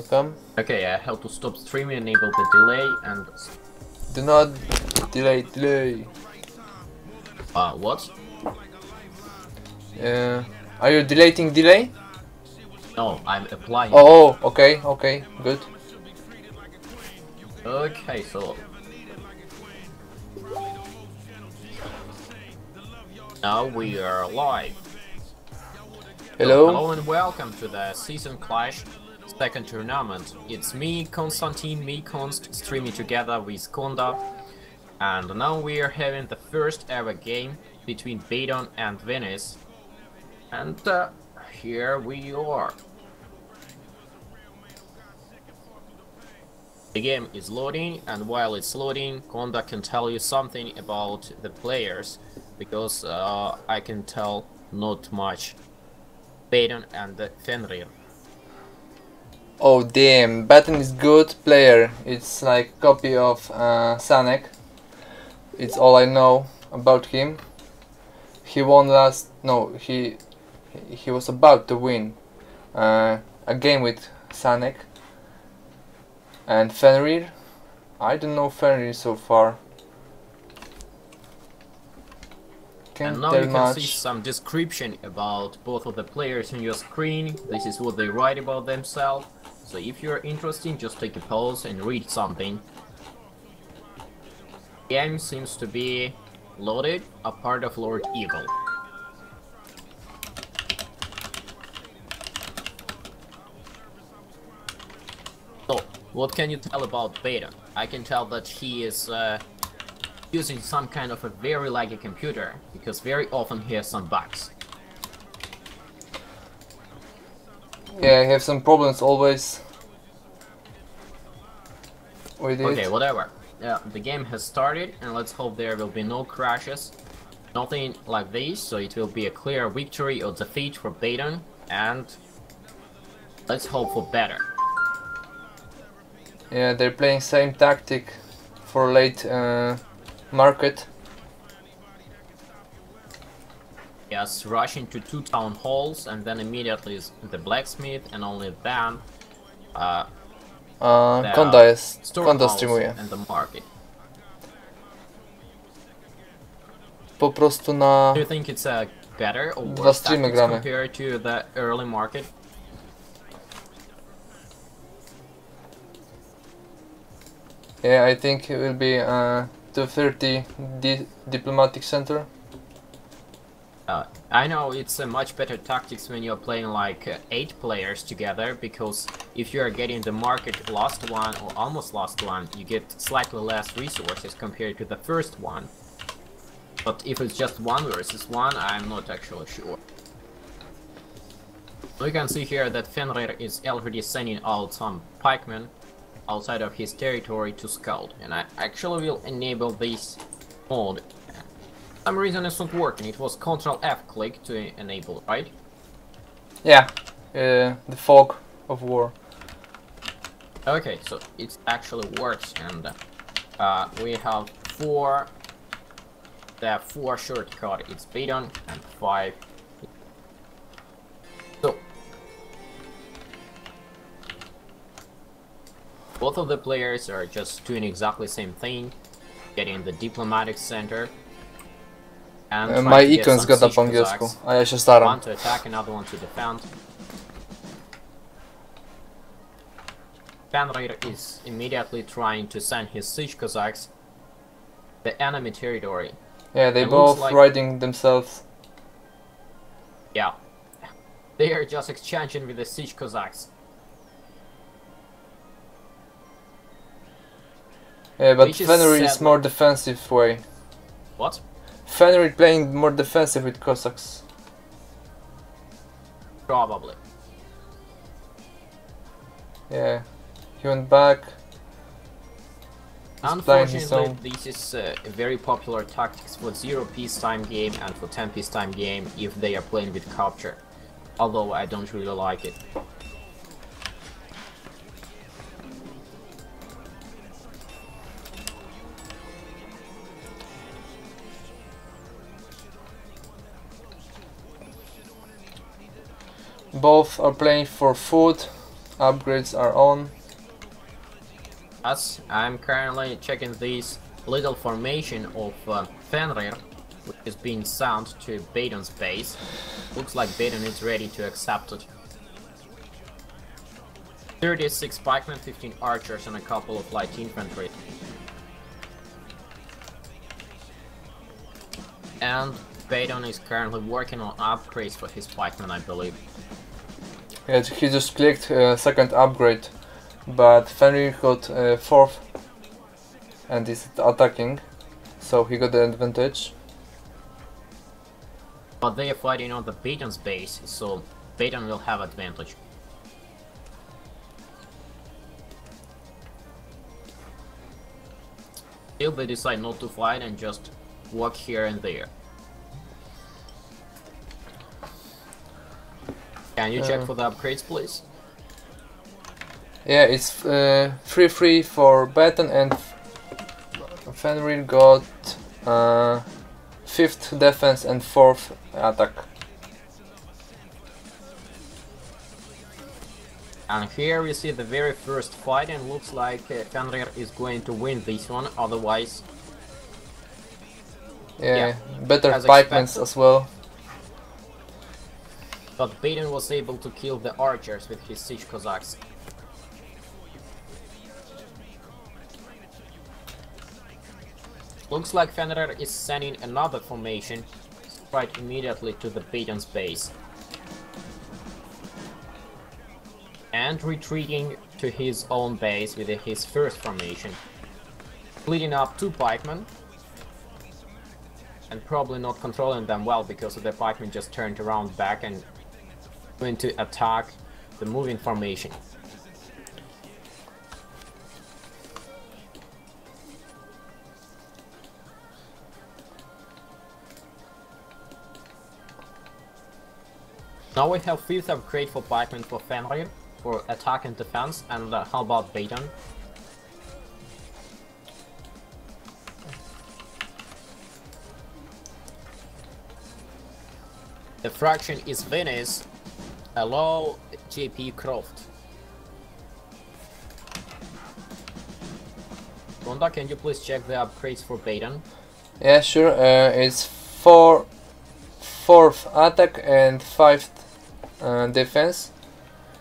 welcome. Okay, I have to stop streaming, enable the delay, and... Do not delay. What? Are you deleting delay? No, I'm applying. Oh, okay, good. Okay, so... Now we are live. Hello? Hello and welcome to the Season Clash second tournament. It's me, Konstantin, me, Konst, streaming together with Konda. And now we are having the first ever game between Baton and Venice. And here we are. The game is loading, and while it's loading, Konda can tell you something about the players, because I can tell not much. Baton and Fenrir. Oh damn, Baton is good player. It's like copy of Sanek. It's all I know about him. He won last... no, he was about to win a game with Sanek. And Fenrir, I don't know Fenrir so far. Can't and now tell you can much. see some description about both of the players on your screen. This is what they write about themselves. So if you're interested, just take a pause and read something. The game seems to be loaded, a part of Lord Evil. So, what can you tell about Baton? I can tell that he is using some kind of a very laggy computer, because very often he has some bugs. Yeah, I have some problems always with it. Okay, whatever. The game has started, and let's hope there will be no crashes. Nothing like this, so it will be a clear victory or defeat for Baton, and let's hope for better. Yeah, they're playing same tactic for late market. Yes, rushing to 2 town halls, and then immediately the blacksmith, and only then Konda storehouse streamuje. and the market. Po prostu na Do you think it's better or dwa worse streamy tactics gramy. compared to the early market? Yeah, I think it will be 230 diplomatic center. I know it's a much better tactics when you're playing like 8 players together, because if you are getting the market last one or almost last one, you get slightly less resources compared to the first one. But if it's just 1 versus 1, I'm not actually sure. We can see here that Fenrir is already sending out some pikemen outside of his territory to scout, and I actually will enable this mode. For some reason it's not working. It was Ctrl F click to enable, right? Yeah, the fog of war. Okay, so it actually works, and we have 4. There are 4 shortcut. It's Baton and 5. So both of the players are just doing exactly the same thing, getting the diplomatic center. And My trying to get icon some zgada siege po angielsku, Cossacks. a ja się staram. One to attack, another one to defend. Fenrir is immediately trying to send his siege Cossacks the enemy territory. Yeah, they It both looks like- riding themselves. Yeah, they are just exchanging with the siege Cossacks. Yeah, but Which is Fenrir is sad. more defensive way. What? Fenrir playing more defensive with Cossacks. Probably. Yeah, he went back. He's playing his Unfortunately, own. this is a very popular tactics for 0 peacetime game and for 10 peacetime game if they are playing with capture. Although I don't really like it. Both are playing for food. Upgrades are on. As I'm currently checking this little formation of Fenrir, which is being sent to Baton's base. Looks like Baton is ready to accept it. 36 pikemen, 15 archers, and a couple of light infantry. And Baton is currently working on upgrades for his pikemen, I believe. Yeah, he just clicked second upgrade, but Fenrir got fourth and is attacking, so he got the advantage. But they are fighting on the Baton's base, so Baton will have advantage. Still, they decide not to fight and just walk here and there. Can you check for the upgrades, please? Yeah, it's 3-3 for Baton, and Fenrir got 5th defense and 4th attack. And here we see the very first fight, and looks like Fenrir is going to win this one, otherwise... Yeah, better pikemen as well. But Baton was able to kill the archers with his siege Cossacks. Looks like Fenrir is sending another formation right immediately to the Baton's base. And retreating to his own base with his first formation. Leading up 2 pikemen. And probably not controlling them well because the pikemen just turned around back and going to attack the moving formation. Now we have 5th upgrade for pikemen for Fenrir for attack and defense, and how about Baton? The fraction is Venice. Hello, JP Croft. Ronda, can you please check the upgrades for Baton? Yeah, sure. It's 4th attack and 5th defense.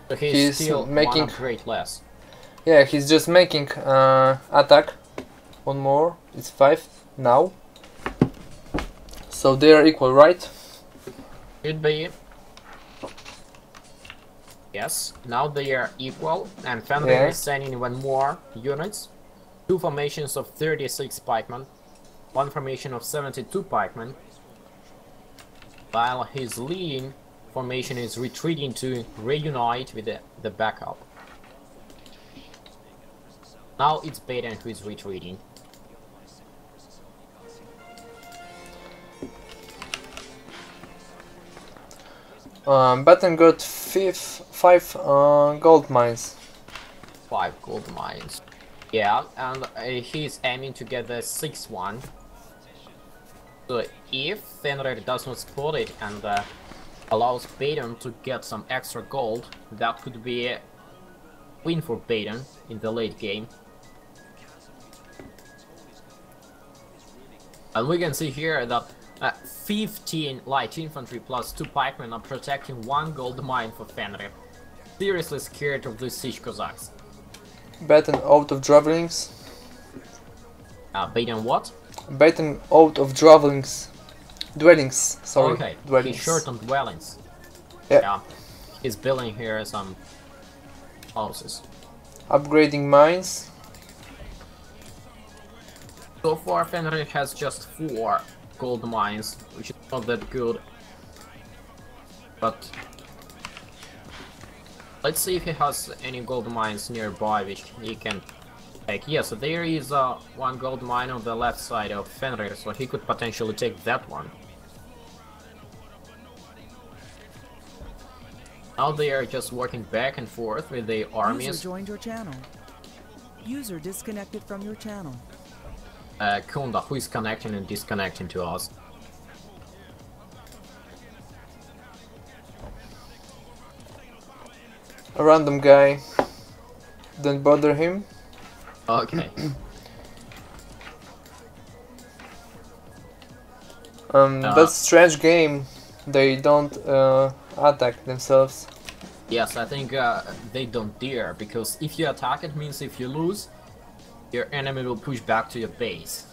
So he's still making 1 upgrade less. Yeah, he's just making attack. One more. It's 5 now. So they are equal, right? Should be. Yes, now they are equal, and Fenrir is sending even more units. 2 formations of 36 pikemen, 1 formation of 72 pikemen, while his leading formation is retreating to reunite with the backup. Now it's Baton who is retreating. Baton got 5 gold mines. 5 gold mines. Yeah, and he's aiming to get the 6th one. So if Fenrir does not spot it and allows Baton to get some extra gold, that could be a win for Baton in the late game. And we can see here that 15 light infantry plus 2 pikemen are protecting 1 gold mine for Fenrir. Seriously scared of these siege Cossacks. Baton out of javelins. Baton what? Baton out of javelins. Dwellings, sorry. Okay, dwellings. he's short on dwellings. Yeah. He's building here some houses. Upgrading mines. So far Fenrir has just 4 gold mines, which is not that good. But let's see if he has any gold mines nearby which he can take. Yes, so there is 1 gold mine on the left side of Fenrir, so he could potentially take that one. Now they are just working back and forth with the armies. User joined your channel. User disconnected from your channel. Kunda, who is connecting and disconnecting to us. A random guy. Don't bother him. Okay. That's strange game. They don't attack themselves. Yes, I think they don't dare, because if you attack, it means if you lose, your enemy will push back to your base.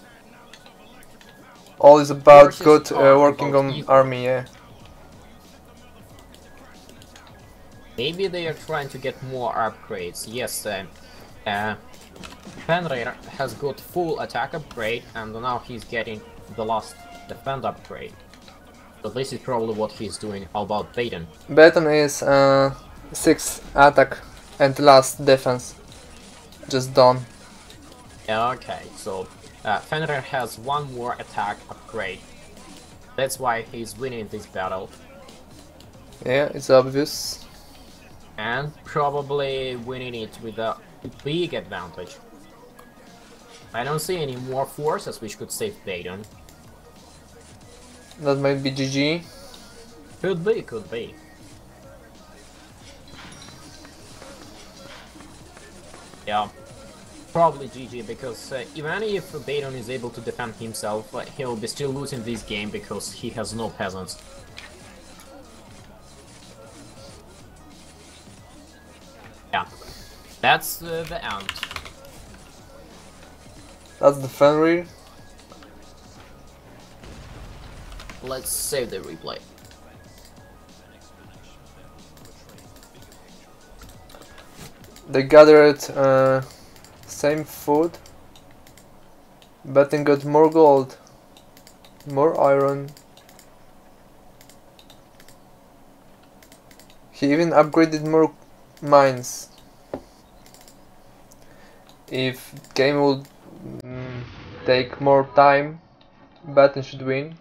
All is about Forces good are working about on equal. army, yeah. Maybe they are trying to get more upgrades. Yes, Fenrir has got full attack upgrade, and now he's getting the last defend upgrade. So this is probably what he's doing. How about Baton? Baton is 6 attack and last defense. Just done. Okay, so Fenrir has one more attack upgrade. That's why he's winning this battle. Yeah, it's obvious. And probably winning it with a big advantage. I don't see any more forces which could save Baton. That might be GG. Could be, could be. Yeah, probably GG, because even if Baton is able to defend himself, he'll be still losing this game because he has no peasants. Yeah, that's the end. That's the Fenrir. Let's save the replay. They gathered same food. Baton got more gold, more iron. He even upgraded more mines. If game would take more time, Baton should win.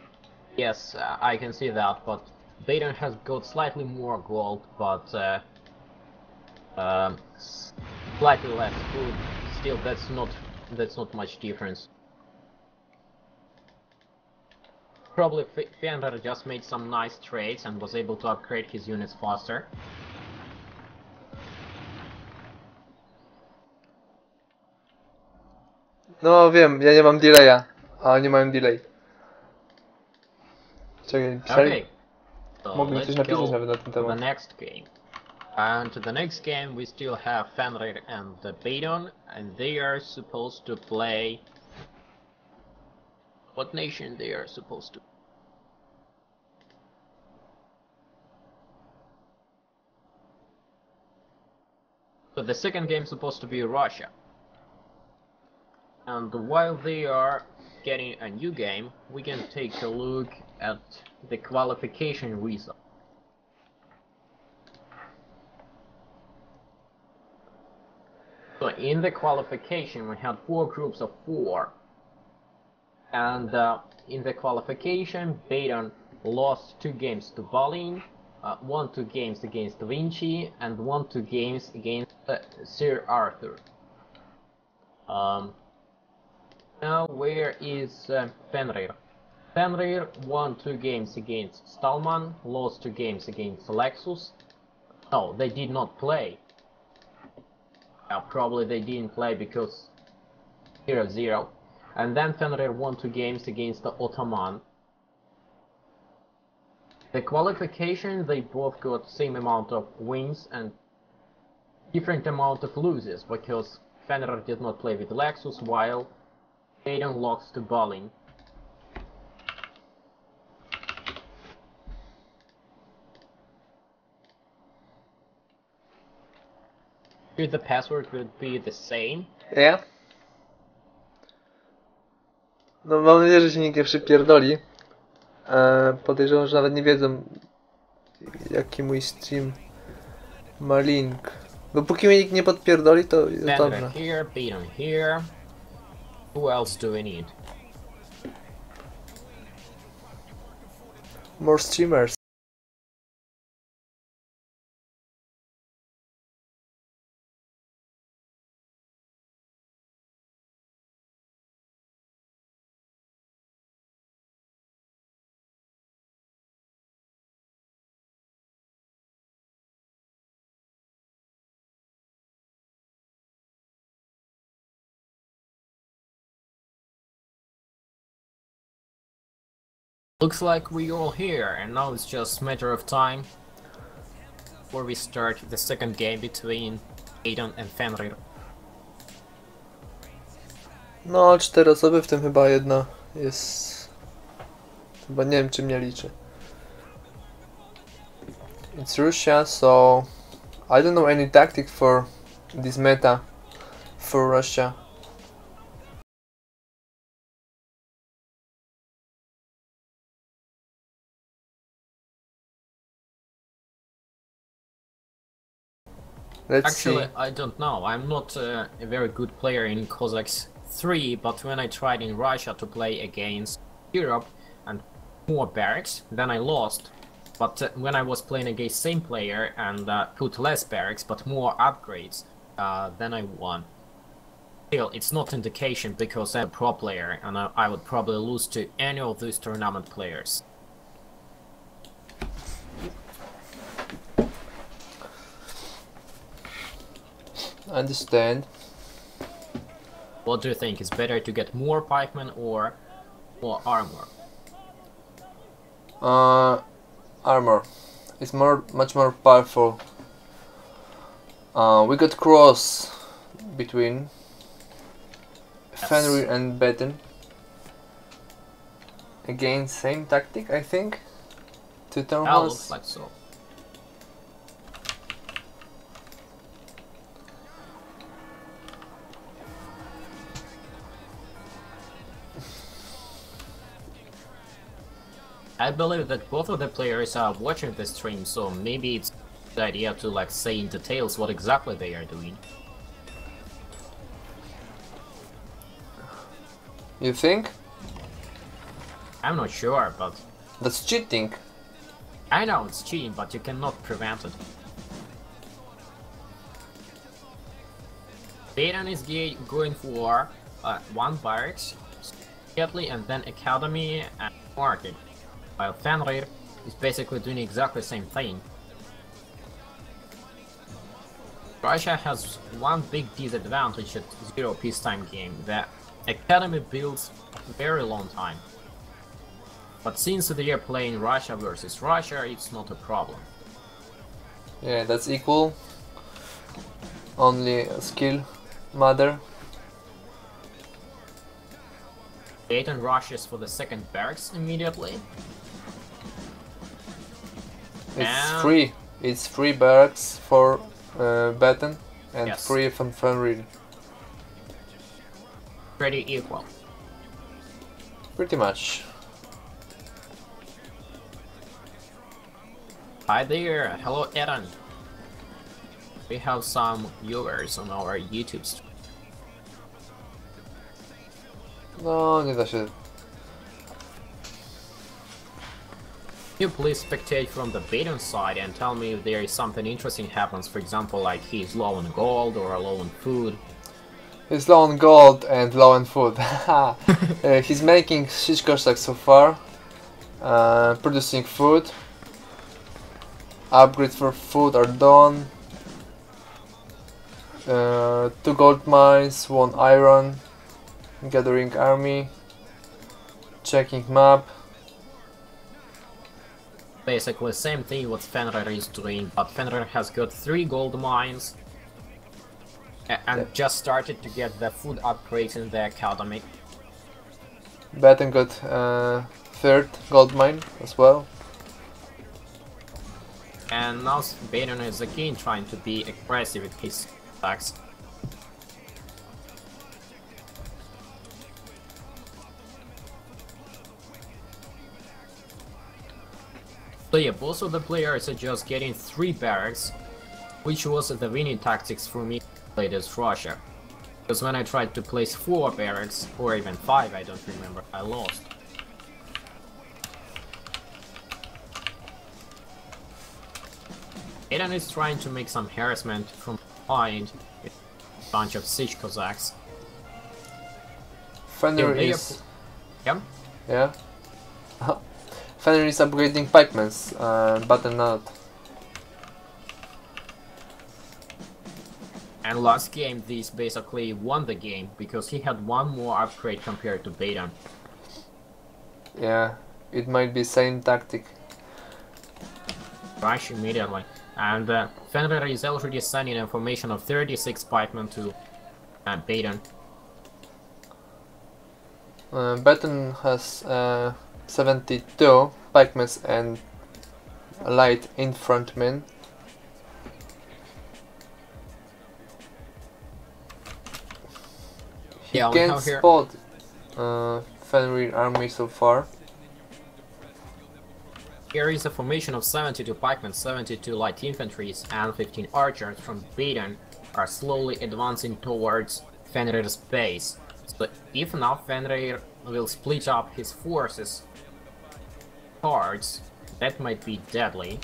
Yes, I can see that, but Baton has got slightly more gold, but slightly less food. Still, that's not much difference. Probably Fenrir just made some nice trades and was able to upgrade his units faster. No wiem, ja nie mam delaya, a oni mają delay. Czekaj, pisali? Okay, so Mogli coś let's napisać go nawet na ten to the temat. next game. And to the next game we still have Fenrir and Baton, and they are supposed to play... What nation they are supposed to? So the second game is supposed to be Russia. And while they are getting a new game, we can take a look at the qualification result. So in the qualification we had 4 groups of 4. And in the qualification, Baton lost 2 games to Balin, won 2 games against Vinci, and won 2 games against Sir Arthur. Now where is Fenrir? Fenrir won 2 games against Stallman, lost 2 games against Lexus. No, they did not play. Probably they didn't play because 0-0. And then Fenrir won 2 games against the Ottoman. The qualification, they both got same amount of wins and different amount of losses, because Fenrir did not play with Lexus while Baton lost to Balin. Here the password would be the same. Ja? No mam nadzieję, że się nikt nie przypierdoli. Podejrzewam, że nawet nie wiedzą, jaki mój stream ma link. Dopóki mnie nikt nie podpierdoli, to jest Fenrir dobrze. here, Baton here. Who else do we need? More streamers. Looks like we're all here, and now it's just a matter of time before we start the second game between Baton and Fenrir. No, 4 osoby, w tym chyba jedna jest... Chyba nie wiem, czy mnie liczy. It's Russia, so... I don't know any tactic for this meta for Russia. Let's Actually, see. I don't know. I'm not a very good player in Cossacks 3, but when I tried in Russia to play against Europe and more barracks, then I lost. But when I was playing against same player and put less barracks but more upgrades, then I won. Still, it's not indication because I'm a pro player and I would probably lose to any of these tournament players. I understand. What do you think? Is better to get more pikemen or more armor? Armor. It's much more powerful. We got cross between Fenrir and Baton. Again, same tactic, I think. 2 turn That halls. looks like so. I believe that both of the players are watching the stream, so maybe it's a good idea to like say in details what exactly they are doing. You think? I'm not sure, but That's cheating. I know it's cheating, but you cannot prevent it. Baton is going for 1 barracks immediately and then academy and market, while Fenrir is basically doing exactly the same thing. Russia has one big disadvantage at 0 peacetime game. The academy builds a very long time. But since they are playing Russia versus Russia, it's not a problem. Yeah, that's equal. Only a skill matter. Baton rushes for the second barracks immediately. It's free. It's 3 barracks for Baton and Yes. 3 from Fenrir. Pretty equal. Pretty much. Hi there, hello Aaron. We have some viewers on our YouTube stream. No, nie da się. Can you please spectate from the Baton side and tell me if there is something interesting happens, for example like he's low on gold or low on food? He's low on gold and low on food. He's making 6 Cossacks so far. Producing food. Upgrades for food are done. 2 gold mines, 1 iron. Gathering army. Checking map. Basically same thing what Fenrir is doing, but Fenrir has got 3 gold mines and just started to get the food upgrades in the academy. Baton got 3rd gold mine as well. And now Baton is again trying to be aggressive with his attacks. So yeah, both of the players are just getting 3 barracks, which was the winning tactics for me played as Russia. Because when I tried to place 4 barracks, or even 5, I don't remember, I lost. Baton is trying to make some harassment from behind with a bunch of siege Cossacks. Fenrir They is... Yeah? Yeah? Fenrir is upgrading pipemans, Baton not. And last game, this basically won the game because he had 1 more upgrade compared to Baton. Yeah, it might be same tactic. Rush immediately. And Fenrir is already sending information of 36 pikemen to Baton. Baton has 72 pikemen and light infantrymen. He Yeah, we can't have here. spot Fenrir army so far. Here is a formation of 72 pikemen, 72 light infantries, and 15 archers from Baton are slowly advancing towards Fenrir's base. So if now Fenrir will split up his forces parts, that might be deadly.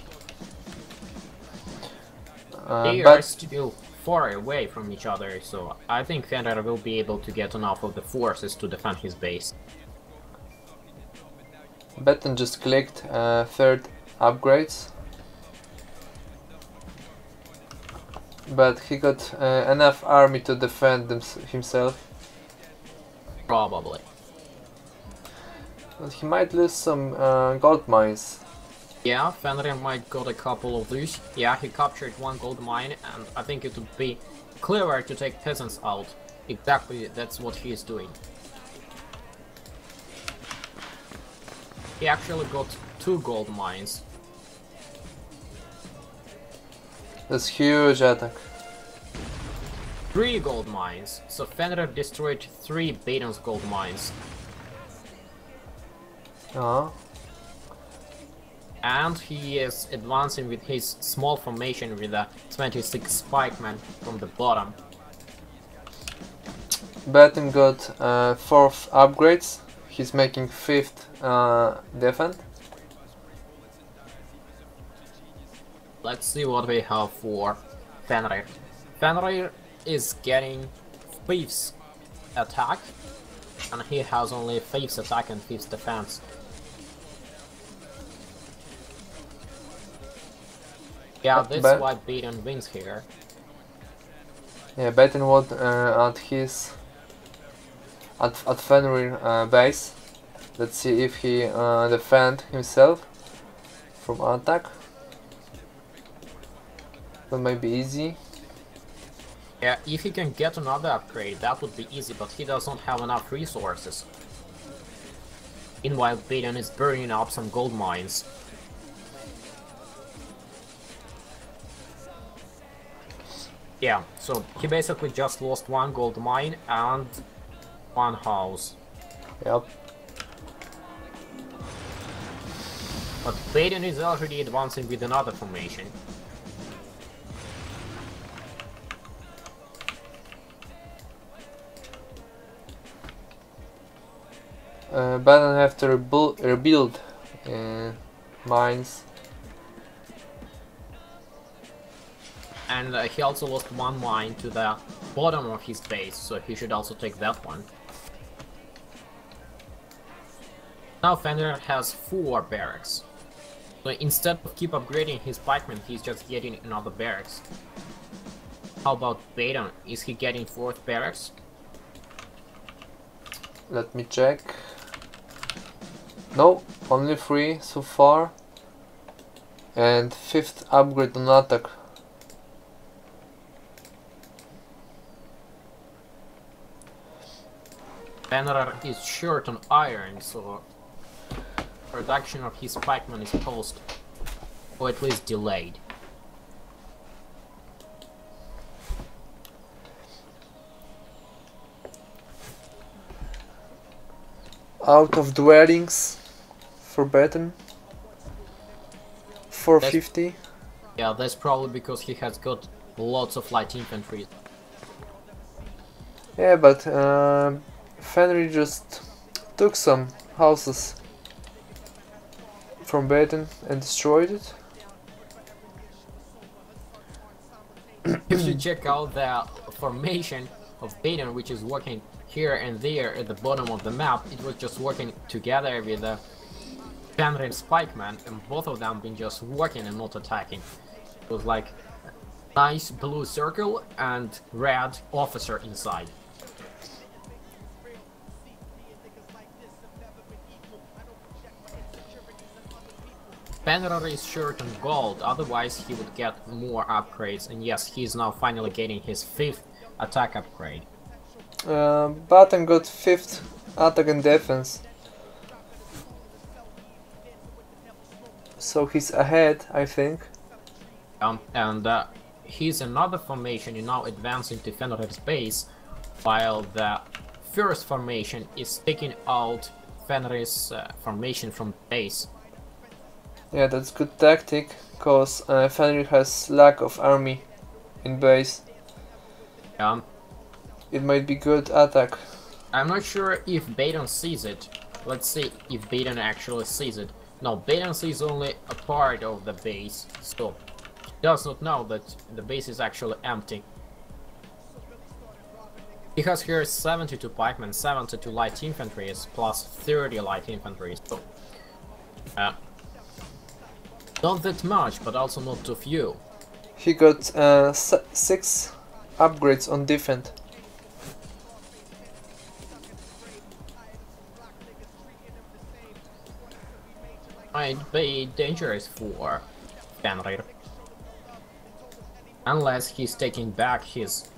They are still far away from each other, so I think Fenrir will be able to get enough of the forces to defend his base. Baton just clicked third upgrades, but he got enough army to defend himself. Probably. But he might lose some gold mines. Yeah, Fenrir might got a couple of these. Yeah, he captured one gold mine, and I think it would be clever to take peasants out. Exactly, that's what he is doing. He actually got 2 gold mines. That's huge attack. 3 gold mines. So Fenrir destroyed 3 Baton's gold mines. And he is advancing with his small formation with a 26 pikemen from the bottom. Baton got 4th upgrades. He's making 5th defense. Let's see what we have for Fenrir. Fenrir is getting 5th attack, and he has only 5th attack and 5th defense. Yeah, that's why Baton wins here. Yeah, Baton was at Fenrir base. Let's see if he defend himself from attack. That might be easy. Yeah, if he can get another upgrade, that would be easy, but he doesn't have enough resources. Meanwhile, Baton is burning up some gold mines. Yeah, so he basically just lost 1 gold mine and 1 house. Yep. But Baton is already advancing with another formation. Baton have to rebuild mines. And he also lost 1 mine to the bottom of his base, so he should also take that one. Now Fenrir has 4 barracks. So instead of keep upgrading his pikemen, he's just getting another barracks. How about Baton? Is he getting 4th barracks? Let me check. No, only 3 so far. And 5th upgrade on attack. Fenrir is short on iron, so production of his pikemen is paused, or at least delayed. Out of dwellings for Baton. 450. Yeah, that's probably because he has got lots of light infantry. Yeah, but Fenrir just took some houses from Baton and destroyed it. If you check out the formation of Baton, which is working here and there at the bottom of the map, it was just working together with the Fenrir's pikemen, and both of them been just working and not attacking. It was like a nice blue circle and red officer inside. Fenrir is short on gold, otherwise he would get more upgrades, and yes, he is now finally getting his 5th attack upgrade. Baton got 5th attack and defense. So he's ahead, I think. And he's another formation, you now advancing to Fenrir's base, while the first formation is taking out Fenrir's formation from base. Yeah, that's good tactic, cause Fenrir has lack of army in base. It might be good attack. I'm not sure if Baton sees it. Let's see if Baton actually sees it. No, Baton sees only a part of the base, so he does not know that the base is actually empty. He has here 72 pikemen, 72 light infantry, plus 30 light infantry, so not that much, but also not too few. He got 6 upgrades on defense. Might be dangerous for Fenrir. Unless he's taking back his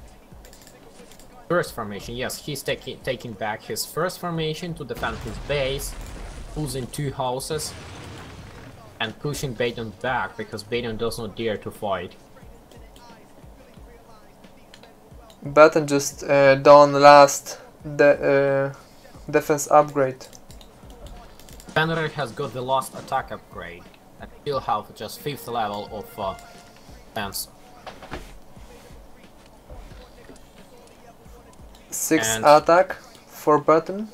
first formation. Yes, he's taking back his first formation to defend his base, losing 2 houses, and pushing Baton back because Baton does not dare to fight. Baton just done last defense upgrade. Fenrir has got the last attack upgrade and still have just 5th level of defense. 6th attack for Baton.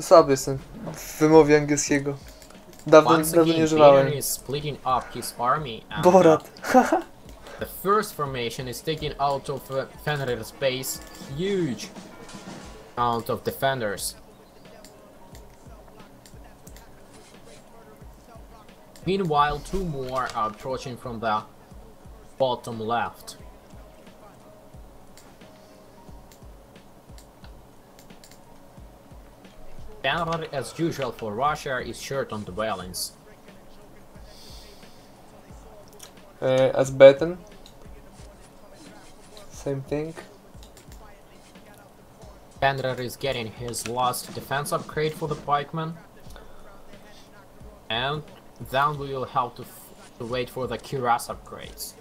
Słaby jestem w wymowie angielskiego. Dawno nie używałem. Baton is splitting up his army and Borat. the first formation is taking out of Fenrir's base huge amount of defenders. Meanwhile, 2 more are approaching from the bottom left. Fenrir, as usual for Russia, is short on dwellings. As Baton. Same thing. Fenrir is getting his last defense upgrade for the pikemen. And then we will have to wait for the cuirass upgrades.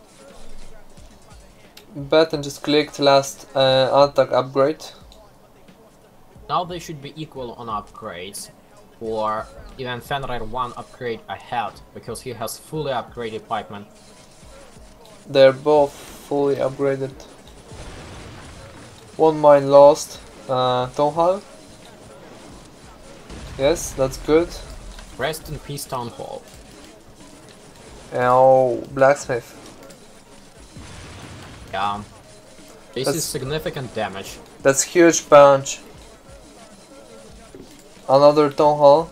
Baton just clicked last attack upgrade. Now they should be equal on upgrades, or even Fenrir 1 upgrade ahead, because he has fully upgraded pikemen. They're both fully upgraded. 1 mine lost. Town Hall. Yes, that's good. Rest in peace, Town Hall. Oh, blacksmith. Yeah. This is significant damage. That's huge punch. Another Town Hall.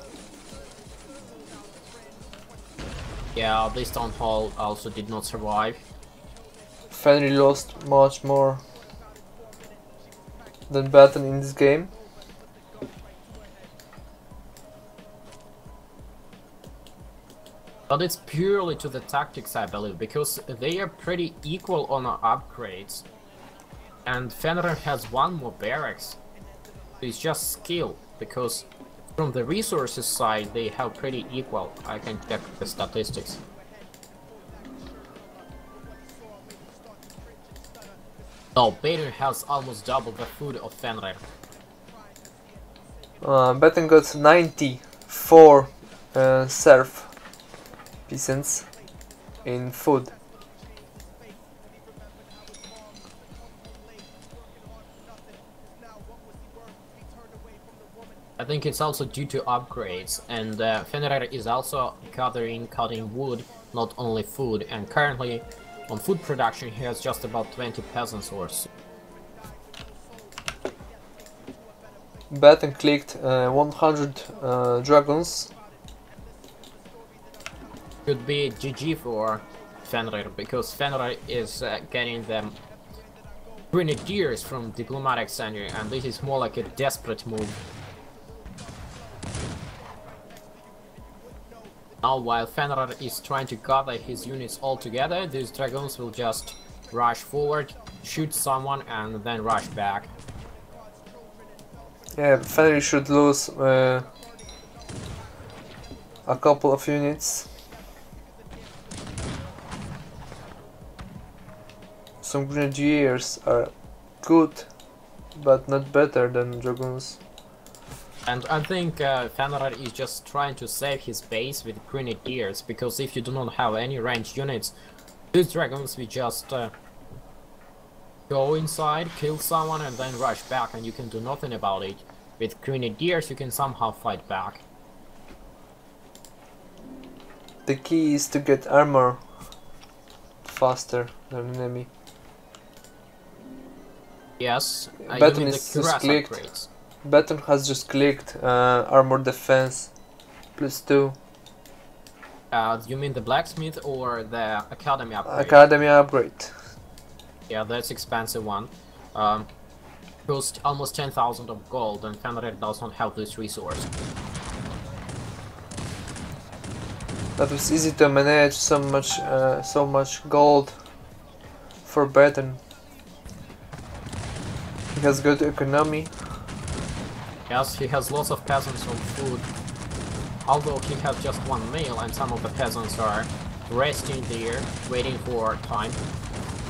Yeah, this Town Hall also did not survive. Fenrir lost much more than Baton in this game. But it's purely to the tactics, I believe, because they are pretty equal on upgrades. And Fenrir has 1 more barracks. It's just skill, because from the resources side they have pretty equal. I can check the statistics. No, Baton has almost double the food of Fenrir. Baton got 94 serf peasants in food. I think it's also due to upgrades, and Fenrir is also cutting wood, not only food, and currently on food production he has just about 20 peasants or so. Baton clicked 100 dragons. Could be GG for Fenrir, because Fenrir is getting them grenadiers from diplomatic center, and this is more like a desperate move. Now while Fenrir is trying to gather his units all together, these dragons will just rush forward, shoot someone and then rush back. Yeah, Fenrir should lose a couple of units. Some grenadiers are good, but not better than dragoons. And I think Fenrir is just trying to save his base with grenadiers, because if you do not have any ranged units, these dragons will just go inside, kill someone and then rush back and you can do nothing about it. With grenadiers you can somehow fight back. The key is to get armor faster than enemy. Yes, Baton you mean is the just Kozack clicked. upgrades. Baton has just clicked armor defense +2. You mean the blacksmith or the academy upgrade? Academy upgrade. Yeah, that's expensive one. Cost almost 10,000 of gold and Fenrir does not have this resource. That was easy to manage, so much gold for Baton. He has good economy. Yes, he has lots of peasants on food. Although he has just one meal and some of the peasants are resting there, waiting for time.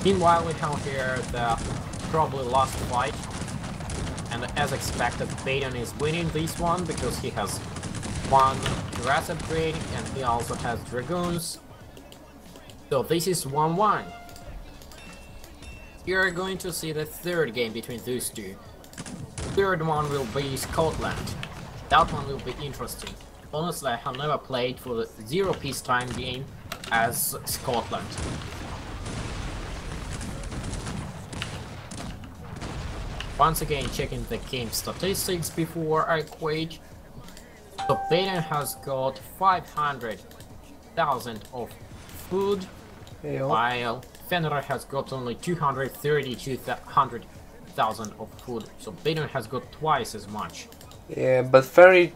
Meanwhile we have here the probably last fight. And as expected, Baton is winning this one because he has one grass upgrade and he also has dragoons. So this is 1-1. You're going to see the third game between those two. Third one will be Scotland. That one will be interesting. Honestly, I have never played for the zero peacetime game as Scotland. Once again checking the game statistics before I quit. So Baton has got 500,000 of food, while Fenrir has got only 232,000 of food. So Baton has got twice as much. Yeah, but Fenrir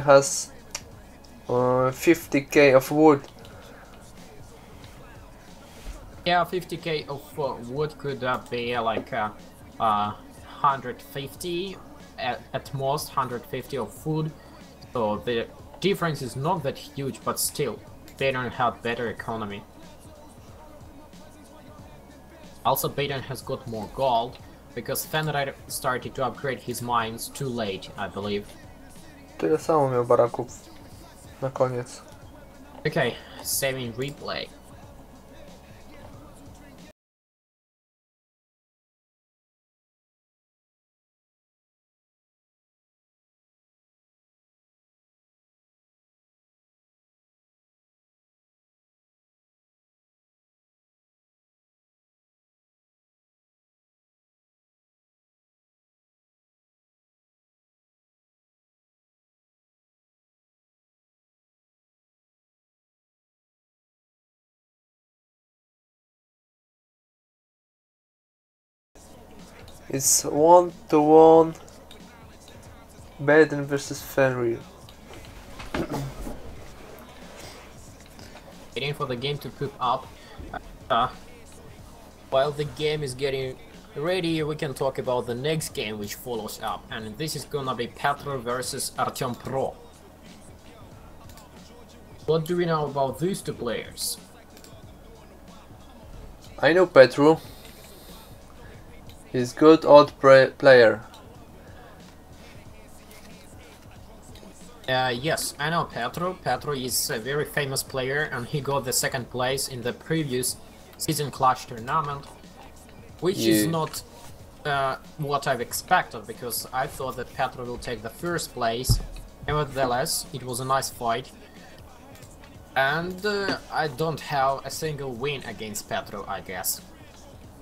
has 50k of wood. Yeah, 50k of wood could be like 150 at most, 150 of food. So the difference is not that huge, but still, Baton had better economy. Also, Baton has got more gold, because Fenrir started to upgrade his mines too late, I believe. Tyle samo miał baraków na koniec. Okay, saving replay. It's 1-1 Baton versus Fenrir. Waiting for the game to pop up. While the game is getting ready, we can talk about the next game which follows up, and this is gonna be Petro versus Artyom Pro. What do we know about these two players? I know Petru. He's good odd player. Yes, I know Petro. Petro is a very famous player and he got the second place in the previous season clash tournament, which is not what I've expected, because I thought that Petro will take the first place. Nevertheless, it was a nice fight. And I don't have a single win against Petro, I guess.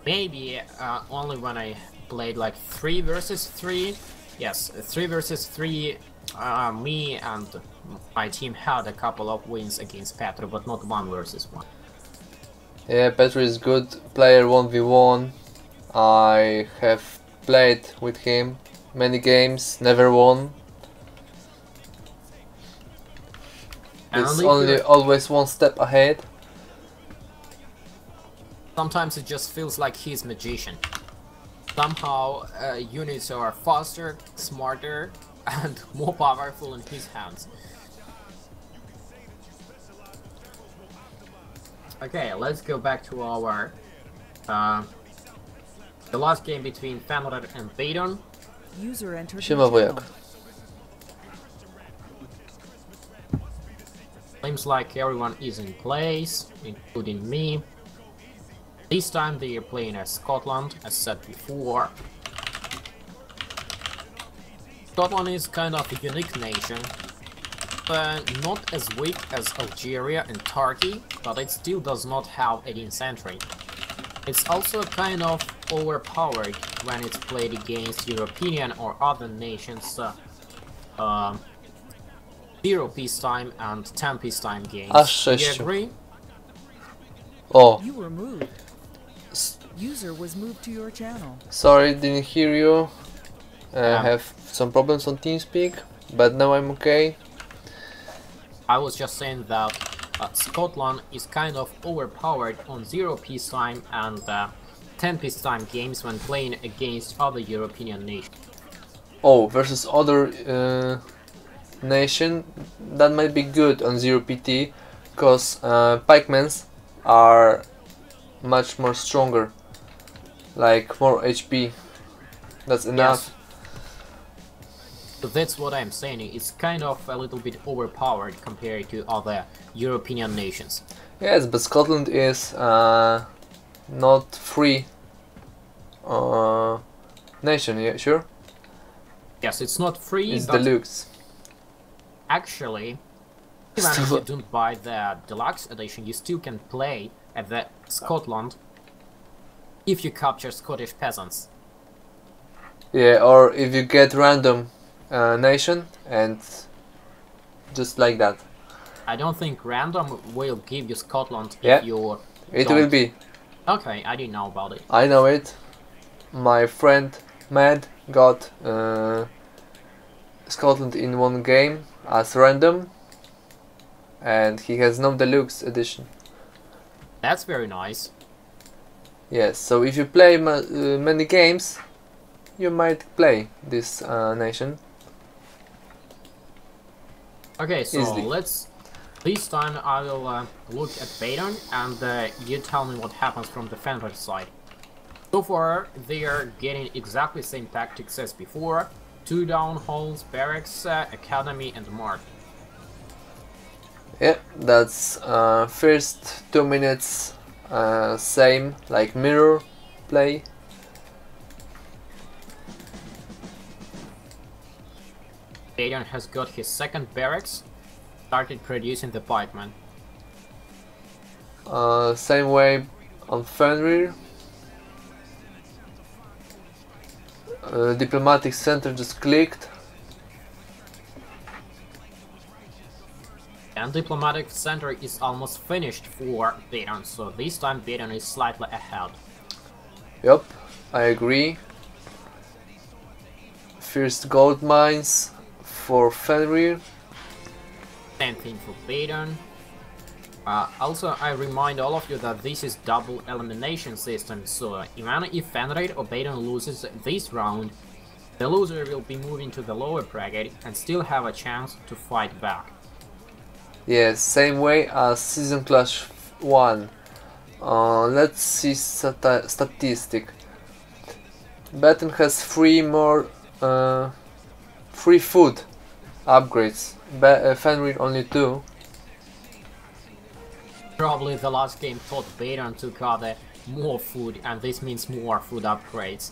Maybe only when I played like 3 versus 3. Yes, 3 versus 3. Me and my team had a couple of wins against Petro, but not 1 versus 1. Yeah, Petru is good player 1v1. I have played with him many games, never won. And It's if only you're- always one step ahead. Sometimes it just feels like he's magician. Somehow units are faster, smarter, and more powerful in his hands. Okay, let's go back to our the last game between Fenrir and Baton. User entered Siema your wojak. channel. Seems like everyone is in place, including me. This time they are playing as Scotland, as said before. Scotland is kind of a unique nation, not as weak as Algeria and Turkey, but it still does not have 18th century. It's also kind of overpowered when it's played against European or other nations' 0 peacetime and 10 peacetime games. Aż Do you 6. agree? O, You were moved. User was moved to your channel. sorry, didn't hear you. I Yeah. have some problems on TeamSpeak, but now I'm okay. I was just saying that Scotland is kind of overpowered on 0 peacetime and 10 peacetime games when playing against other European nations. Oh, versus other nation, that might be good on 0 PT, because pikemans are much more stronger, like more HP. That's enough. Yes. So that's what I'm saying, it's kind of a little bit overpowered compared to other European nations. Yes, but Scotland is not free nation, yeah, sure? Yes, it's not free, It's but deluxe. actually, even if you don't buy the deluxe edition, you still can play at the Scotland if you capture Scottish peasants. Yeah, or if you get random nation and just like that. I don't think random will give you Scotland Yeah, if you It don't. will be. Okay, I didn't know about it. I know it. My friend Mad got Scotland in one game as random, and he has no deluxe edition. That's very nice. Yes, so if you play many games, you might play this nation. Okay, so Easily. let's... This time I will look at Baton and you tell me what happens from the Fenrir side. So far, they are getting exactly the same tactics as before. 2 down halls, barracks, academy and mark. Yeah, that's first 2 minutes same, like mirror play. Baton has got his second barracks, started producing the pikemen. Same way on Fenrir. Diplomatic center just clicked. And diplomatic center is almost finished for Baton, so this time Baton is slightly ahead. Yup, I agree. First gold mines for Fenrir. Same thing for Baton. Also, I remind all of you that this is double elimination system, so even if Fenrir or Baton loses this round, the loser will be moving to the lower bracket and still have a chance to fight back. Yes, same way as Season Clash 1. Let's see statistic. Baton has 3 more free food upgrades. Fenrir only 2. Probably the last game taught Baton to gather more food, and this means more food upgrades.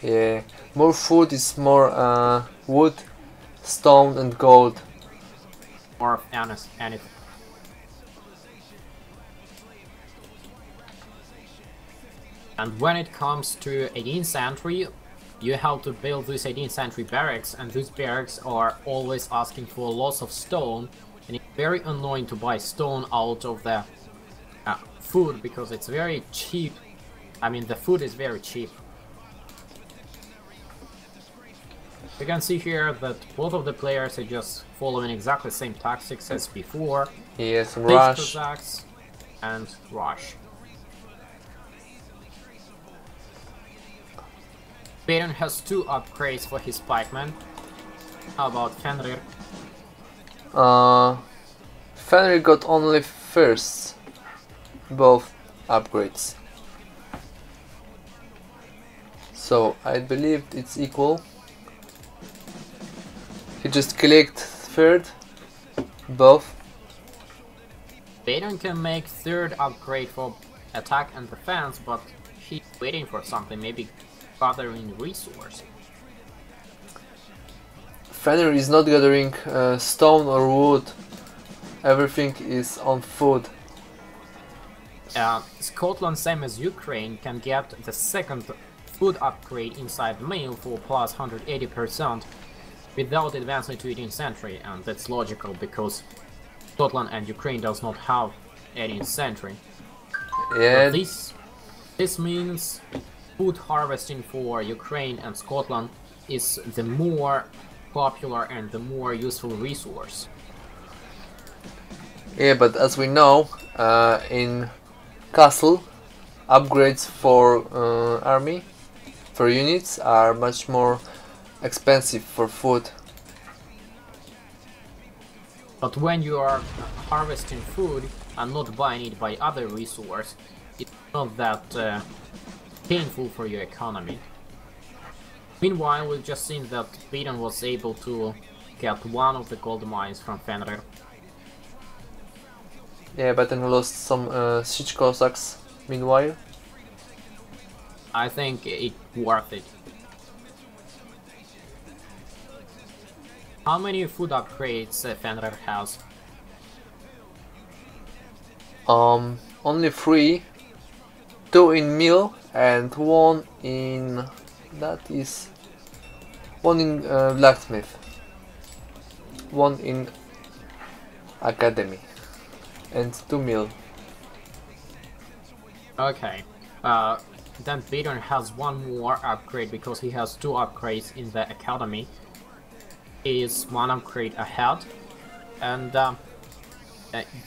Yeah, more food is more wood, stone and gold. More of anything. And when it comes to 18th century, you have to build these 18th century barracks, and these barracks are always asking for lots of stone, and it's very annoying to buy stone out of the food because it's very cheap. I mean, the food is very cheap. You can see here that both of the players are just following exactly the same tactics as before. Yes, Base rush. Cossacks and rush. Baton has 2 upgrades for his pikemen. How about Fenrir? Fenrir got only firsts, both upgrades. So I believe it's equal. He just clicked third, both. Baton can make 3rd upgrade for attack and defense, but he's waiting for something, maybe gathering resource. Fenrir is not gathering stone or wood. Everything is on food. Scotland, same as Ukraine, can get the 2nd food upgrade inside meal for plus 180% without advancing to 18th century, and that's logical because Scotland and Ukraine does not have 18th century. Yeah. But this means food harvesting for Ukraine and Scotland is the more popular and the more useful resource. Yeah, but as we know, in castle, upgrades for army, for units, are much more expensive for food. But when you are harvesting food and not buying it by other resource, it's not that painful for your economy. Meanwhile, we've just seen that Baton was able to get 1 of the gold mines from Fenrir. Yeah, but then we lost some siege Cossacks meanwhile. I think it's worth it. How many food upgrades Fenrir has? Only 3. 2 in mill and 1 in... that is... 1 in blacksmith. 1 in academy. And 2 mill. Okay. Then Baton has 1 more upgrade because he has 2 upgrades in the academy. He is 1 upgrade ahead. And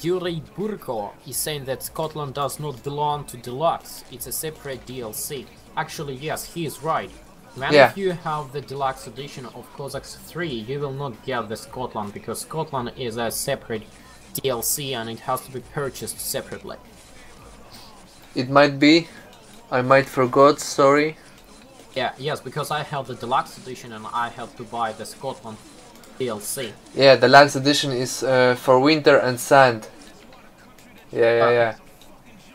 Yuri Burko is saying that Scotland does not belong to Deluxe, it's a separate DLC. Actually, yes, he is right. When if you have the Deluxe edition of Cossacks 3, you will not get the Scotland, because Scotland is a separate DLC and it has to be purchased separately. It might be. I might forgot, sorry. Yeah, yes, because I have the Deluxe edition and I have to buy the Scotland DLC. Yeah, the Deluxe edition is for winter and sand. Yeah.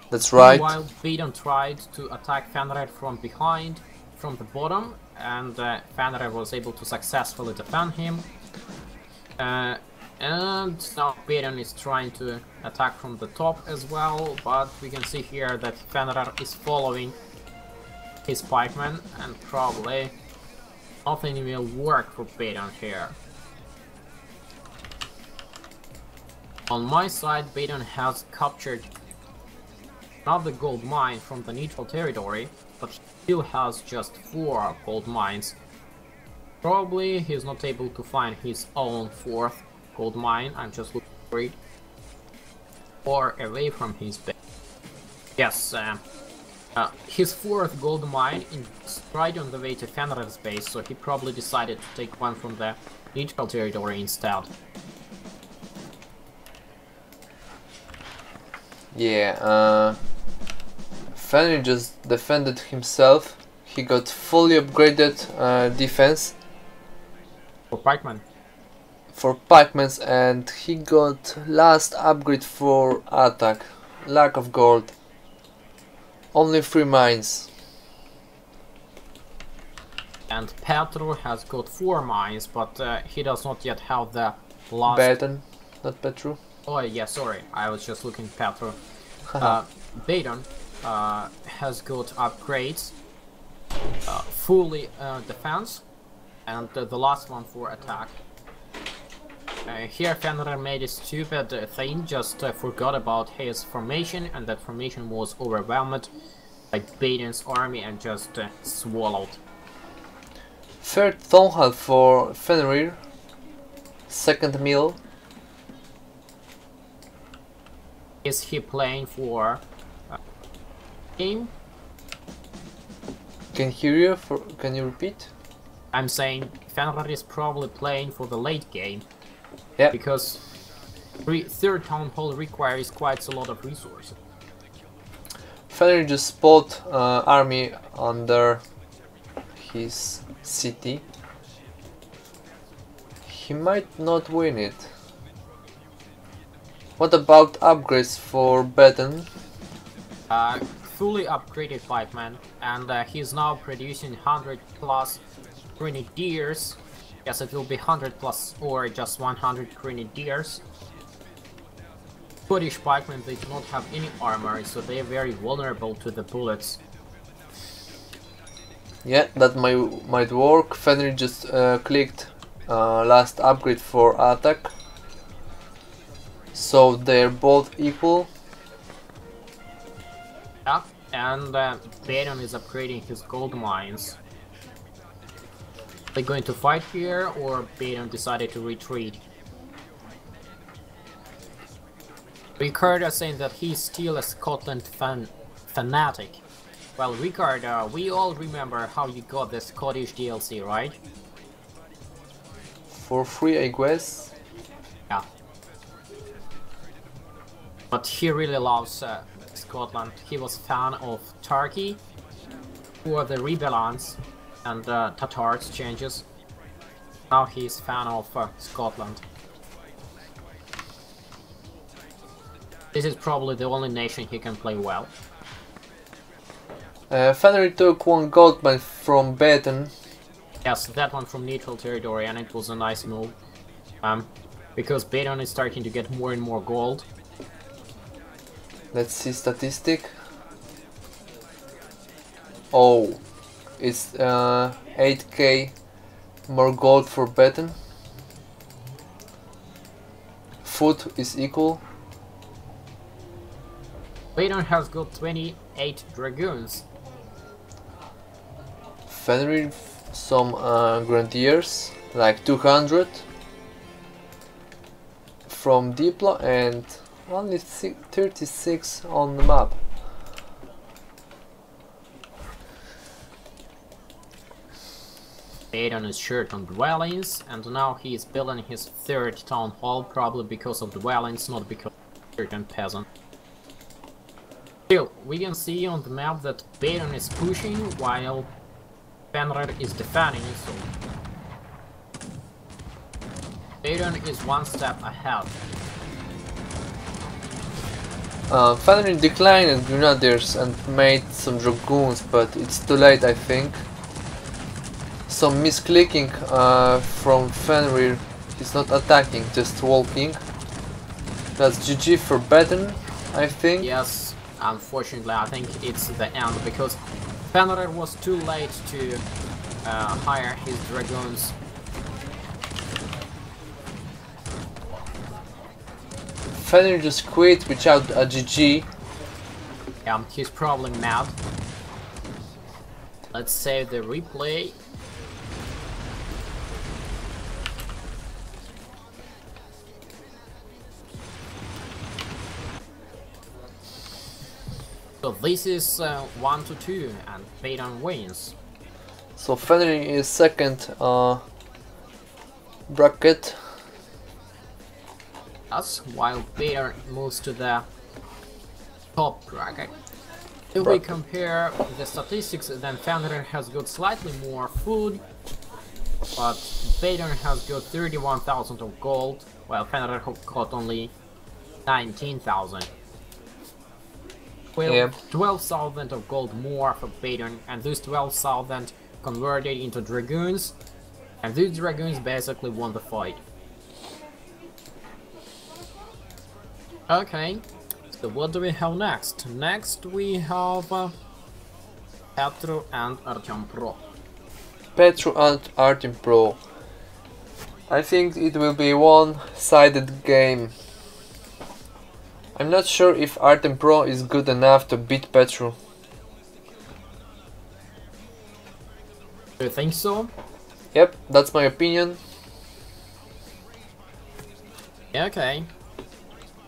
That's right. Meanwhile, Baton tried to attack Fenrir from behind, from the bottom, and Fenrir was able to successfully defend him. And now Baton is trying to attack from the top as well, but we can see here that Fenrir is following his pikemen, and probably nothing will work for Baton here. On my side, Baton has captured another gold mine from the neutral territory, but still has just 4 gold mines. Probably he's not able to find his own 4th gold mine. I'm just looking for it. Or away from his base. Yes, his 4th gold mine is right on the way to Fenrir's base, so he probably decided to take one from the neutral territory instead. Yeah, Fenrir just defended himself. He got fully upgraded defense For pikemen. for pikemen, and he got last upgrade for attack. Lack of gold. Only 3 mines. And Petro has got 4 mines, but he does not yet have the last... Baton, not Petru. Oh yeah, sorry, I was just looking Petro. Baton has got upgrades, fully defense, and the last one for attack. Here Fenrir made a stupid thing, just forgot about his formation, and that formation was overwhelmed by Baton's army and just swallowed. Third town hall for Fenrir. Second meal. Is he playing for game? Can hear you. Can you repeat? I'm saying Fenrir is probably playing for the late game. Yeah. Because third town hall requires quite a lot of resources. Fenrir just spot army under his city. He might not win it. What about upgrades for Baton? Fully upgraded pikeman, and he's now producing 100 plus grenadiers. Yes, it will be 100 plus or just 100 grenadiers. Scottish pikemen, they do not have any armor, so they are very vulnerable to the bullets. Yeah, that might work. Fenrir just clicked last upgrade for attack. So they're both equal. Yeah, and Baton is upgrading his gold mines. Are they going to fight here, or Baton decided to retreat? Ricardo saying that he's still a Scotland fanatic. Well, Ricardo, we all remember how you got the Scottish DLC, right? For free, I guess. Yeah. But he really loves Scotland. He was fan of Turkey, who are the rebellions and Tatars changes. Now he's fan of Scotland. This is probably the only nation he can play well. Fenrir took one gold mine from Baton. Yes, that one from neutral territory, and it was a nice move. Because Baton is starting to get more and more gold. Let's see statistic. Oh, it's 8k more gold for Baton. Food is equal. Baton has got 28 dragoons. Fenrir some grenadiers, like 200 from Diplo and only 36 on the map. Baton is short on dwellings, and now he is building his third town hall, probably because of dwellings, not because of certain peasant. Still, we can see on the map that Baton is pushing while Fenrir is defending, so Baton is one step ahead. Fenrir declined grenadiers and made some dragoons, but it's too late, I think. Some misclicking from Fenrir. He's not attacking, just walking. That's GG for Baton, I think. Yes, unfortunately I think it's the end, because Fenrir was too late to hire his dragoons. Fenrir just quit without a GG. Yeah, he's probably mad. Let's save the replay. So this is 1-2 and Baton wins. So Fenrir is second bracket. That's while Baton moves to the top bracket. If we compare the statistics, then Fenrir has got slightly more food, but Baton has got 31,000 of gold, while Fenrir got only 19,000. Well, Yeah. 12,000 of gold more for Baton, and those 12,000 converted into dragoons, and these dragoons basically won the fight. Okay, so what do we have next? Next we have Petro and Artyom Pro. Petro and Artyom Pro. I think it will be one-sided game. I'm not sure if Artyom Pro is good enough to beat Petro. Do you think so? Yep, that's my opinion. Okay.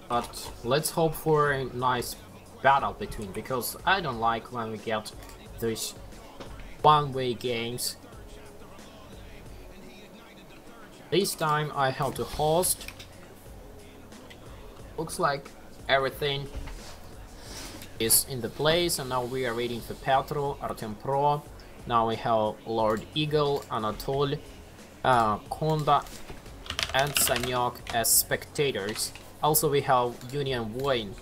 But let's hope for a nice battle between, because I don't like when we get these one-way games. This time I have to host. Looks like everything is in the place, and now we are waiting for Petro, Artem Pro. Now we have Lord Eagle, Anatol, Konda, and Sanyok as spectators. Also we have Union Wayne.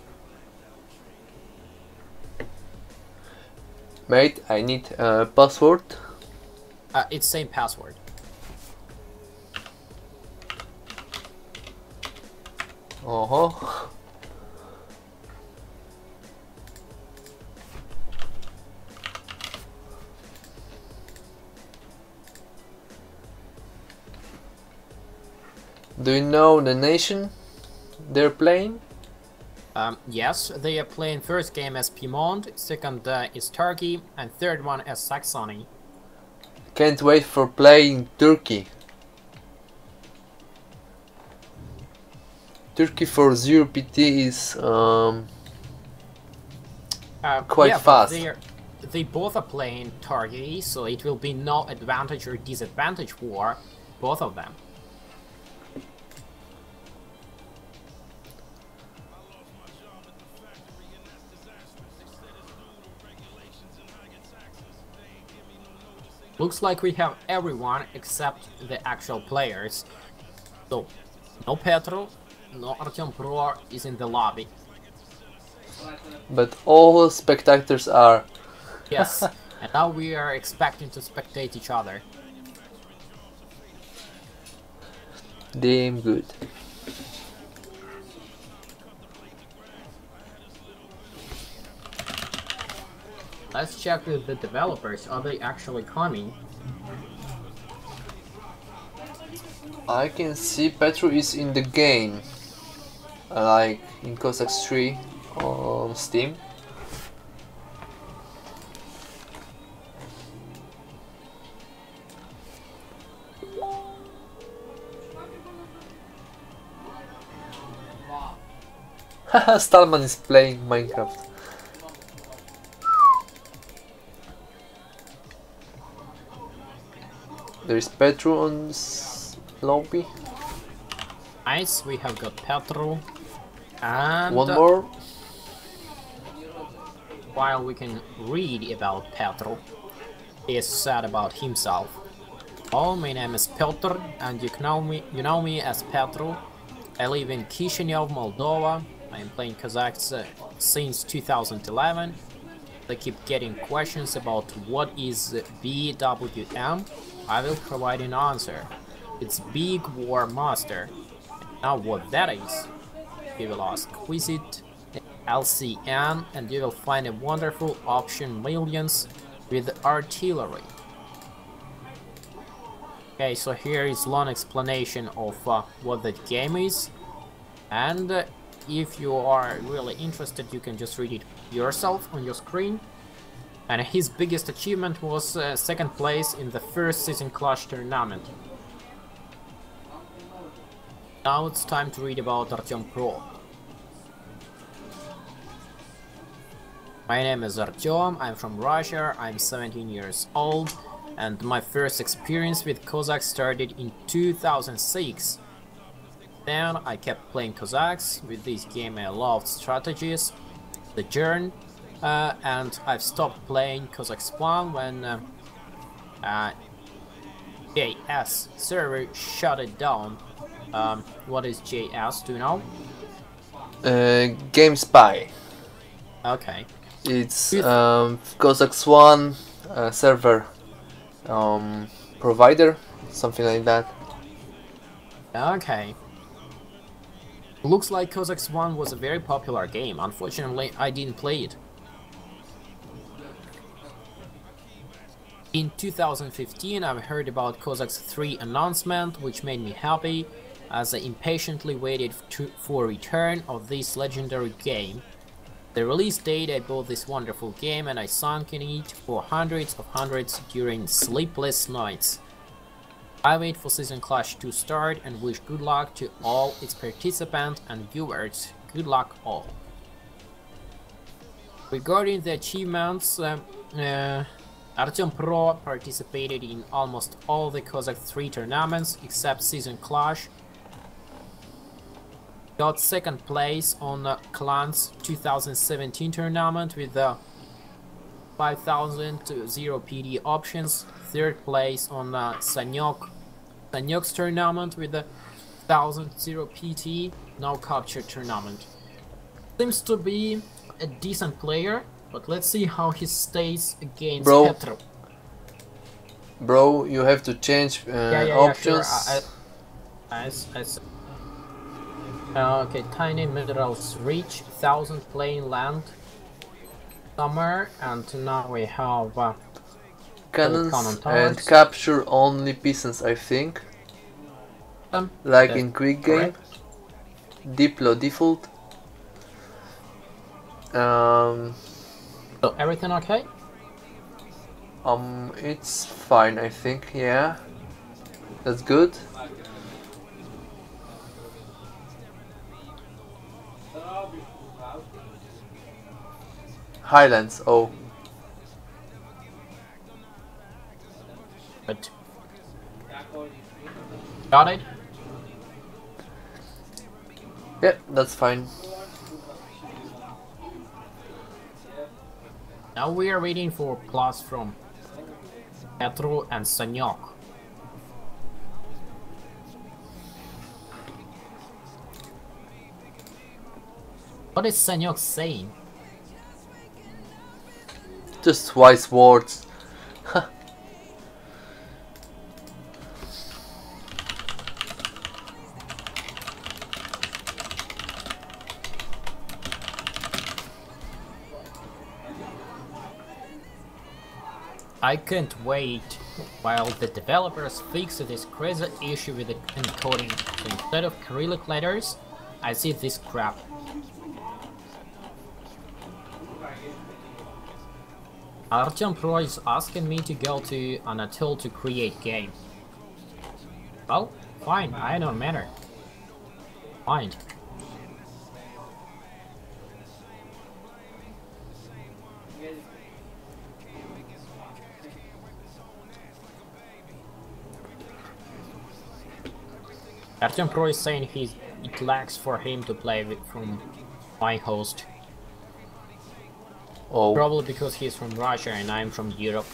Mate, I need a password. It's same password. Uh-huh. Do you know the nation they're playing? Yes, they are playing first game as Piedmont, second is Turkey, and third one as Saxony. Can't wait for playing Turkey. Turkey for 0 PT is quite yeah, fast. They both are playing Turkey, so it will be no advantage or disadvantage for both of them. Looks like we have everyone except the actual players. So, no Petro, no Artem Pro is in the lobby. But all spectators are. Yes, and now we are expecting to spectate each other. Damn good. Let's check with the developers, are they actually coming? I can see Petru is in the game, like in Cossacks 3 on Steam. Haha, Stallman is playing Minecraft. There is Petru on lobby. Nice, we have got Petro. And one more. While we can read about Petro, he is sad about himself. Oh, my name is Petr, and you know me as Petro. I live in Chisinau, Moldova. I am playing Cossacks since 2011. They keep getting questions about what is BWM. I will provide an answer. It's Big War Master. Now what that is? You will ask, is it LCN, and you will find a wonderful option millions with artillery. Okay, so here is long explanation of what that game is, and if you are really interested, you can just read it yourself on your screen. And his biggest achievement was second place in the first season Clash tournament. Now it's time to read about Artem Pro. My name is Artyom, I'm from Russia, I'm 17 years old, and my first experience with Cossacks started in 2006. Then I kept playing Cossacks. With this game I loved strategies, the journey, and I've stopped playing Cossacks 1 when JS server shut it down. What is JS, do you know? Game Spy. Okay. It's Cossacks 1 server provider, something like that. Okay. Looks like Cossacks 1 was a very popular game. Unfortunately, I didn't play it. In 2015, I heard about Cossacks 3 announcement, which made me happy, as I impatiently waited for return of this legendary game. The release date, I bought this wonderful game and I sunk in it for hundreds during sleepless nights. I wait for Season Clash to start and wish good luck to all its participants and viewers. Good luck all. Regarding the achievements, Artyom Pro participated in almost all the Cossack 3 tournaments except Season Clash. Got second place on Clan's 2017 tournament with the 5000 to 0 PD options. Third place on Sanyok's tournament with the 1000 0 PT no capture tournament. Seems to be a decent player, but let's see how he stays against Petro. Bro, you have to change options. Sure. Okay, tiny minerals reach 1000 plain land summer, and now we have cannons and capture only peasants, I think. Like in quick game. Diplo default. So everything okay? It's fine, I think. Yeah, that's good. Highlands. Oh. Good. Got it? Yeah, that's fine. Now we are waiting for plus from Petro and Sanyok. What is Sanyok saying? Just wise words. I can't wait while the developers fix this crazy issue with the encoding. So instead of Cyrillic letters, I see this crap. Artyom Pro is asking me to go to Anatol to create game. Well, fine, I don't matter. Fine. Artyom Pro is saying it lacks for him to play with from my host. Oh. Probably because he's from Russia and I'm from Europe.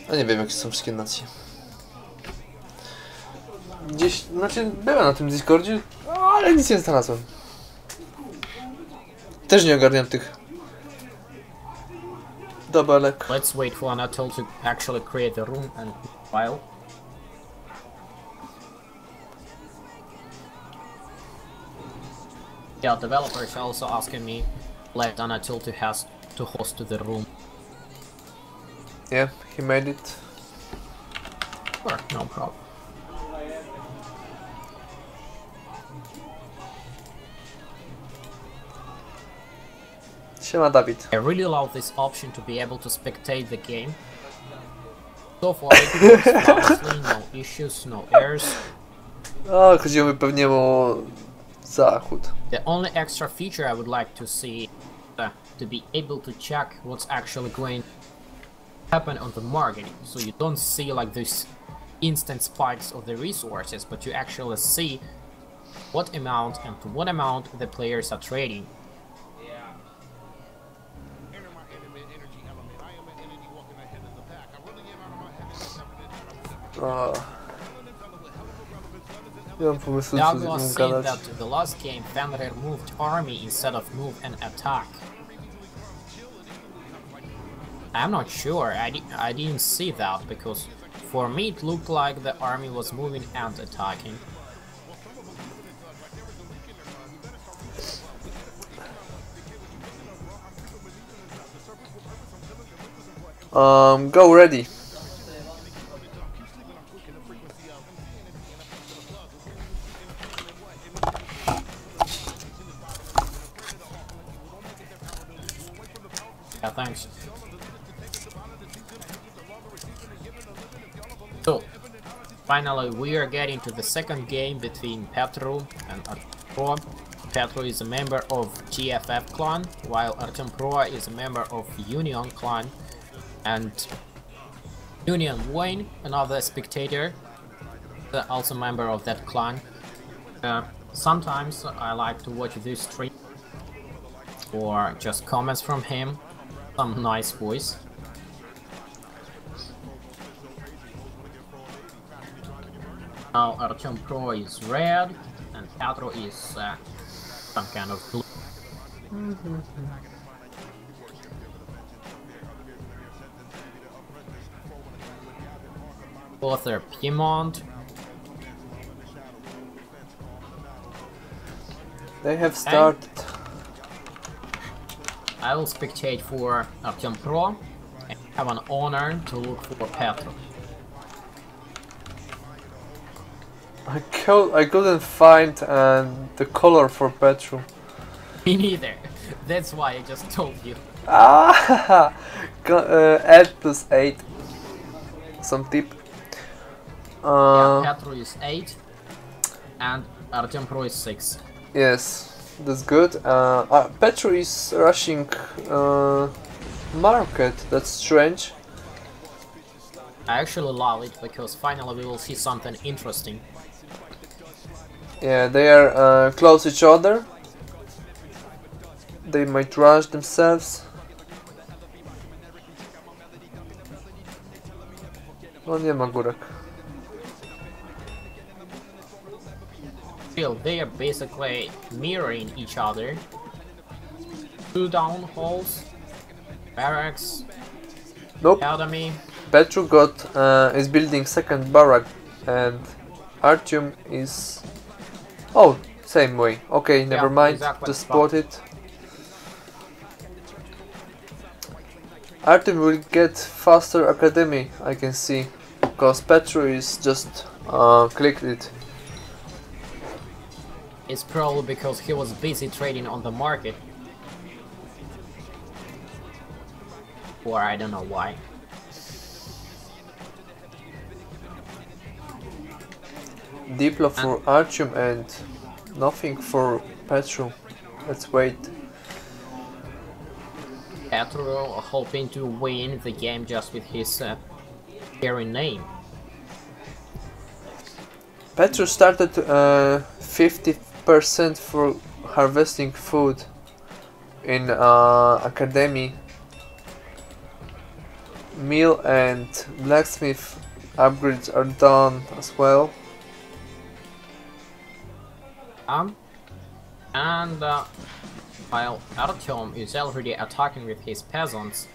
A nie wiem, jakie są wszystkie nacje. Gdzieś, znaczy byłem na tym Discordzie, ale nic nie znalazłem. Też nie ogarniam tych dobelek. Let's wait for Anatol to actually create the room and file. Yeah, developers also asking me let Anatol to host the room. Yeah, he made it. Sure, no problem. Siema, David. I really love this option to be able to spectate the game. So far it works flawlessly, no issues, no errors. O, chodziło mi pewnie o zachód. The only extra feature I would like to see to be able to check what's actually going to happen on the market, so you don't see like these instant spikes of the resources, but you actually see what amount and to what amount the players are trading. Dago was saying that the last game Fenrir moved army instead of move and attack. I'm not sure, I didn't see that, because for me it looked like the army was moving and attacking. Go ready. thanks. So, finally we are getting to the second game between Petru and Artem Pro. Petru is a member of GFF clan, while Artem Pro is a member of Union clan, and Union Wayne, another spectator, also member of that clan. Sometimes I like to watch this stream or just comments from him, some nice voice. Now Artem Pro is red and Petru is some kind of blue. Both are Piedmont. They have started. I will spectate for Artem Pro and have an honor to look for Petru. I couldn't find the color for Petru. Me neither. That's why I just told you. Ah, add +8. Some tip. Yeah, Petru is 8 and Artem Pro is 6. Yes, that's good. Petru is rushing market. That's strange. I actually love it because finally we will see something interesting. Yeah, they are close each other. They might rush themselves. No nie ma górek. Still, they are basically mirroring each other. 2 down halls, barracks, Nope. academy. Petru is building second barrack, and Artyom is. Oh, same way. Okay, never mind. exactly. Just spot it. Artyom will get faster academy, I can see, because Petru is just clicked it. It's probably because he was busy trading on the market. Or I don't know why. Diplo for Artyom and nothing for Petru. Let's wait. Petru hoping to win the game just with his scary name. Petru started 50% for harvesting food in academy. Mill and blacksmith upgrades are done as well. And while Artyom is already attacking with his peasants.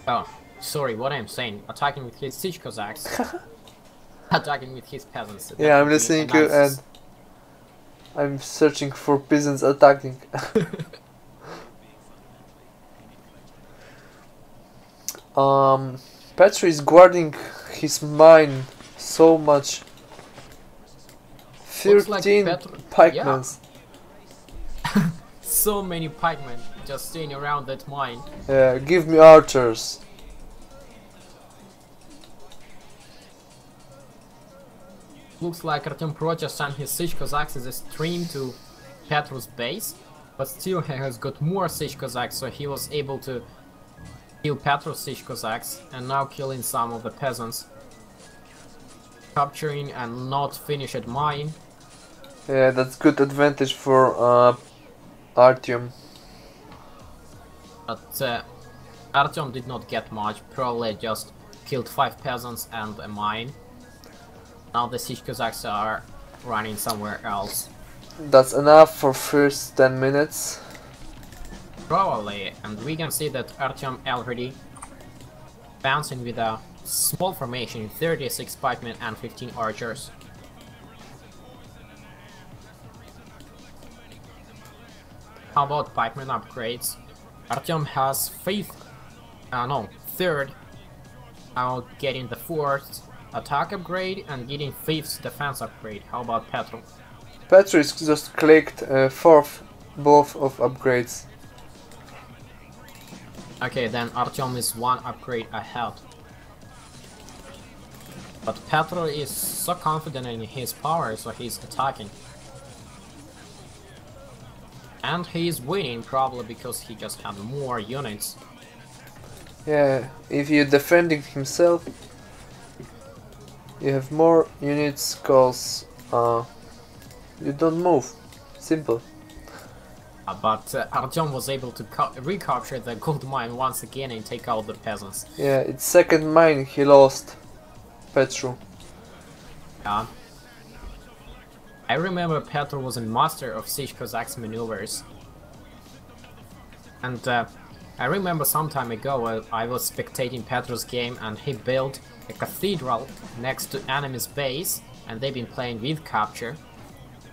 Oh, sorry, what I'm saying, attacking with his siege Cossacks. Attacking with his peasants. Yeah, I'm listening to you and I'm searching for peasants attacking. Petru is guarding his mine so much. 13 like pikemen. Yeah. So many pikemen just staying around that mine. Yeah, give me archers. Looks like Artem Pro just sent his siege Cossacks as a stream to Petru's base, but still he has got more siege Cossacks, so he was able to kill Petru's siege Cossacks and now killing some of the peasants. Capturing and not finished mine. Yeah, that's good advantage for Artyom. But Artyom did not get much, probably just killed 5 peasants and a mine. Now the siege Cossacks are running somewhere else. That's enough for first 10 minutes. Probably, and we can see that Artyom already bouncing with a small formation, 36 pikemen and 15 archers. How about pikemen upgrades? Artyom has 3rd, now getting the 4th attack upgrade and getting 5th defense upgrade. How about Petru? Petru is just clicked 4th both of upgrades. Okay, then Artyom is one upgrade ahead. But Petro is so confident in his power, so he's attacking. And he is winning, probably because he just had more units. Yeah, if you're defending himself, you have more units cause you don't move. Simple. But Artyom was able to recapture the gold mine once again and take out the peasants. Yeah, it's second mine he lost. Petru. Yeah. I remember Petro was a master of siege Cossacks maneuvers. And I remember some time ago I was spectating Petro's game and he built a cathedral next to enemy's base and they've been playing with capture.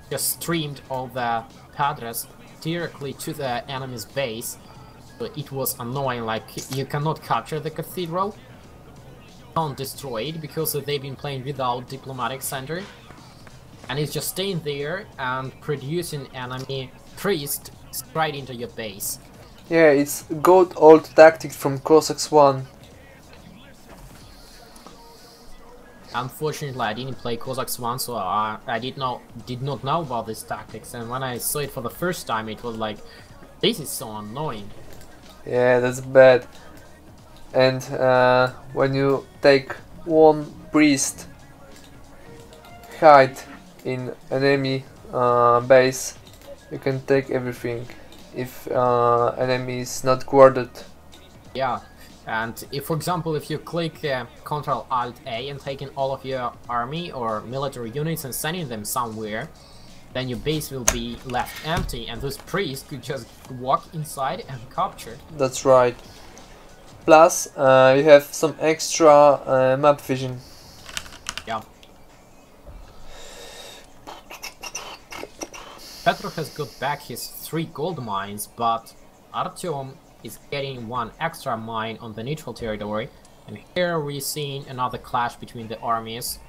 Just streamed all the padres directly to the enemy's base. So it was annoying, like you cannot capture the cathedral, can't destroy it because they've been playing without diplomatic center. And it's just staying there and producing enemy priest straight into your base. Yeah, it's good old tactic from Cossacks 1. Unfortunately, I didn't play Cossacks 1, so I did not know about these tactics. And when I saw it for the first time, it was like, this is so annoying. Yeah, that's bad. And when you take one priest hide in enemy base, you can take everything if enemy is not guarded. Yeah, and if, for example, if you click Ctrl Alt A and taking all of your army or military units and sending them somewhere, then your base will be left empty and this priest could just walk inside and capture. That's right. Plus, you have some extra map vision. Yeah. Petro has got back his 3 gold mines, but Artyom is getting 1 extra mine on the neutral territory, and here we're seeing another clash between the armies.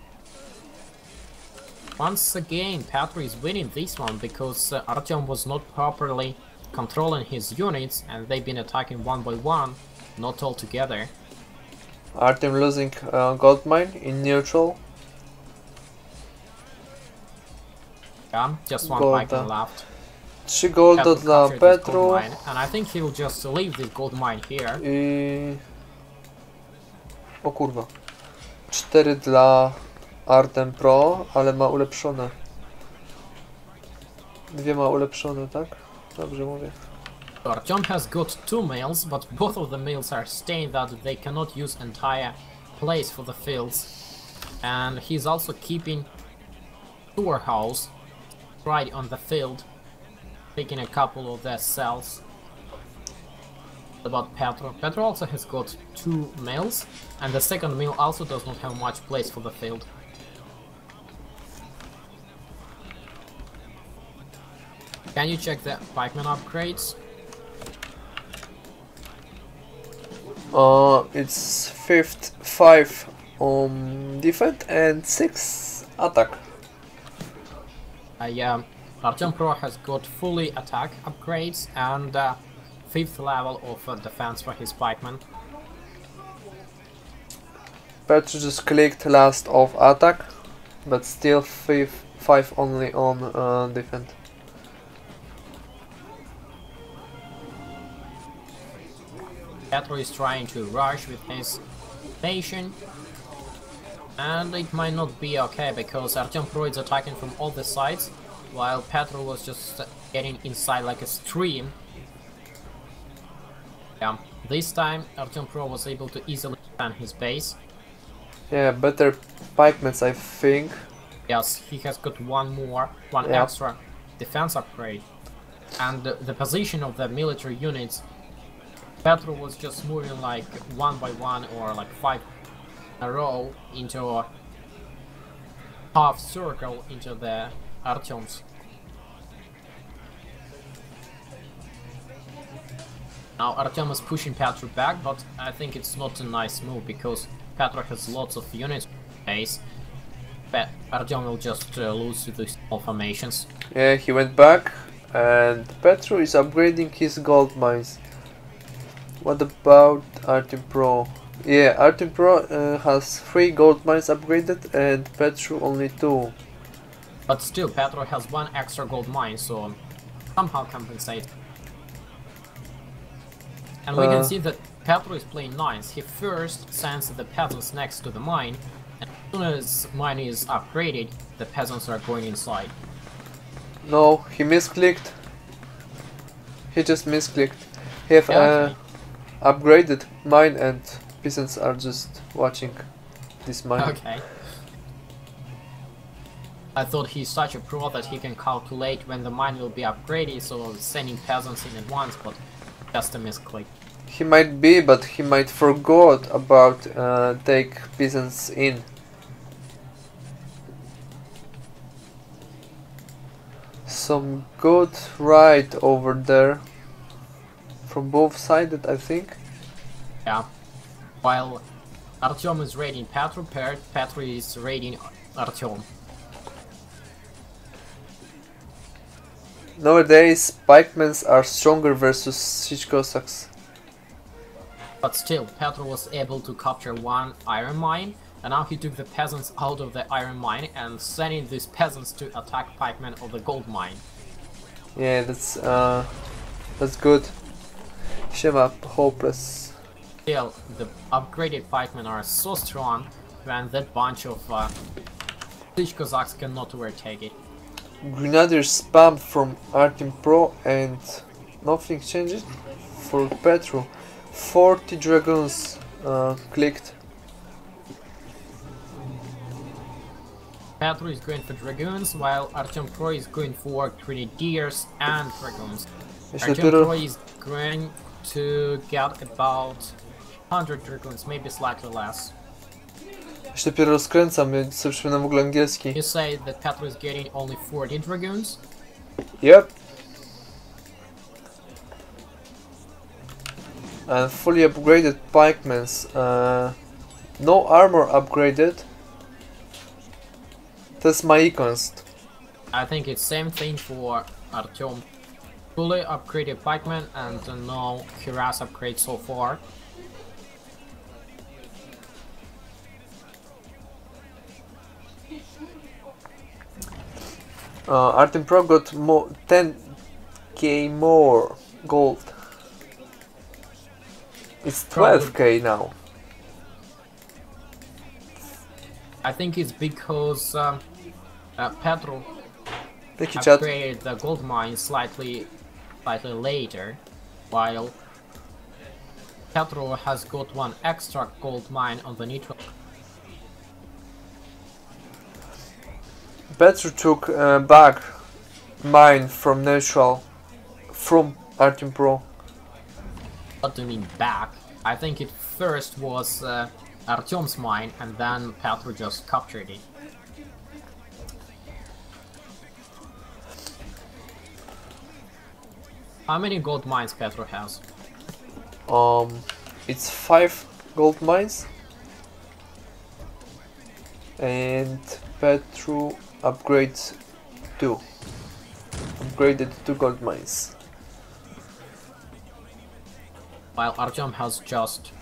Once again, Petro is winning this one because Artyom was not properly controlling his units and they've been attacking one by one, not all together. Artyom losing gold mine in neutral. Yeah, just 1 Golda. pikeman left. 3 golda Petro dla captured this gold Petru mine, and I think he will just leave this gold mine here. i... O kurwa. 4 dla Artem Pro, ale ma ulepszone. 2 ma ulepszone, tak? Dobrze mówię. Artyom has got 2 mills, but both of the mills are staying that they cannot use entire place for the fields. And he's also keeping storehouse right on the field, taking a couple of their cells. About Petro. Petro also has got 2 mills, and the second mill also does not have much place for the field. Can you check the pikeman upgrades? It's 5 on defense and 6 attack. Yeah, Artyom Pro has got fully attack upgrades and 5th level of defense for his pikeman. Petru just clicked last of attack, but still 5 only on defense. Petro is trying to rush with his nation, and it might not be okay because Artyom Pro is attacking from all the sides, while Petro was just getting inside like a stream. Yeah, this time Artyom Pro was able to easily defend his base. Yeah, better pikemans, I think. Yes, he has got one Yeah. extra defense upgrade. And the position of the military units, Petro was just moving like 1 by 1 or like 5 in a row into a half circle into the Artyom's. Now Artyom is pushing Petro back, but I think it's not a nice move because Petro has lots of units in base. But Artyom will just lose to the small formations. Yeah, he went back, and Petru is upgrading his gold mines. What about Artem Pro? Yeah, Artem Pro has 3 gold mines upgraded and Petru only 2. But still, Petro has 1 extra gold mine, so somehow compensate. And we can see that Petro is playing nice. He first sends the peasants next to the mine, and as soon as mine is upgraded, the peasants are going inside. No, he misclicked. He just misclicked. He have Yeah, okay. upgraded mine and peasants are just watching this mine. Okay. I thought he's such a pro that he can calculate when the mine will be upgraded, so sending peasants in at once, but just a misclick. He might be, but he might forgot about take peasants in. Some good right over there from both sides, I think. Yeah. While Artyom is raiding Petro, Petro is raiding Artyom. Nowadays, pikemen are stronger versus siege Cossacks. But still, Petro was able to capture 1 iron mine, and now he took the peasants out of the iron mine and sending these peasants to attack pikemen of the gold mine. Yeah, that's good. Shema, hopeless. Still, the upgraded pikemen are so strong, and that bunch of siege Cossacks cannot overtake it. Grenadier spam from Artem Pro and nothing changed for Petru. 40 dragoons clicked. Petro is going for dragoons, while Artyom Pro is going for grenadiers and dragoons. Jeszcze Artyom dopiero, Pro is going to get about 100 dragoons, maybe slightly less. jeszcze dopiero rozkręcam, więc sobie przypominam w ogóle angielski. You say that Petro is getting only 40 dragoons? Yep. And fully upgraded pikemans. No armor upgraded. That's my icons. I think it's same thing for Artyom. Fully upgraded pikemen and no cuirass upgrade so far. Artem Pro got more 10k more gold. It's 12k now. I think it's because Petro Thank you, chat. upgraded the gold mine slightly later, while Petro has got 1 extra gold mine on the neutral. Petru took back mine from neutral from Artem Pro. What do you mean back? I think it first was Artyom's mine and then Petro just captured it. How many gold mines Petro has? It's 5 gold mines. And Petru upgrades 2. Upgraded 2 gold mines. While Artyom has just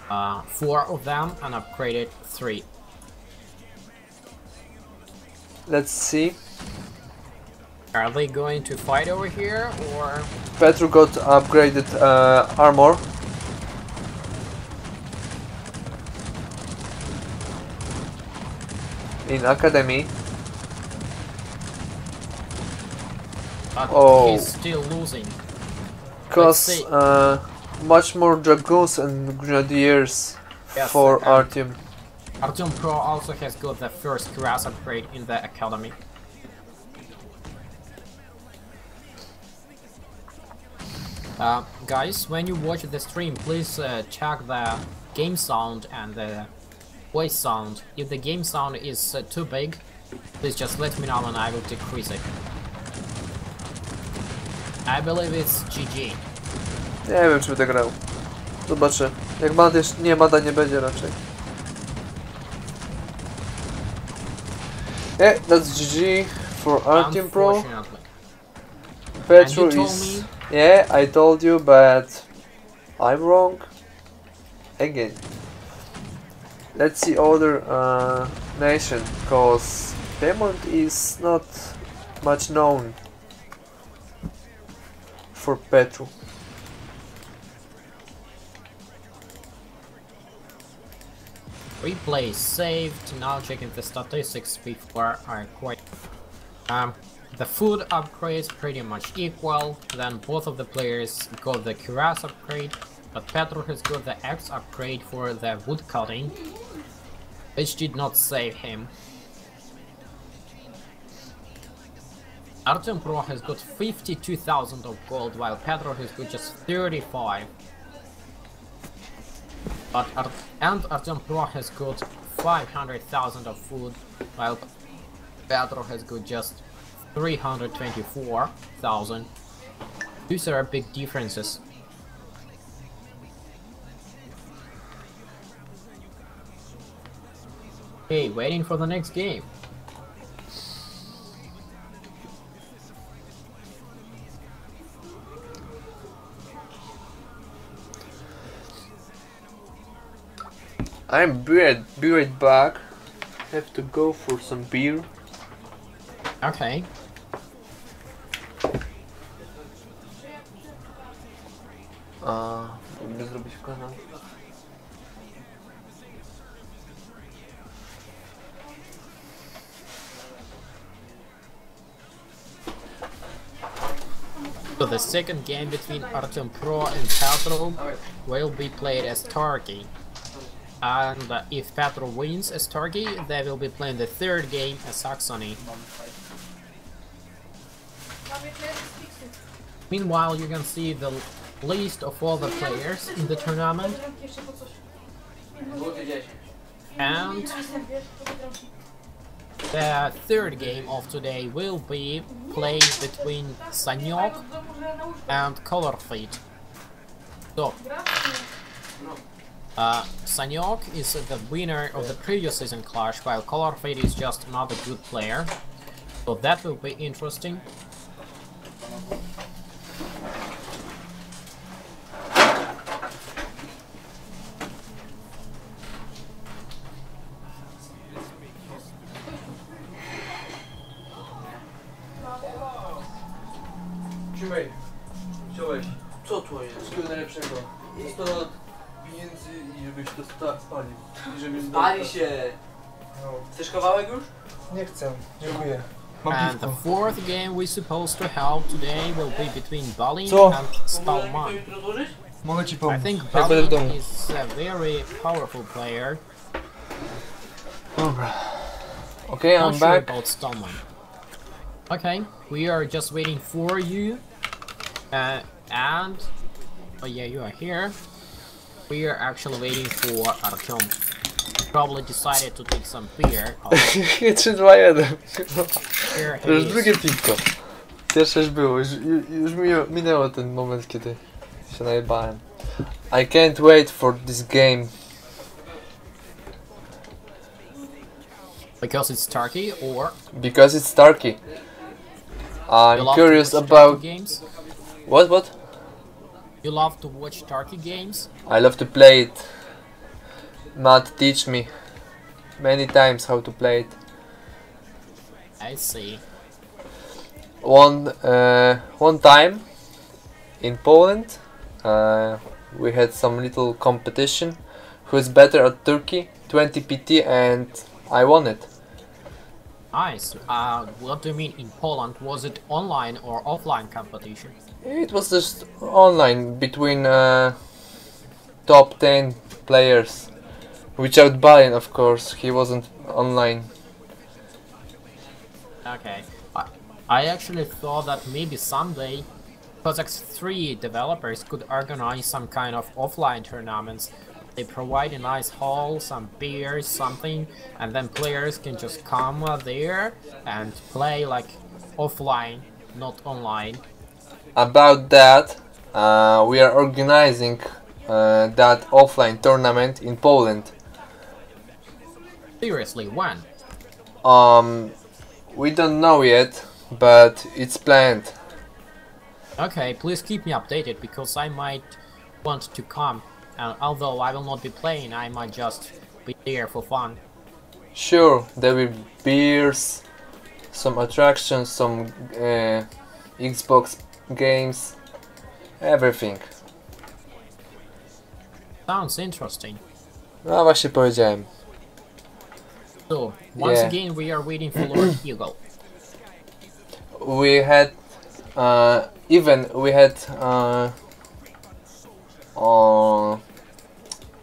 4 of them and upgraded 3. Let's see. Are they going to fight over here or? Petru got upgraded armor. In Academy. But Oh. he's still losing. Because see. much more dragoons and grenadiers Yes, for and Artyom. Artyom Pro also has got the first cuirass upgrade in the academy. Guys, when you watch the stream, please check the game sound and the voice sound. If the game sound is too big, please just let me know and I will decrease it. I believe it's GG. Nie wiem, czy będę grał. Zobaczę. Jak bada jeszcze... Nie, bada nie będzie raczej. Yeah, that's GG for Artyom Pro. Unfortunately. Petru And you told is... me- Yeah, I told you, but... I'm wrong again. Let's see other nation, cause Baton is not much known for petrol. Replay saved. Now checking the statistics before I quit. The food upgrades pretty much equal. Then both of the players got the cuirass upgrade, but Petro has got the X upgrade for the wood cutting, which did not save him. Artyom Pro has got 52,000 of gold, while Petro has got just 35. But Artyom Pro has got 500,000 of food, while Petro has got just 324,000. These are big differences. Okay, waiting for the next game. I'm be right back. Have to go for some beer. Okay. Mogę zrobić kanał. So the second game between Artyom Pro and Petro will be played as Turkey. And if Petro wins as Turkey, they will be playing the third game as Saxony. Meanwhile, you can see the list of all the players in the tournament. And the third game of today will be played between Sanyok and Colorfeed. So, Sanyok is the winner of the previous season clash, while Colorfeed is just another good player. So that will be interesting. Wziąłeś. Co to jest? Wszystkiego najlepszego. 100 pieniędzy i żebyś to spalił. I żeby Pali się! No. Chcesz kawałek już? Nie chcę, dziękuję. And the fourth game we're supposed to have today will be between Balin Co? and Stalman. Mogę ci I pomóc. think Jak będę w domu. Balin is a very powerful player. Dobra. Okay, Not I'm sure back. about Stallman. Okay, we are just waiting for you. And oh yeah, you are here. We are actually waiting for Artyom. Probably decided to take some beer. Oh, 3, 2, 1. here To już he is. drugie piwko. Pierwsze już było, już minęło ten moment, kiedy się najebałem. I can't wait for this game. Because it's Turkey, or Because it's Turkey. you I'm love curious to watch about... Turkey games? What? You love to watch Turkey games? I love to play it. Matt teach me many times how to play it. I see. One time in Poland we had some little competition. Who's better at Turkey? 20 PT, and I won it. Nice. What do you mean in Poland? Was it online or offline competition? It was just online between top 10 players. Without Baton, of course, he wasn't online. Okay. I actually thought that maybe someday Cossacks 3 developers could organize some kind of offline tournaments. They provide a nice hall, some beers, something, and then players can just come there and play like offline, not online. About that, we are organizing that offline tournament in Poland. Seriously, when? We don't know yet, but it's planned. Okay, please keep me updated because I might want to come. And although I will not be playing, I might just be there for fun. Sure, there will be beers, some attractions, some Xbox games, everything. Sounds interesting. No właśnie powiedziałem. So, once Yeah. again we are waiting for Lord Eagle. We had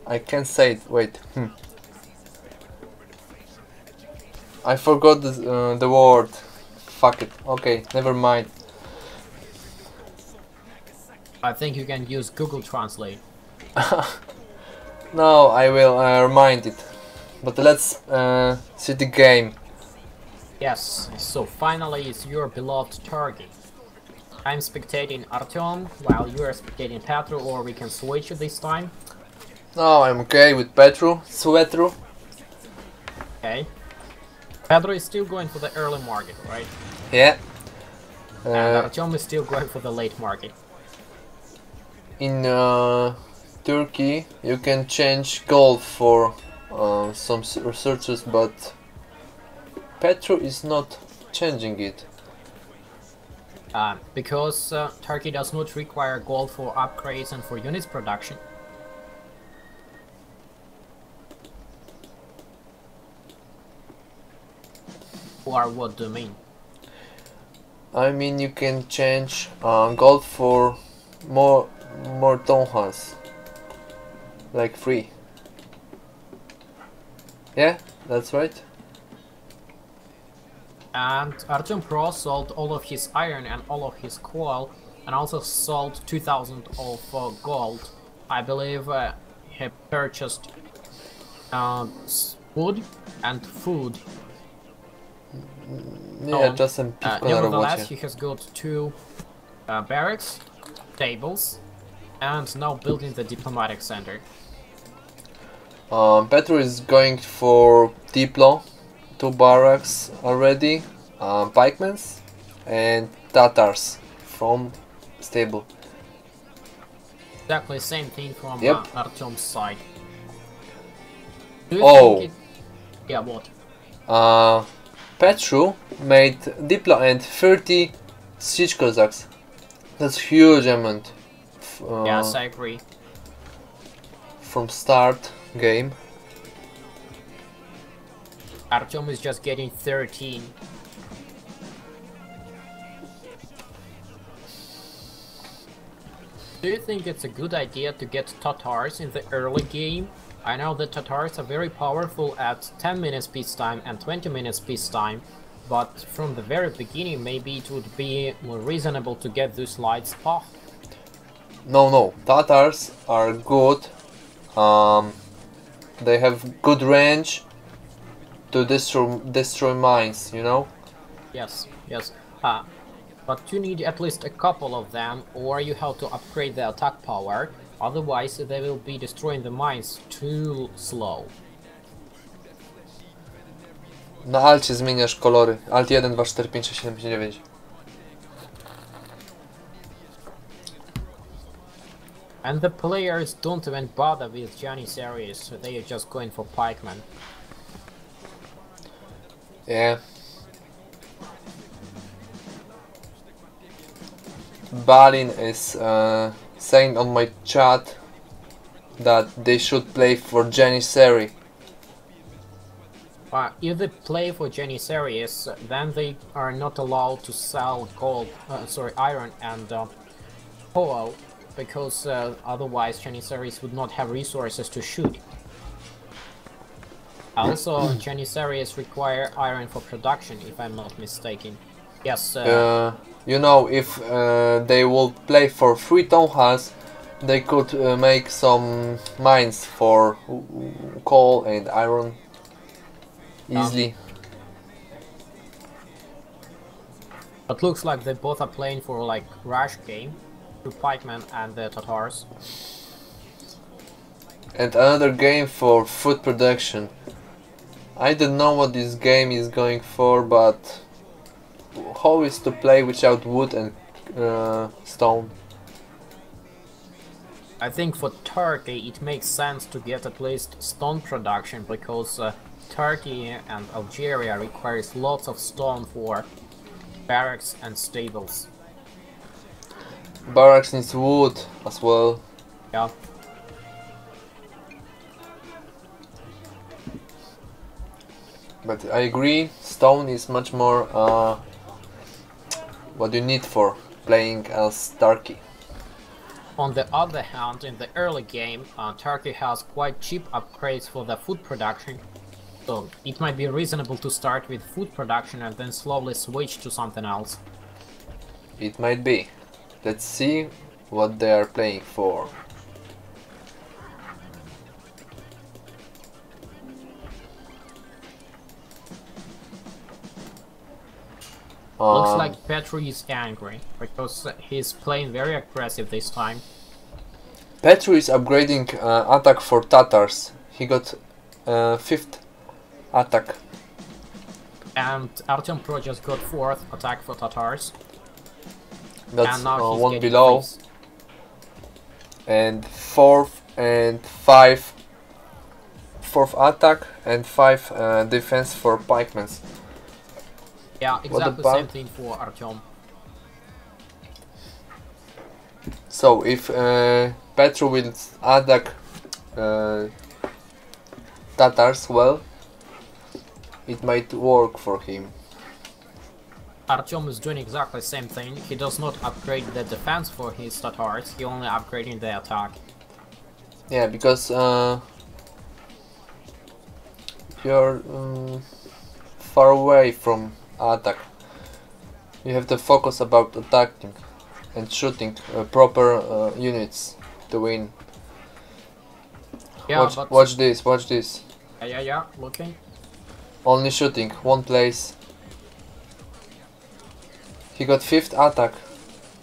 I can't say it. Wait. I forgot the word. Fuck it. Okay, never mind. I think you can use Google Translate. No, I will remind it. But let's see the game. Yes, so finally it's your beloved target. I'm spectating Artyom while you are spectating Petru, or we can switch this time. No, I'm okay with Petru, Svetru. Okay. Petru is still going for the early market, right? Yeah. And Artyom is still going for the late market. In Turkey, you can change gold for some researchers, but Petru is not changing it. Because Turkey does not require gold for upgrades and for units production. Or what do you mean? I mean, you can change gold for more tonhas, like free. Yeah, that's right. And Artyom Pro sold all of his iron and all of his coal, and also sold 2000 of gold. I believe he purchased wood and food. Yeah, czasem piwko na Nevertheless, robocie. he has got 2 barracks, tables, and now building the diplomatic center. Petru is going for Diplo, 2 barracks already, pikemen's, and Tatars from stable. Exactly same thing from Yep. Artyom's side. Do you Oh. think it... Yeah, what? Petru made Diplo and 30 siege Cossacks. That's huge amount. Yes, I agree. From start game. Artyom is just getting 13. Do you think it's a good idea to get Tatars in the early game? I know that Tatars are very powerful at 10 minutes peacetime and 20 minutes peacetime, but from the very beginning maybe it would be more reasonable to get those lights off. No, Tatars are good. They have good range to destroy mines, you know? Yes. But you need at least a couple of them, or you have to upgrade the attack power, otherwise they will be destroying the mines too slow. Na alcie zmieniasz kolory. Alt 1, 2, 4, 5, 6, 7, 5, 9. And the players don't even bother with Janissaries, so they are just going for pikemen. Yeah. Balin is saying on my chat that they should play for Janissary. If they play for Janissaries, then they are not allowed to sell iron and coal, because otherwise Janissaries would not have resources to shoot. Also, Janissaries require iron for production, if I'm not mistaken. Yes. You know, if they will play for 3 townhalls, they could make some mines for coal and iron easily. But looks like they both are playing for like rush game, to pikemen and the Tatars. And another game for food production. I don't know what this game is going for, but how is to play without wood and stone? I think for Turkey it makes sense to get at least stone production because Turkey and Algeria requires lots of stone for barracks and stables. Barracks needs wood as well. Yeah. But I agree, stone is much more what you need for playing as Turkey. On the other hand, in the early game, Turkey has quite cheap upgrades for the food production, so it might be reasonable to start with food production and then slowly switch to something else. It might be. Let's see what they are playing for. Looks like Petru is angry, because he's playing very aggressive this time. Petru is upgrading attack for Tatars. He got 5th attack. And Artyom Pro just got 4th attack for Tatars. That's and now he's one getting below. freeze. And 4th and 5th. 4th attack and 5 defense for pikemen. Yeah, exactly the same thing for Artyom. So if Petru will attack Tatars well, it might work for him. Artyom is doing exactly the same thing. He does not upgrade the defense for his Tatars, he only upgrading the attack. Yeah, because you're far away from attack. You have to focus about attacking and shooting proper units to win. Yeah, watch this, watch this. Yeah, looking. Only shooting, one place. He got 5th attack.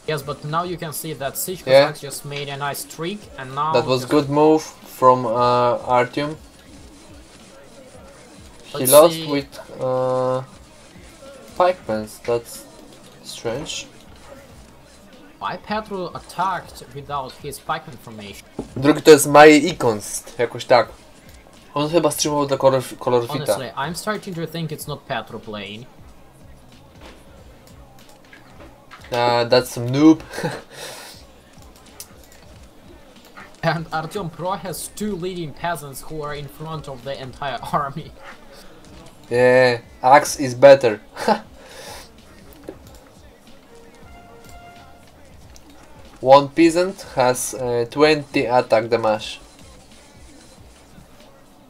Yes, but now you can see that Siege Cossacks just made a nice streak, and now... That was good move from Artyom. He lost with pikemen, that's strange. Why Petru attacked without his pikeman formation? Drugi to jest My Icons, jakoś tak. On chyba streamował dla kolorfita. Honestly, I'm starting to think it's not Petru playing. That's some noob. And Artyom Pro has 2 leading peasants who are in front of the entire army. Yeah, Axe is better. One peasant has 20 attack damage.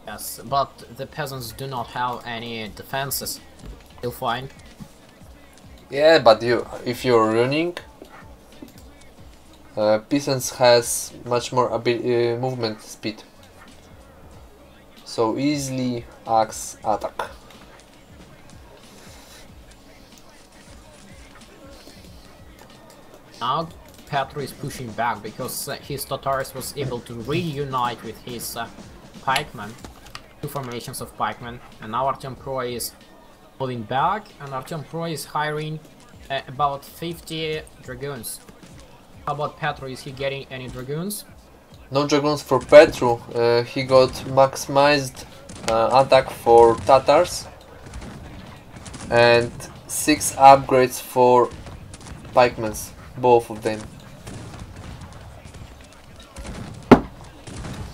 Yes, but the peasants do not have any defenses. Still fine. Yeah, but if you're running, peasants has much more movement speed. So easily Axe attack. Now Petru is pushing back because his Tatars was able to reunite with his pikemen, 2 formations of pikemen, and now Artyom Pro is moving back, and Artyom Pro is hiring about 50 dragoons. How about Petru? Is he getting any dragoons? No dragoons for Petru. He got maximized attack for Tatars and 6 upgrades for pikemen, both of them.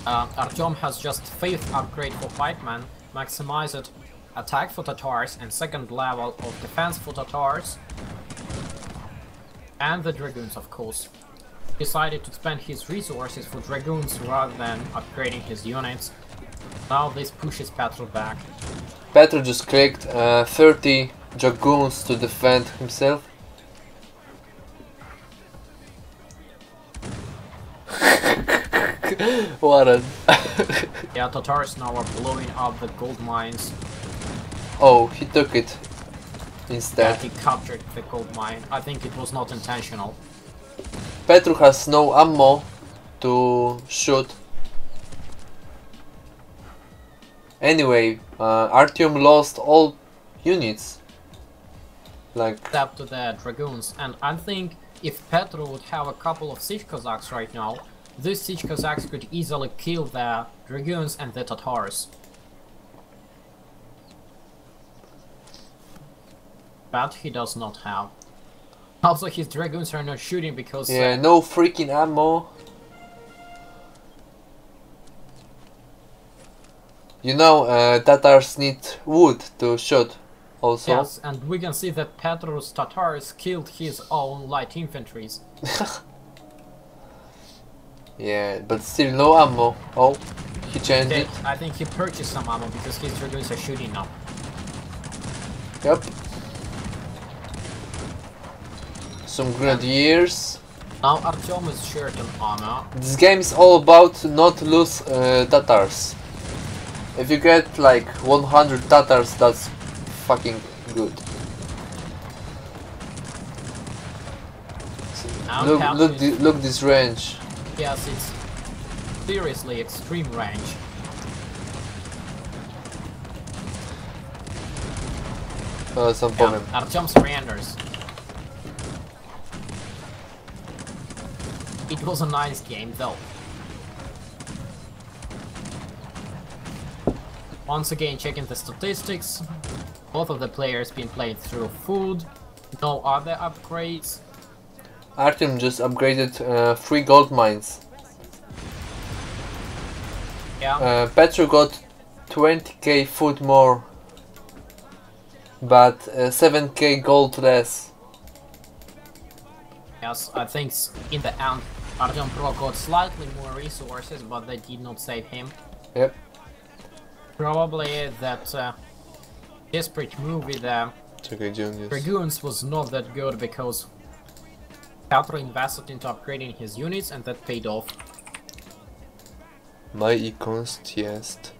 Artyom has just 5th upgrade for pikemen, maximized attack for Tatars and 2nd level of defense for Tatars, and the dragoons, of course. Decided to spend his resources for dragoons rather than upgrading his units. Now this pushes Petru back. Petru just clicked 30 dragoons to defend himself. What a... Yeah, Tatars now are blowing up the gold mines. Oh, he took it instead. Yeah, he captured the gold mine. I think it was not intentional. Petru has no ammo to shoot. Anyway, Artyom lost all units. Like... Except to the dragoons. And I think if Petru would have a couple of Siege Cossacks right now, These siege Cossacks could easily kill the dragoons and the Tatars. But he does not have. Also, his dragoons are not shooting because... Yeah, no freaking ammo. You know, Tatars need wood to shoot also. Yes, and we can see that Petrus Tatars killed his own light infantries. Yeah, but still no ammo. Oh, he changed Okay, it. I think he purchased some ammo because his dragoons are shooting now. Yep. Some grenadiers. Now Artyom is short on armor. This game is all about not lose Tatars. If you get like 100 Tatars, that's fucking good. Now Look this range. Yes, it's seriously extreme range. Some problem. Artyom surrenders. It was a nice game though. Once again checking the statistics, both of the players been playing through food, no other upgrades. Artyom just upgraded 3 gold mines. Yeah. Petru got 20k food more, but 7k gold less. Yes, I think in the end Artyom Pro got slightly more resources, but they did not save him. Yep. Probably that desperate move with the Dragoons was not that good because Petru invested into upgrading his units and that paid off. My icons, jest.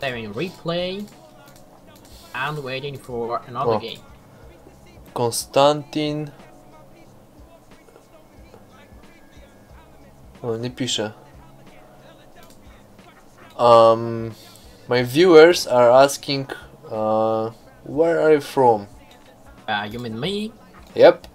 Saving replay and waiting for another game. Konstantin. O, nie pisze. My viewers are asking, where are you from? You mean me? Yep.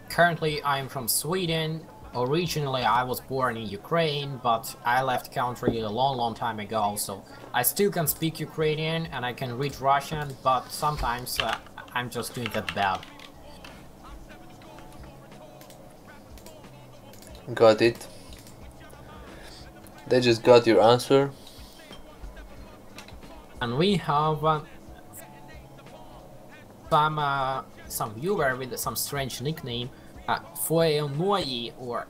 Currently I'm from Sweden. Originally I was born in Ukraine, but I left country a long time ago, so I still can speak Ukrainian and I can read Russian, but sometimes I'm just doing that bad. Got it. They just got your answer. And we have some viewer with some strange nickname, Fenrir, or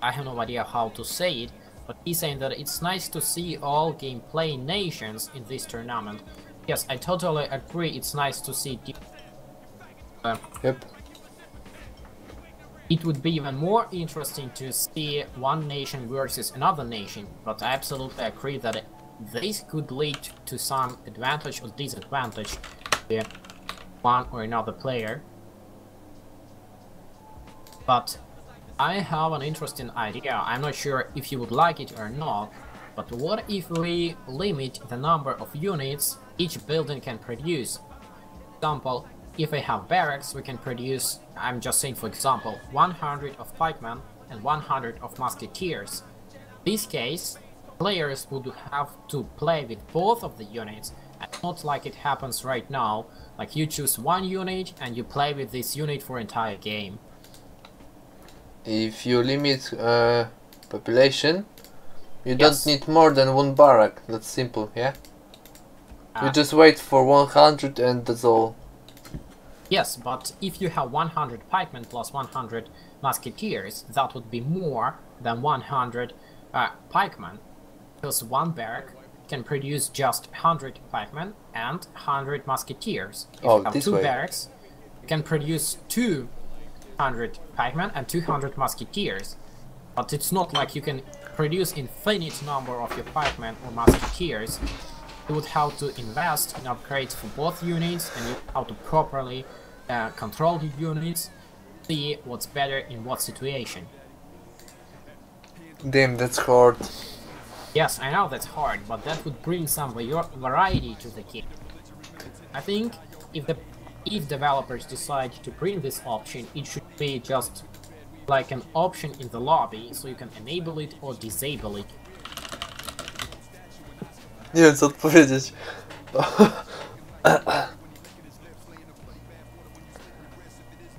I have no idea how to say it, but he's saying that it's nice to see all gameplay nations in this tournament. Yes, I totally agree, it's nice to see. Yep. It would be even more interesting to see one nation versus another nation, but I absolutely agree that this could lead to some advantage or disadvantage to one or another player. But I have an interesting idea. I'm not sure if you would like it or not, but what if we limit the number of units each building can produce? For example, if we have barracks, we can produce, I'm just saying for example, 100 of pikemen and 100 of musketeers. In this case, players would have to play with both of the units, and not like it happens right now, like you choose one unit and you play with this unit for entire game. If you limit population, you don't need more than one barrack. That's simple, yeah? You just wait for 100 and that's all. Yes, but if you have 100 pikemen plus 100 musketeers, that would be more than 100 pikemen, because one barrack can produce just 100 pikemen and 100 musketeers. If you have two barracks, you can produce 200 pikemen and 200 musketeers. But it's not like you can produce infinite number of your pikemen or musketeers. You would have to invest in upgrades for both units, and you have to properly control the units, see what's better in what situation. Damn, that's hard. Yes, I know that's hard, but that would bring some variety to the game. I think if if developers decide to bring this option, it should be just like an option in the lobby, so you can enable it or disable it. Nie wiem co odpowiedzieć.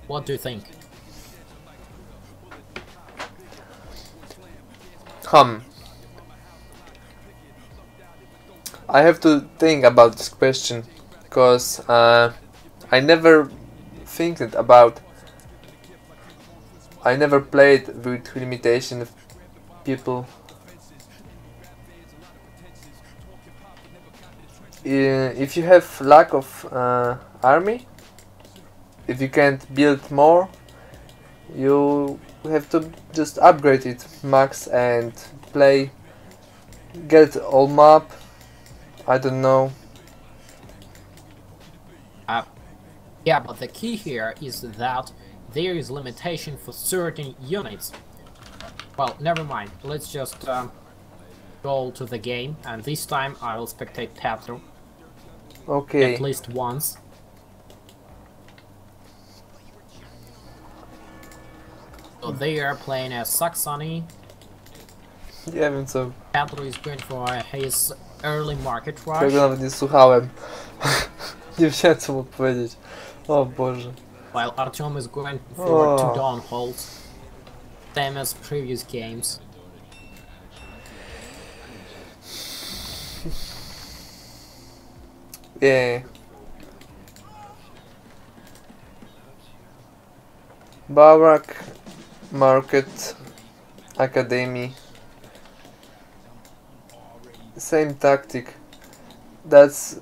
What do you think? I have to think about this question, because I never I never played with limitation of people. If you have lack of army, if you can't build more, you have to just upgrade it max and play, get all map. I don't know. Yeah, but the key here is that there is limitation for certain units. Well, never mind. Let's just go to the game, and this time I will spectate Petro. Okay. At least once. So they are playing as Saxony. Nie wiem co. Petro is going for his early market rush. Tego nawet nie słuchałem. Nie wiedziałem co mu powiedzieć. O Boże. While Artyom is going for 2 down holds. Same as previous games. Yeah. Barak Market Academy. Same tactic. That's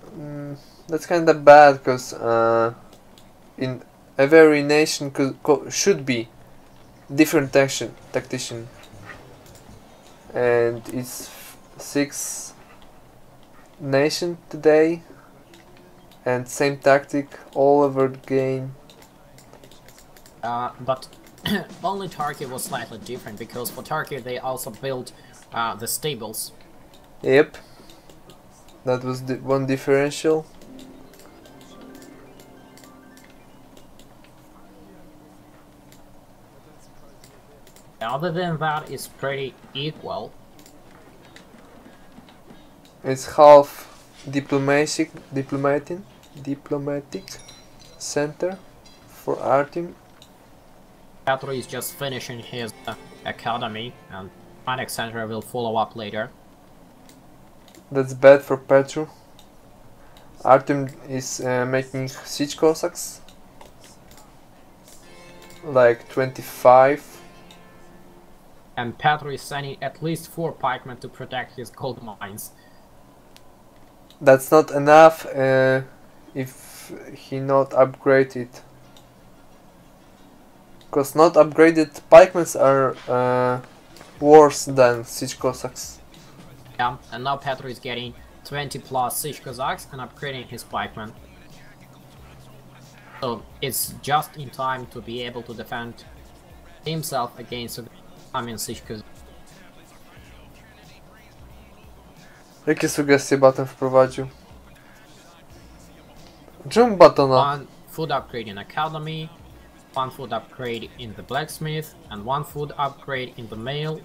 kind of bad, because in every nation should be different tactician, and it's 6 nation today, and same tactic all over the game. But only Turkey was slightly different, because for Turkey they also built the stables. Yep, that was the one differential. Other than that, it's pretty equal. It's half diplomatic center for Artyom. Petro is just finishing his academy, and Alexander will follow up later. That's bad for Petro. Artyom is making siege Cossacks, like 25. And Petro is sending at least 4 pikemen to protect his gold mines. That's not enough if he not upgraded. Because not upgraded pikemen are worse than siege Cossacks. Yeah, and now Petro is getting 20 plus siege Cossacks and upgrading his pikemen. So it's just in time to be able to defend himself against siege Cossacks. Jakie sugestie Baton wprowadził? Czemu Batona? 1 food upgrade in academy, 1 food upgrade in the blacksmith, and 1 food upgrade in the mail.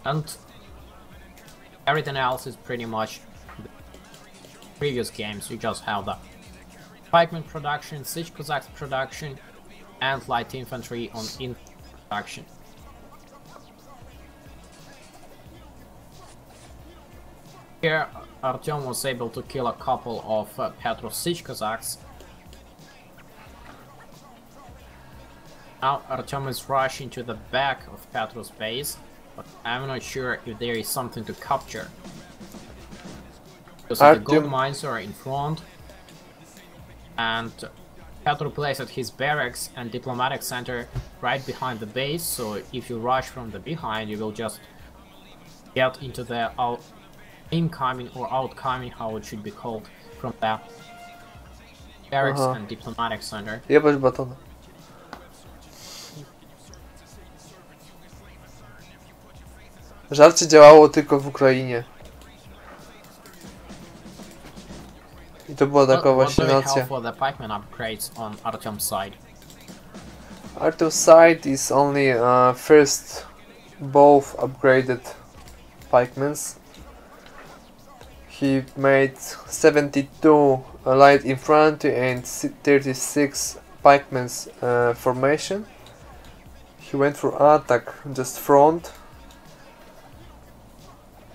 And everything else is pretty much the previous games. You just have the pikeman production, siege Cossacks production, and light infantry on production. Here, Artyom was able to kill a couple of Petro's siege Cossacks. Now Artyom is rushing to the back of Petro's base, but I'm not sure if there is something to capture. Because the gold mines are in front, and Petro placed his barracks and diplomatic center right behind the base, so if you rush from the behind, you will just get into the incoming or outcoming, how it should be called, from the barracks and diplomatic center. Jebać Batona. Żarcie działało tylko w Ukrainie. I to była taka What właśnie do we nocja. have for the pikeman upgrades on Artyom's side? Arthur's side is only first both upgraded pikemans. He made 72 light infantry and 36 pikemen's formation. He went for attack, just front.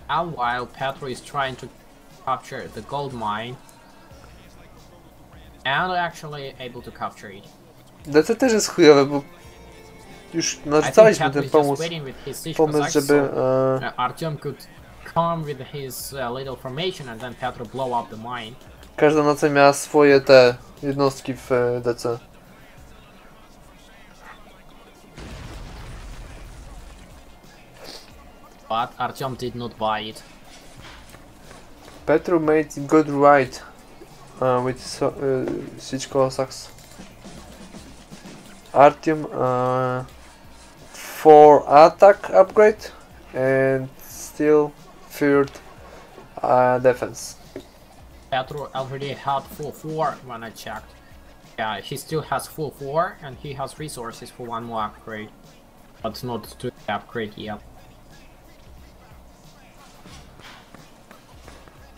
And while Petro is trying to capture the gold mine and actually able to capture it. DC też jest chujowe, bo już I think narzucaliśmy Petro ten is just pomysł, waiting with his siege pomysł, Cossacks, żeby so Artyom could come with his little formation and then Petro blow up the mine. każda nacja miała swoje te jednostki w DC. But Artyom did not buy it. Petro made good right with siege Cossacks. Artyom for attack upgrade and still third defense. Petro already had full 4 when I checked. Yeah, he still has full 4 and he has resources for one more upgrade. But not to upgrade yet.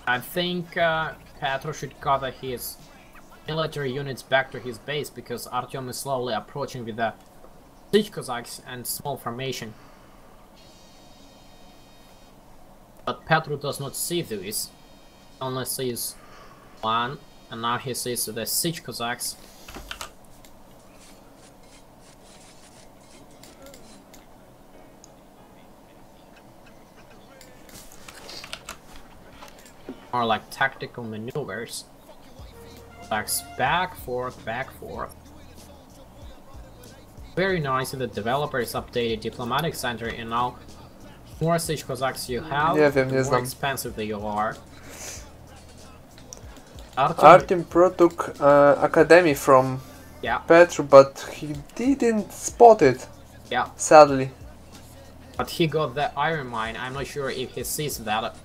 I think Petro should gather his military units back to his base because Artyom is slowly approaching with the siege Cossacks and small formation. But Petro does not see this, only sees one, and now he sees the siege Cossacks. More like tactical maneuvers. Cossacks back, forth, back, forth. Very nice that the developers updated diplomatic center and now more siege Cossacks you have, Nie wiem, the nie more znam. expensive they are. Artyom Pro took Academy from Yeah, Petro, but he didn't spot it, yeah. sadly. But he got the iron mine. I'm not sure if he sees that.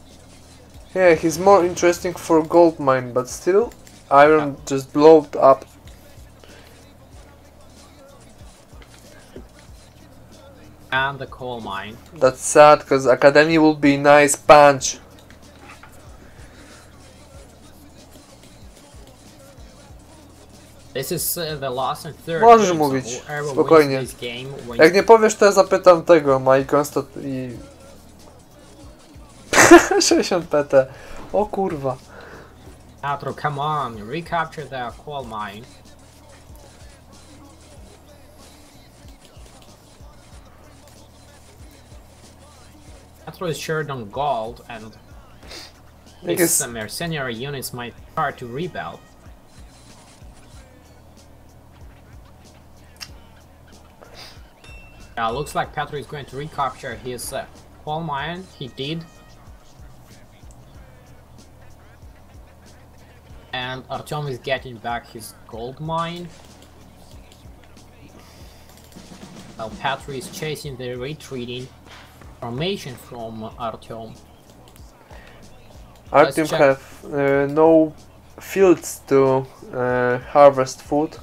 Yeah, he's more interesting for gold mine, but still, iron just blowed up. And the coal mine. That's sad, cause Academy will be nice punch. This is the last and third Możesz game, so mówić, whoever spokojnie. wins this game wins. Jak nie powiesz, to ja zapytam tego, Mike Konstat i... 60 PT. O kurwa. Petro, come on, recapture the coal mine. Petro is short on gold, and Jak his jest... mercenary units might start to rebel. Looks like Petro is going to recapture his coal mine. He did. And Artyom is getting back his gold mine. While Petro is chasing the retreating formation from Artyom. Artyom check. have no fields to harvest food.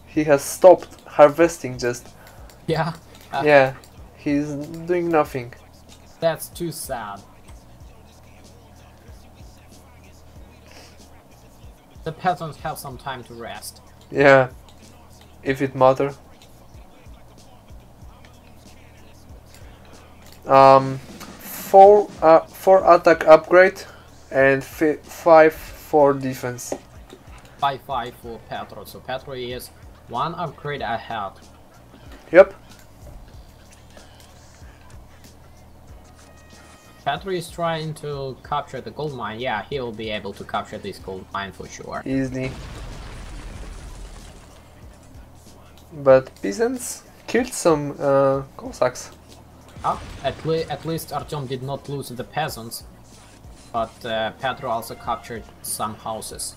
He has stopped harvesting just. Yeah, Yeah, he's doing nothing. that's too sad. The peasants have some time to rest. Yeah, if it matter. Four attack upgrade and 5 for defense. 5-5 for Petro, so Petro is one upgrade ahead. Yep. Petro is trying to capture the gold mine. Yeah, he will be able to capture this gold mine for sure. Easily. But peasants killed some Cossacks. At least Artyom did not lose the peasants, but Petro also captured some houses.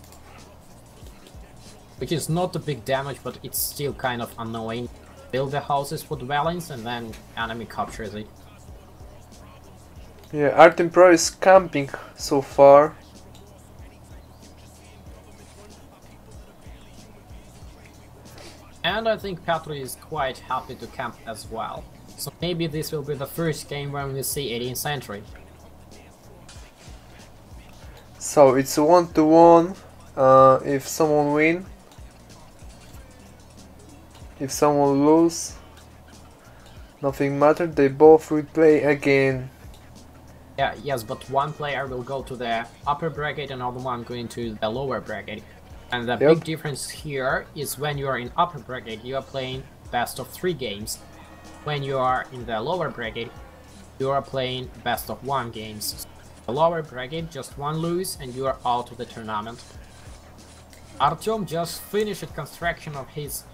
Which is not a big damage, but it's still kind of annoying. Build the houses for dwellings and then enemy captures it. Yeah, Artyom Pro is camping so far. And I think Petr is quite happy to camp as well. So maybe this will be the first game when we see 18th century. So it's 1-1 if someone win. If someone lose, nothing matters, they both will play again. Yeah, yes, but one player will go to the upper bracket and another one going to the lower bracket. And the big difference here is when you are in upper bracket, you are playing best of 3 games. When you are in the lower bracket, you are playing best of 1 games. The lower bracket, just 1 lose and you are out of the tournament. Artyom just finished construction of his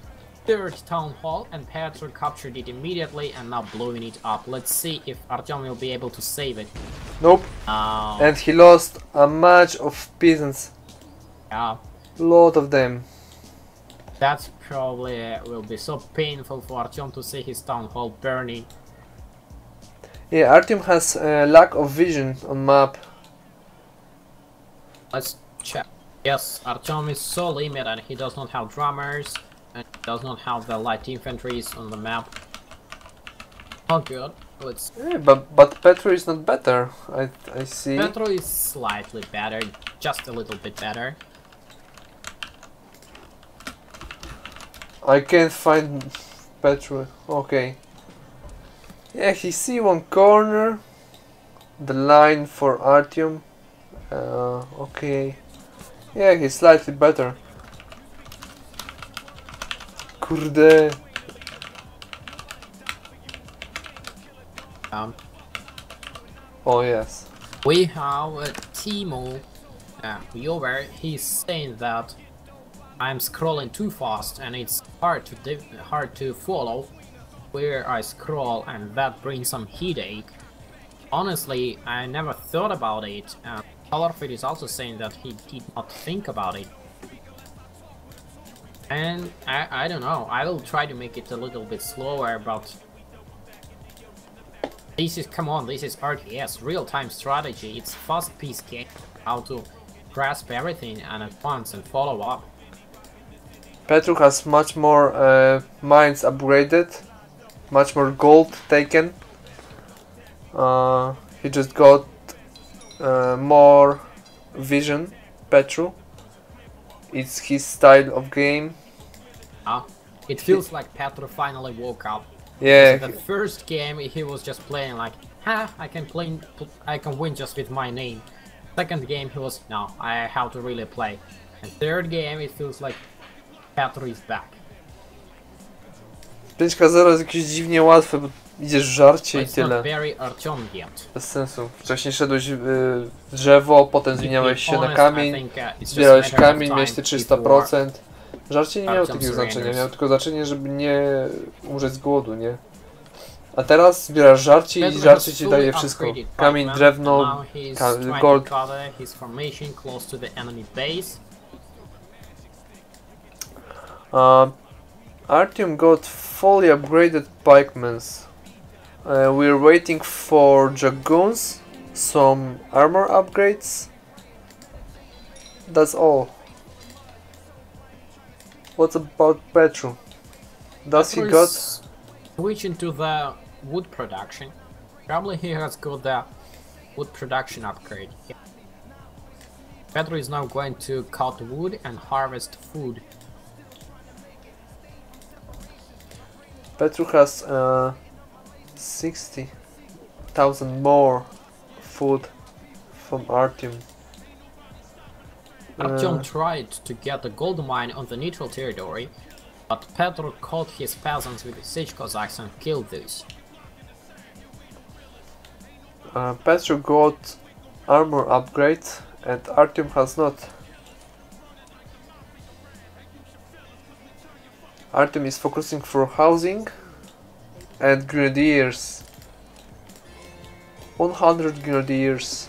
3rd town hall and Petr captured it immediately and now blowing it up. Let's see if Artyom will be able to save it. Nope. And he lost a match of peasants. Yeah. Lot of them. That's probably will be so painful for Artyom to see his town hall burning. Yeah, Artyom has lack of vision on map. Let's check. Yes, Artyom is so limited and he does not have drummers and does not have the light infantries on the map. Not good. Let's. Yeah, but Petr is not better. I see. Petr is slightly better, just a little bit better. I can't find Petr. Okay. Yeah, he see one corner. The line for Artyom. Okay. Yeah, he's slightly better. Kurde. Oh yes. We have Timo viewer. He's saying that I'm scrolling too fast and it's hard to follow where I scroll, and that brings some headache. Honestly, I never thought about it. Colorfit is also saying that he did not think about it. And I don't know, I will try to make it a little bit slower, but this is, come on, this is RTS, real-time strategy, it's fast-paced game, how to grasp everything and at once and follow up. Petr has much more mines upgraded, much more gold taken. He just got more vision. Petr, it's his style of game. It feels like Petr finally woke up. Yeah. The first game he was just playing like, ha, I can win just with my name. Second game he was, no, I have to really play. And third game it feels like Petr is back. 5K0 jest jakieś dziwnie łatwe, bo idziesz w żarcie i tyle. Bez sensu. Wcześniej szedłeś w drzewo, potem zmieniałeś się na kamień, zbierałeś kamień, miałeś te 300%. Żarcie nie miało takiego znaczenia, miało tylko znaczenie, żeby nie umrzeć z głodu, nie? A teraz zbierasz żarcie i żarcie ci daje wszystko. Kamień, drewno, gold. Artyom got fully upgraded pikemans. We're waiting for dragoons, some armor upgrades. That's all. What about Petr? Does he got switching to the wood production? Probably he has got the wood production upgrade. Yeah. Petr is now going to cut wood and harvest food. Petr has 60,000 more food from Artyom. Artyom tried to get a gold mine on the neutral territory, but Petr caught his peasants with siege Cossacks and killed those. Petr got armor upgrade and Artyom has not. Artyom is focusing for housing and grenadiers. 100 grenadiers.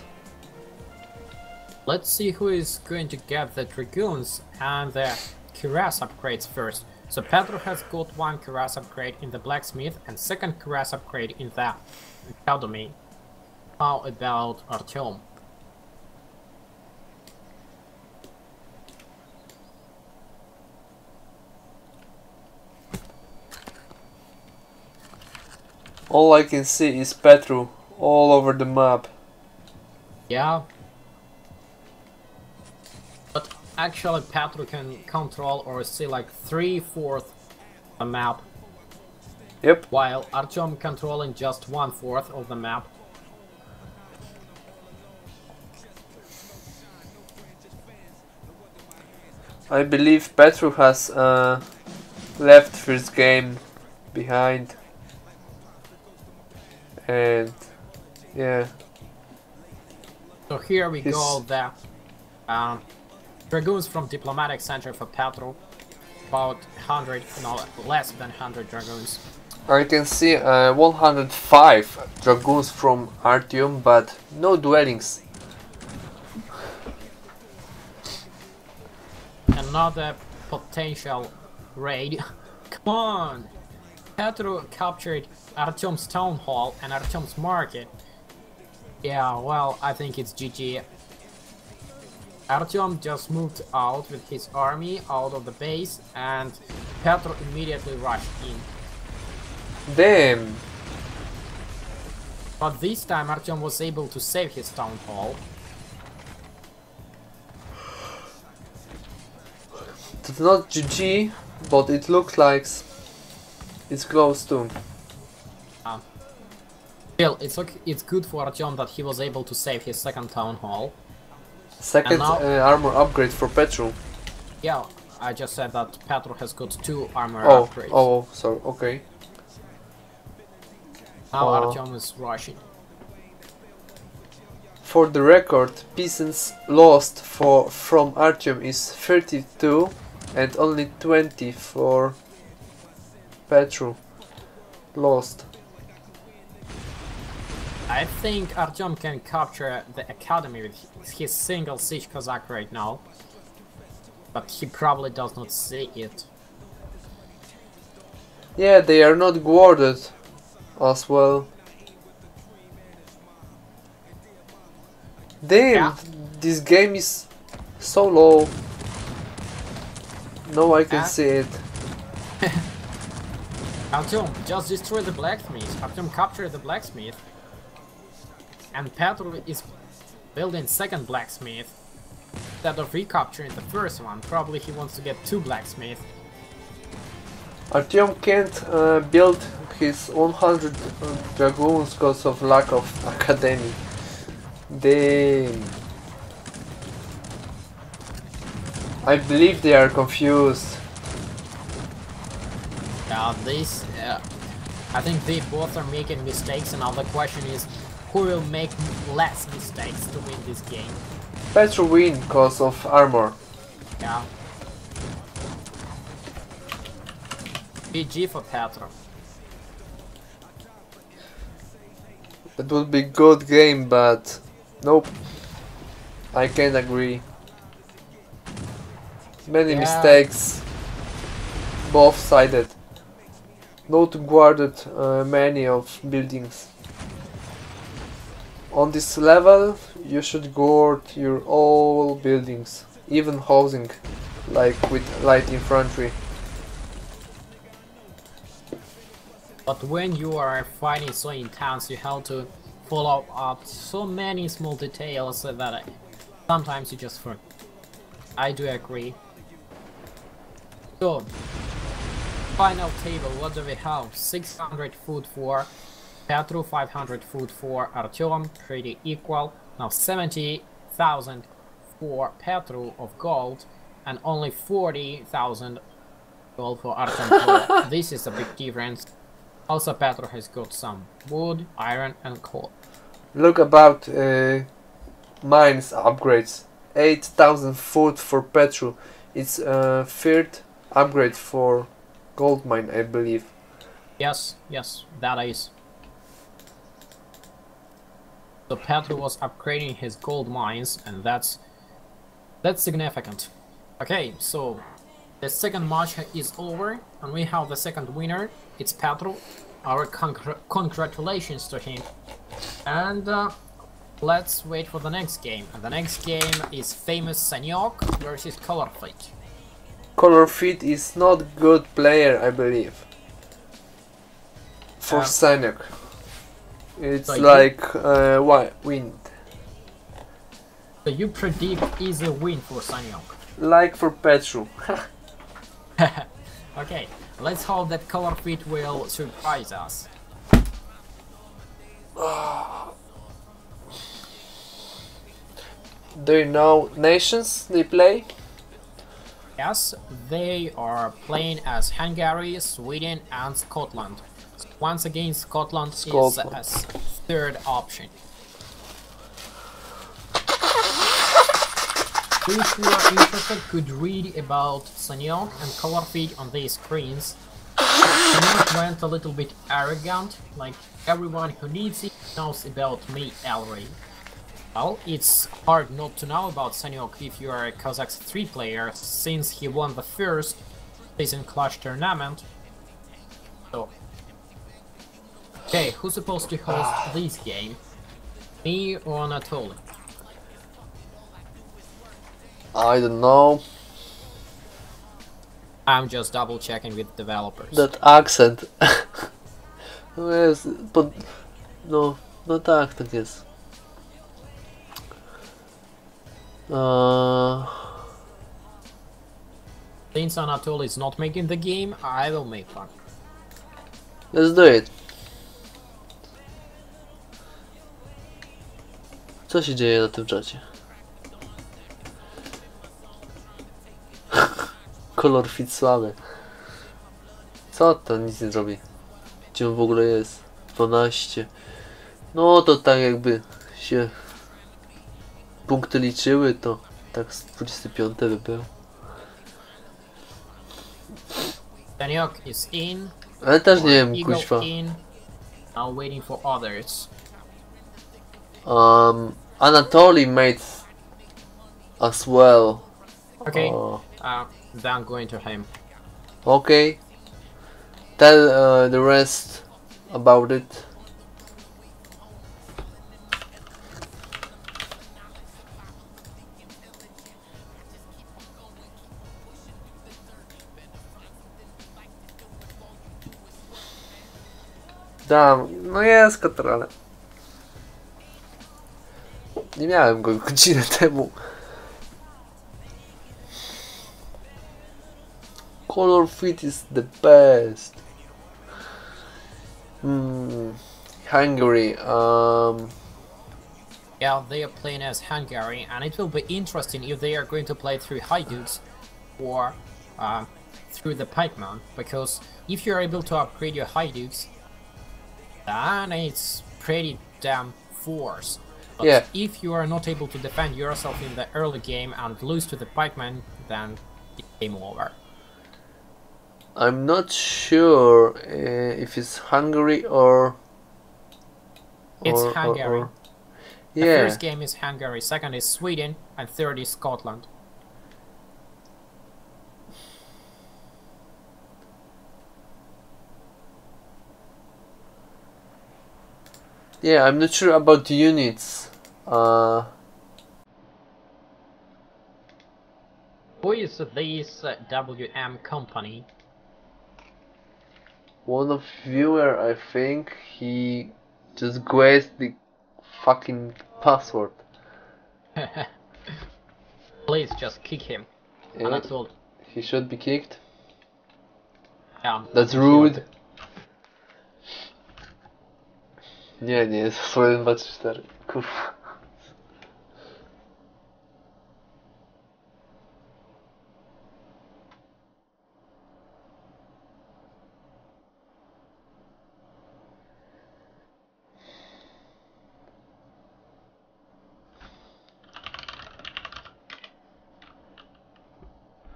Let's see who is going to get the dragoons and the cuirass upgrades first. So Petr has got one cuirass upgrade in the blacksmith and second cuirass upgrade in the academy. How about Artyom? All I can see is Petru all over the map. Yeah. But actually Petru can control or see like 3/4 the map. Yep. While Artyom controlling just 1/4 of the map. I believe Petru has left first game behind. And yeah. So here we go, the dragoons from diplomatic center for Petru. About 100, no, less than 100 dragoons. I can see 105 dragoons from Artyom, but no dwellings. Another potential raid. Come on! Petru captured Artyom's town hall and Artyom's market. Yeah, well, I think it's GG. Artyom just moved out with his army out of the base and Petru immediately rushed in. Damn! But this time Artyom was able to save his town hall. It's not GG, but it looks like it's close to. Still, it's good for Artyom that he was able to save his second town hall. Second now, armor upgrade for Petru. Yeah, I just said that Petru has got 2 armor Oh, upgrades. oh, sorry, okay. Now Artyom is rushing. For the record, peasants lost from Artyom is 32 and only 20 for Petru lost. I think Artyom can capture the academy with his single siege Kozak right now. But he probably does not see it. Yeah, they are not guarded as well. Damn, Yeah. this game is so low. No, I can see it. Artyom, just destroy the blacksmith. Artyom captured the blacksmith. And Petru is building second blacksmith. Instead of recapturing the first one, probably he wants to get 2 blacksmiths. Artyom can't build his 100 dragoons because of lack of academy. Damn. I believe they are confused. Yeah, I think they both are making mistakes, and now the question is, who will make less mistakes to win this game? Petru win because of armor. Yeah. GG for Petru. It would be good game, but nope. I can't agree. Many mistakes, both sided. Not guarded many of buildings. On this level, you should guard your all buildings, even housing, like with light infantry. But when you are fighting so intense, you have to follow up so many small details that sometimes you just forget. I do agree. So, final table, what do we have? 600 food for Petru, 500 food for Artyom, pretty equal. Now 70,000 for Petru of gold, and only 40,000 gold for Artyom. This is a big difference. Also Petru has got some wood, iron and coal. Look about mines upgrades. 8,000 food for Petru. It's third upgrade for gold mine, I believe. Yes, yes, that is. So Petru was upgrading his gold mines, and that's significant. Okay, so the second match is over, and we have the second winner. It's Petru. Our congratulations to him. And let's wait for the next game. And the next game is famous Sanyok versus Colorfit. Colorfit is not good player, I believe. For Sanyok. It's So like wind. So you predict easy win for Sanyok. Like for Petru. Okay, let's hope that color fit will surprise us. Do you know nations they play? Yes, they are playing as Hungary, Sweden and Scotland. Once again, Scotland is as third option. Those who are interested could read about Sanyok and color feed on these screens. Sanyok went a little bit arrogant, like everyone who needs it knows about me already. Well, it's hard not to know about Sanyok if you are a Cossacks 3 player, since he won the first season Clash tournament. So, okay, who's supposed to host this game? Me or Anatoly? I don't know. I'm just double checking with developers. That accent. Yes, but no, not accent, yes. Since Anatoly is not making the game, I will make one. Let's do it. Co się dzieje na tym czacie? Kolor fit słaby. Co to? Nic nie zrobi. Gdzie on w ogóle jest? 12. No to tak jakby się punkty liczyły, to tak z 25 by był. Sanyok is in. Ale też nie wiem, Eagle kuźwa. in. Now waiting for others. Anatoly made as well. Okay, then I'm going to him. Okay. Tell the rest about it. Dam, no jest Katar, ale nie miałem go godzinę temu. Color fit is the best. Hungary. Yeah, they are playing as Hungary, and it will be interesting if they are going to play through Haiduks or through the Pikeman, because if you're able to upgrade your Haiduks, then it's pretty damn force. But yeah. If you are not able to defend yourself in the early game and lose to the Pikeman, then it's game over. I'm not sure if it's Hungary or... It's Hungary. The yeah. first game is Hungary, second is Sweden, and third is Scotland. Yeah, I'm not sure about the units. Who is this WM company? One of viewer, I think, he just guessed the fucking password. Please just kick him. Yeah, And that's all. he should be kicked. Yeah, That's rude. Nie, nie, jest zasłon 1, 2, 3, 4. Kurwa.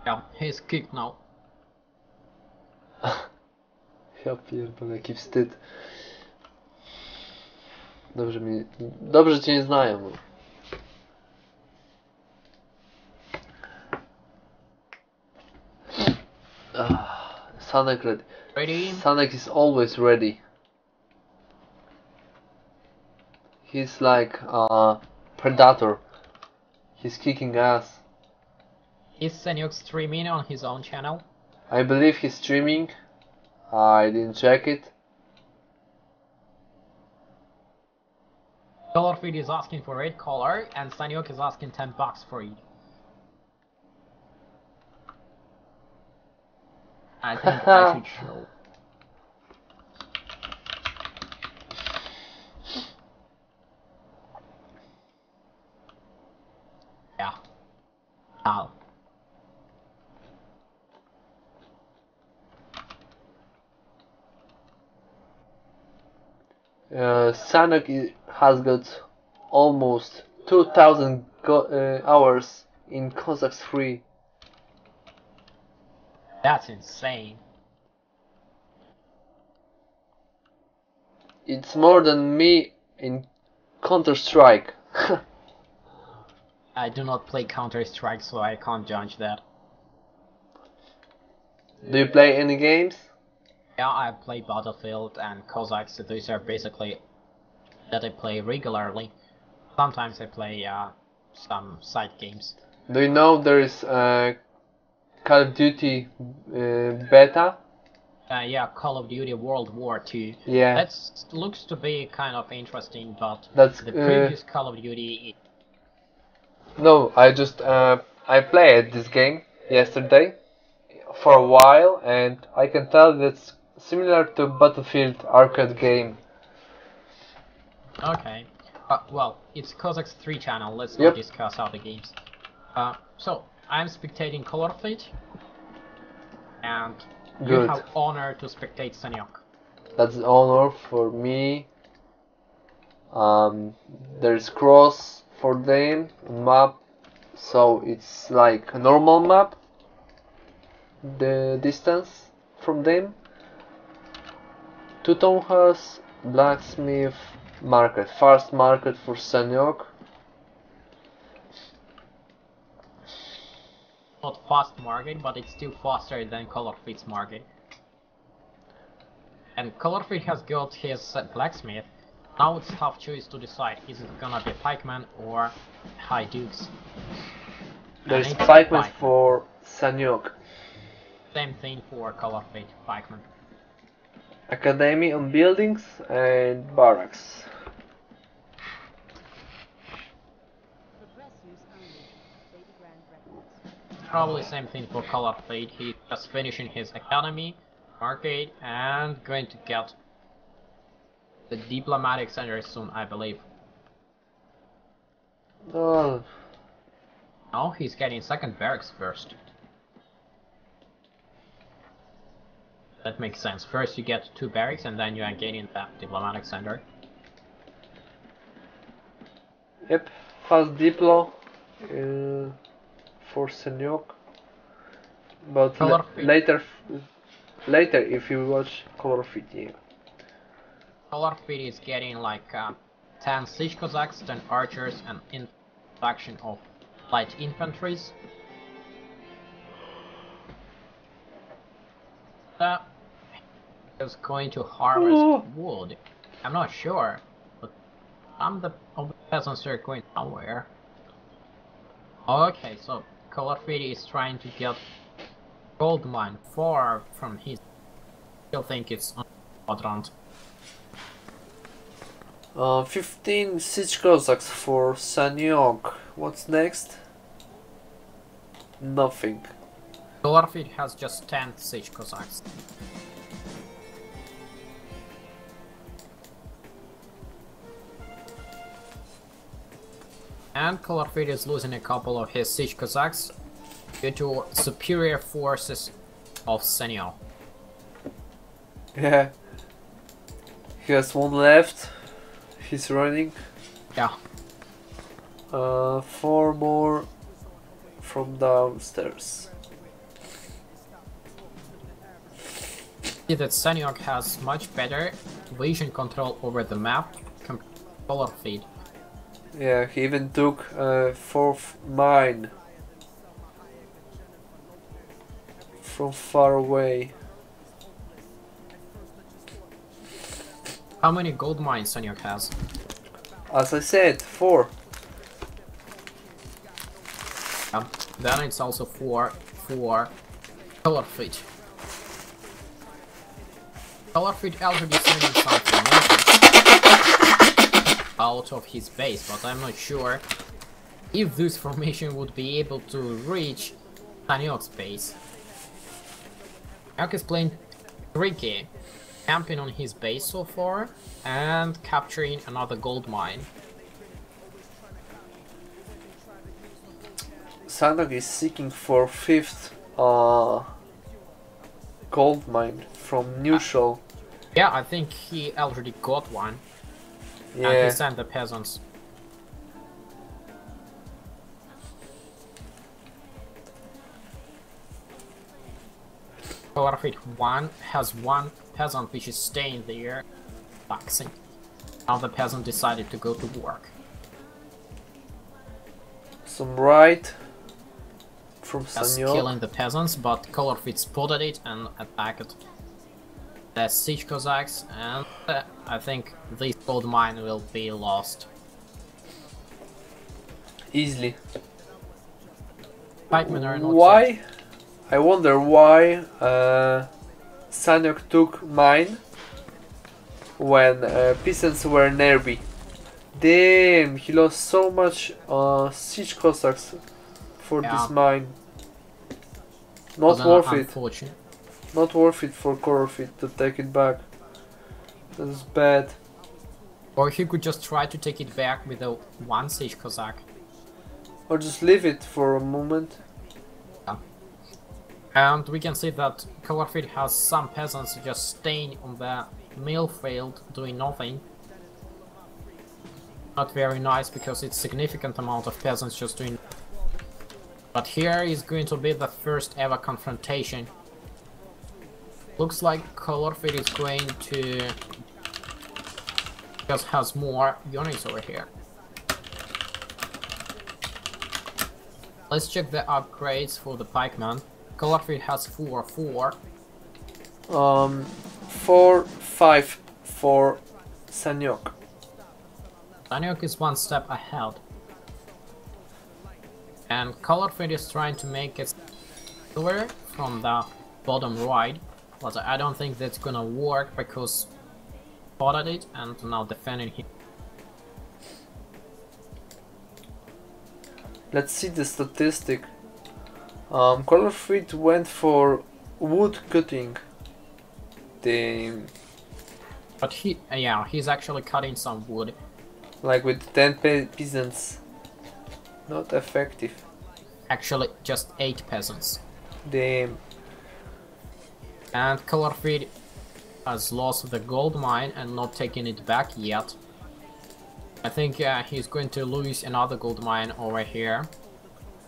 Yeah, he's kicked now. Ja pierdolę, jaki wstyd. Dobrze cię nie znają. Sanek ready. Ready? Sanek is always ready. He's like a predator. He's kicking ass. Is Sanyok streaming on his own channel? I believe he's streaming. I didn't check it. Colorfeed is asking for red color, and Sanyok is asking $10 for it. I think I should show. Yeah. Ow. Sanok has got almost 2,000 hours in Cossacks 3. That's insane. It's more than me in Counter-Strike. I do not play Counter-Strike, so I can't judge that. Do you play any games? Yeah, I play Battlefield and Cossacks. These are basically that I play regularly. Sometimes I play some side games. Do you know there is Call of Duty beta? Yeah, Call of Duty World War II. Yeah. That looks to be kind of interesting, but That's the previous Call of Duty... No, I just I played this game yesterday for a while, and I can tell that's similar to Battlefield arcade game. Okay. Well, it's Cossacks 3 channel, let's not discuss other games. So, I'm spectating Colorfeed, and you Good. have honor to spectate Sanyok. That's an honor for me. There's cross for them map, so it's like a normal map. The distance from them. Two townhouse, blacksmith, market, fast market for Sanyok. Not fast market, but it's still faster than Colorfeed's market. And Colorfeed has got his blacksmith. Now it's tough choice to decide, is it gonna be pikeman or high dukes? There's pikeman for Sanyok. Same thing for Colorfeed, pikeman. Academy on buildings and barracks. Probably same thing for Colorfeed. He's just finishing his academy, arcade, and going to get the diplomatic center soon, I believe. Oh. No, he's getting second barracks first. That makes sense. First you get 2 barracks and then you are getting that diplomatic center. Yep, fast diplo for Sanyok. But later if you watch Colorfeed, yeah. Colorfeed is getting like 10 siege Cossacks, 10 archers, and introduction of light infantries. Is going to harvest wood. I'm not sure, but some of the peasants are going somewhere. Okay, so Colorfeed is trying to get gold mine far from his. Still think it's on quadrant. 15 siege Cossacks for Sanyok. What's next? Nothing. Colorfeed has just 10 siege Cossacks. And Colorfeed is losing a couple of his siege Cossacks due to superior forces of Sanyok. Yeah. He has one left. He's running. Yeah. 4 more from downstairs. See that Sanyok has much better vision control over the map compared to Colorfeed. Yeah, he even took 4th mine from far away. How many gold mines Sanyok has? As I said, 4. Then it's also 4 for Colorfeed. Colorfeed already sending some formations. out of his base, but I'm not sure if this formation would be able to reach Sanyok's base. Sanyok is playing tricky, camping on his base so far and capturing another gold mine. Sanyok is seeking for 5th gold mine from neutral. Yeah, I think he already got one. Yeah. And he sent the peasants. However, one has one peasant which is staying there, relaxing. Now the peasant decided to go to work. Some right from Just Sanyok. killing the peasants, but Colorfit spotted it and attacked the siege Cossacks, and I think this gold mine will be lost. Easily. Pikemen are not Why? yet. I wonder why Sanyok took mine when peasants were nearby. Damn, he lost so much siege Cossacks for this mine. Not worth it. Unfortunate. Not worth it for Colorfit to take it back. That's bad. Or he could just try to take it back with a one siege Cossack. Or just leave it for a moment. And we can see that Colorfit has some peasants just staying on the mill field doing nothing. Not very nice because it's significant amount of peasants just doing. But here is going to be the first ever confrontation. Looks like Colorfit is going to just has more units over here. Let's check the upgrades for the pikeman. Colorfit has 4. 4, 5 for Sanyok. Sanyok is one step ahead. And Colorfit is trying to make it silver from the bottom right, but I don't think that's gonna work because spotted it and now defending him. Let's see the statistic. Colorfit went for wood cutting. Damn. But he's actually cutting some wood. Like with 10 peasants. Not effective. Actually, just 8 peasants. Damn. And Colorfit has lost the gold mine and not taken it back yet. I think he's going to lose another gold mine over here.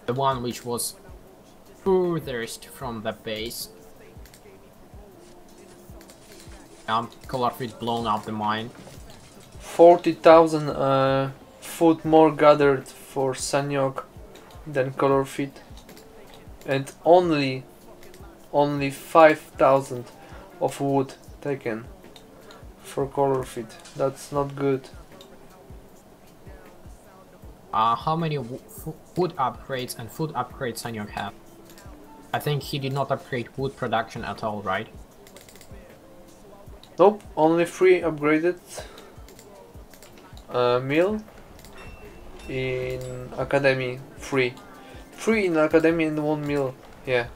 The one which was furthest from the base. Colorfit blown up the mine. 40,000 food more gathered for Sanyok than Colorfit. And only 5,000 of wood taken for Colorfit. That's not good. How many wood upgrades and food upgrades Sanyok have? I think he did not upgrade wood production at all, right? Nope, only 3 upgraded mill in Academy. 3 in Academy and 1 mill, yeah.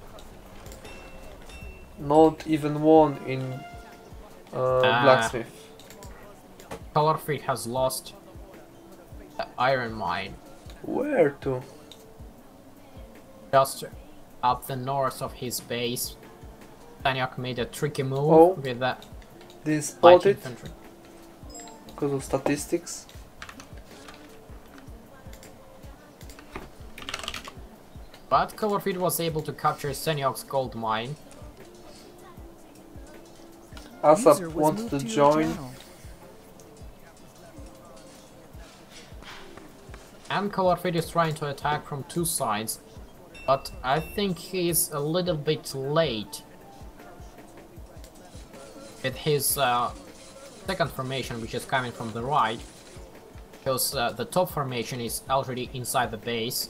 Not even 1 in Blacksmith. Colorfit has lost the iron mine. Where to? Just up the north of his base. Sanyok made a tricky move with the Didn't spot light it infantry. because of statistics. But Colorfit was able to capture Sanyok's gold mine. ASAP User was wants moved to your join. channel. And Colorfit is trying to attack from 2 sides. But I think he's a little bit late with his second formation, which is coming from the right, because the top formation is already inside the base.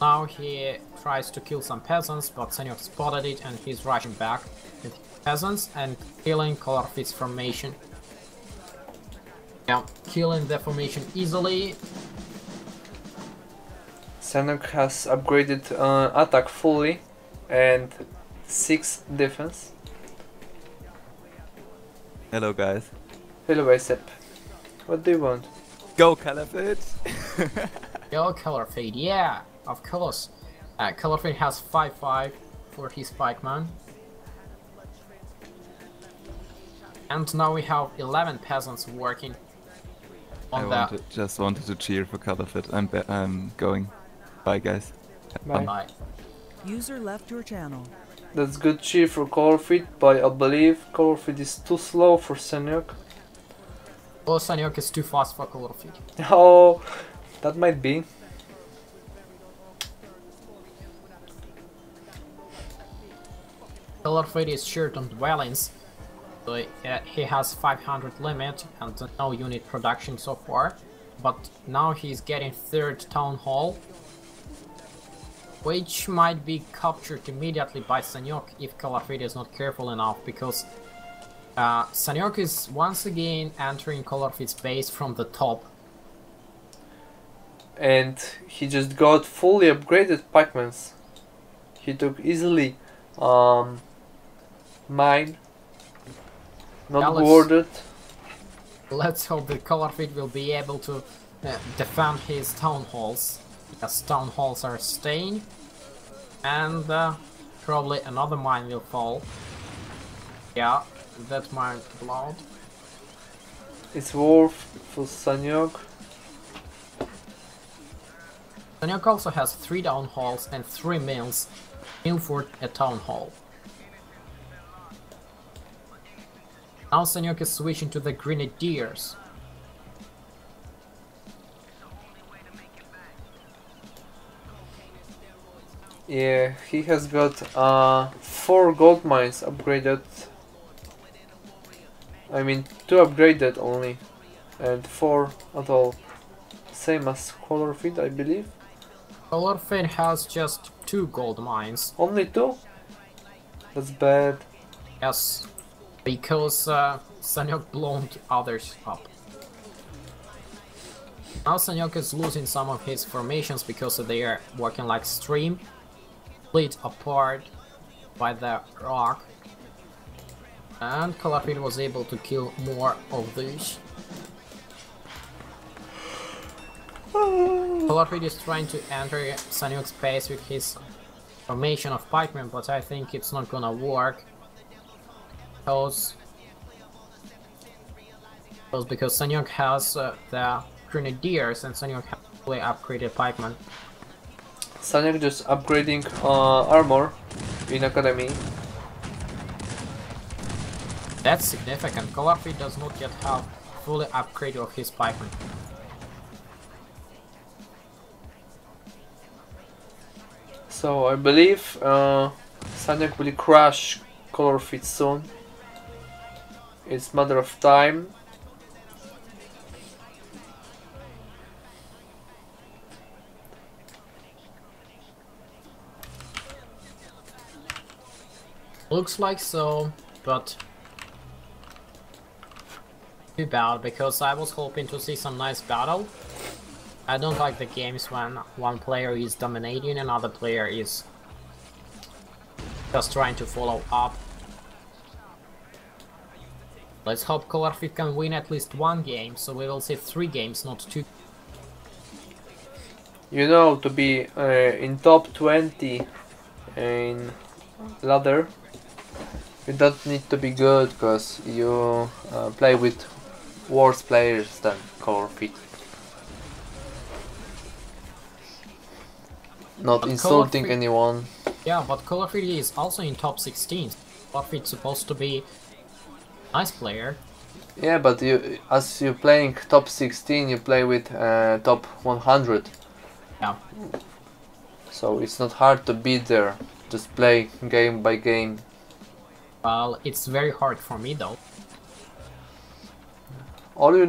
Now he tries to kill some peasants, but Sanyok spotted it and he's rushing back with peasants and killing Colorfit's formation. Yeah, killing the formation easily. Sanok has upgraded attack fully and 6 defense. Hello guys. Hello Isep. What do you want? Go Caliphate! Yo, Colorfade, yeah, of course. Colorfade has 5-5 for his pikeman. And now we have 11 peasants working on Just wanted to cheer for Caliphate. I'm going. Bye guys. Bye. Bye. User left your channel. That's good cheer for Colorfit, but I believe Colorfit is too slow for Sanok. Oh, Sanyok is too fast for Colorfade. Oh, that might be. Colorfade is short on dwellings, so he has 500 limit and no unit production so far. But now he's getting 3rd town hall, which might be captured immediately by Sanyok if Colorfade is not careful enough, because Sanyok is once again entering Colorfade's base from the top. And he just got fully upgraded pikemen. He took easily mine, not warded. Let's hope that Colorfade will be able to defend his town halls, because town halls are staying, and probably another mine will fall. Yeah, that mine blood. It's worth for Sanyok. Sanyok also has 3 town halls and 3 mills, Milford a town hall. Now Sanyok is switching to the Grenadiers. Yeah, he has got 4 gold mines upgraded. I mean 2 upgraded only, and 4 at all. Same as Colorfit, I believe. Colorfade has just 2 gold mines. Only 2? That's bad. Yes, because Sanyok blown others up. Now Sanyok is losing some of his formations because they are working like stream, split apart by the rock. And Colorfade was able to kill more of these. Colorfade is trying to enter Sanyok's base with his formation of pikemen, but I think it's not gonna work. Because Sanyok has the Grenadiers and Sanyok has fully upgraded pikemen. Sanyok just upgrading armor in academy. That's significant. Colorfade does not yet have fully upgraded of his pikemen. So I believe Sanyok will crush Colorfit soon. It's matter of time. Looks like so, but too bad, because I was hoping to see some nice battle. I don't like the games when one player is dominating and another player is just trying to follow up. Let's hope Colorfit can win at least 1 game, so we will see 3 games, not 2. You know, to be in top 20 in ladder, you don't need to be good, because you play with worse players than Colorfit. Not But insulting anyone. Yeah, but Colorfit is also in top 16. Colorfit's supposed to be a nice player. Yeah, but you, as you're playing top 16, you play with top 100. Yeah. So it's not hard to beat there. Just play game by game. Well, it's very hard for me though. All you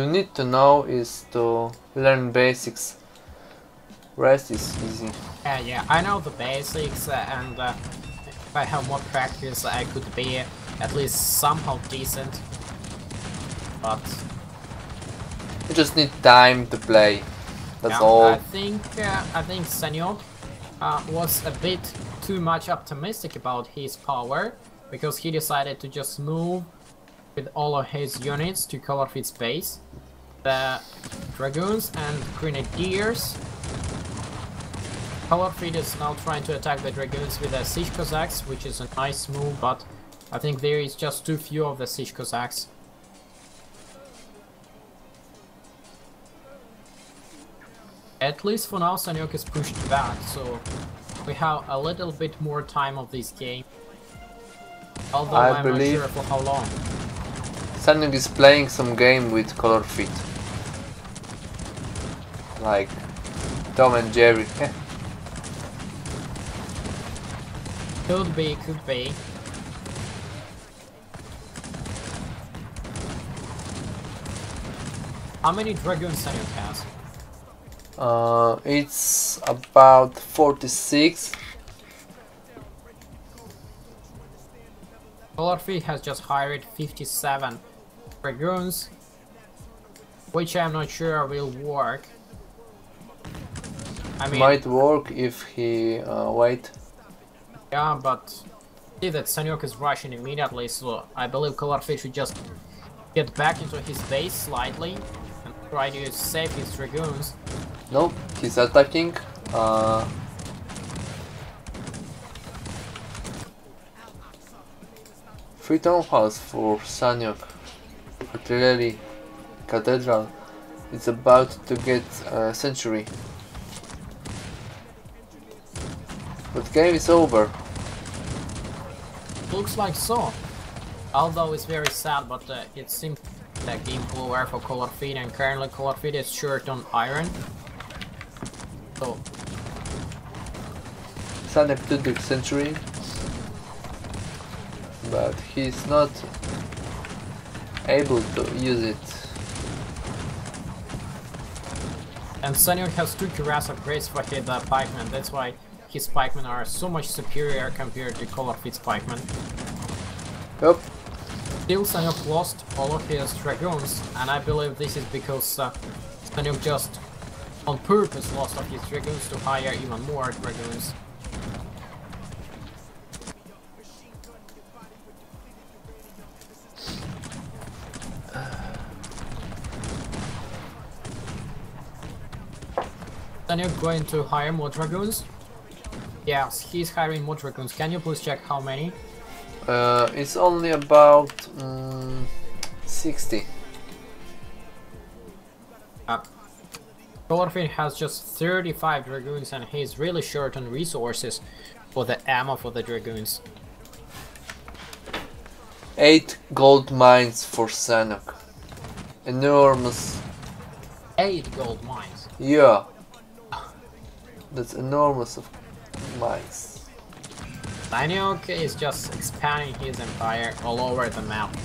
need to know is to learn basics. Rest is easy. Yeah, I know the basics, and if I have more practice, I could be at least somehow decent. but You just need time to play. That's yeah, all. I think Sanyok was a bit too much optimistic about his power, because he decided to just move with all of his units to Colorfit's base. The Dragoons and Grenadiers. Colorfit is now trying to attack the Dragoons with the Siege Cossacks, which is a nice move, but I think there is just too few of the Siege Cossacks. At least for now, Sanyok is pushed back, so we have a little bit more time of this game. Although I'm not sure for how long. Sanyok is playing some game with Colorfit. Like Tom and Jerry. Could be, could be. How many Dragoons Sanyok has? It's about 46. Colorfit has just hired 57 Dragoons, which I'm not sure will work. I mean, Might work if he wait. yeah, but see that Sanyok is rushing immediately, so I believe Colorfit should just get back into his base slightly and try to save his Dragoons. Nope, he's attacking. Free town house for Sanyok. Artillery cathedral. It's about to get a century. But game is over. Looks like so. Although it's very sad, but it seems that game over for Colorfit, and currently Colorfit is short on iron. So Sanyok took the century, but he's not able to use it. And Sanyok has 2 cuirass upgrades for his pikemen, that's why his pikemen are so much superior compared to Colorfit's pikemen. Yep. Still, Sanyok lost all of his dragoons, and I believe this is because Sanyok just on purpose lost of his dragoons to hire even more dragoons. Sanyok going to hire more dragoons? Yes, he's hiring more dragoons. Can you please check how many? It's only about 60. Colorfit has just 35 dragoons, and he's really short on resources for the ammo for the dragoons. 8 gold mines for Sanyok. Enormous. 8 gold mines. Yeah. That's enormous of mines. Sanyok is just expanding his empire all over the map.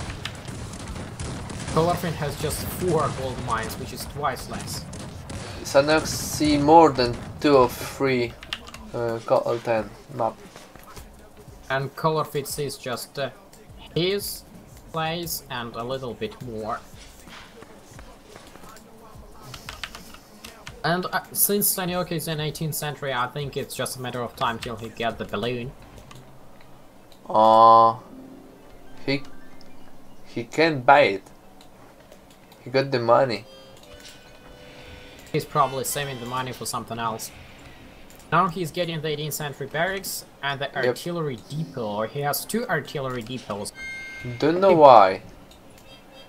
Colorfit has just 4 gold mines, which is twice less. Sanyok see more than 2 of 3 10 map. And Colorfit sees just his place and a little bit more. And since Sanyok is in 18th century, I think it's just a matter of time till he gets the balloon. He can buy it. He got the money. He's probably saving the money for something else. Now he's getting the 18th century barracks and the artillery depot. He has 2 artillery depots. Don't know why.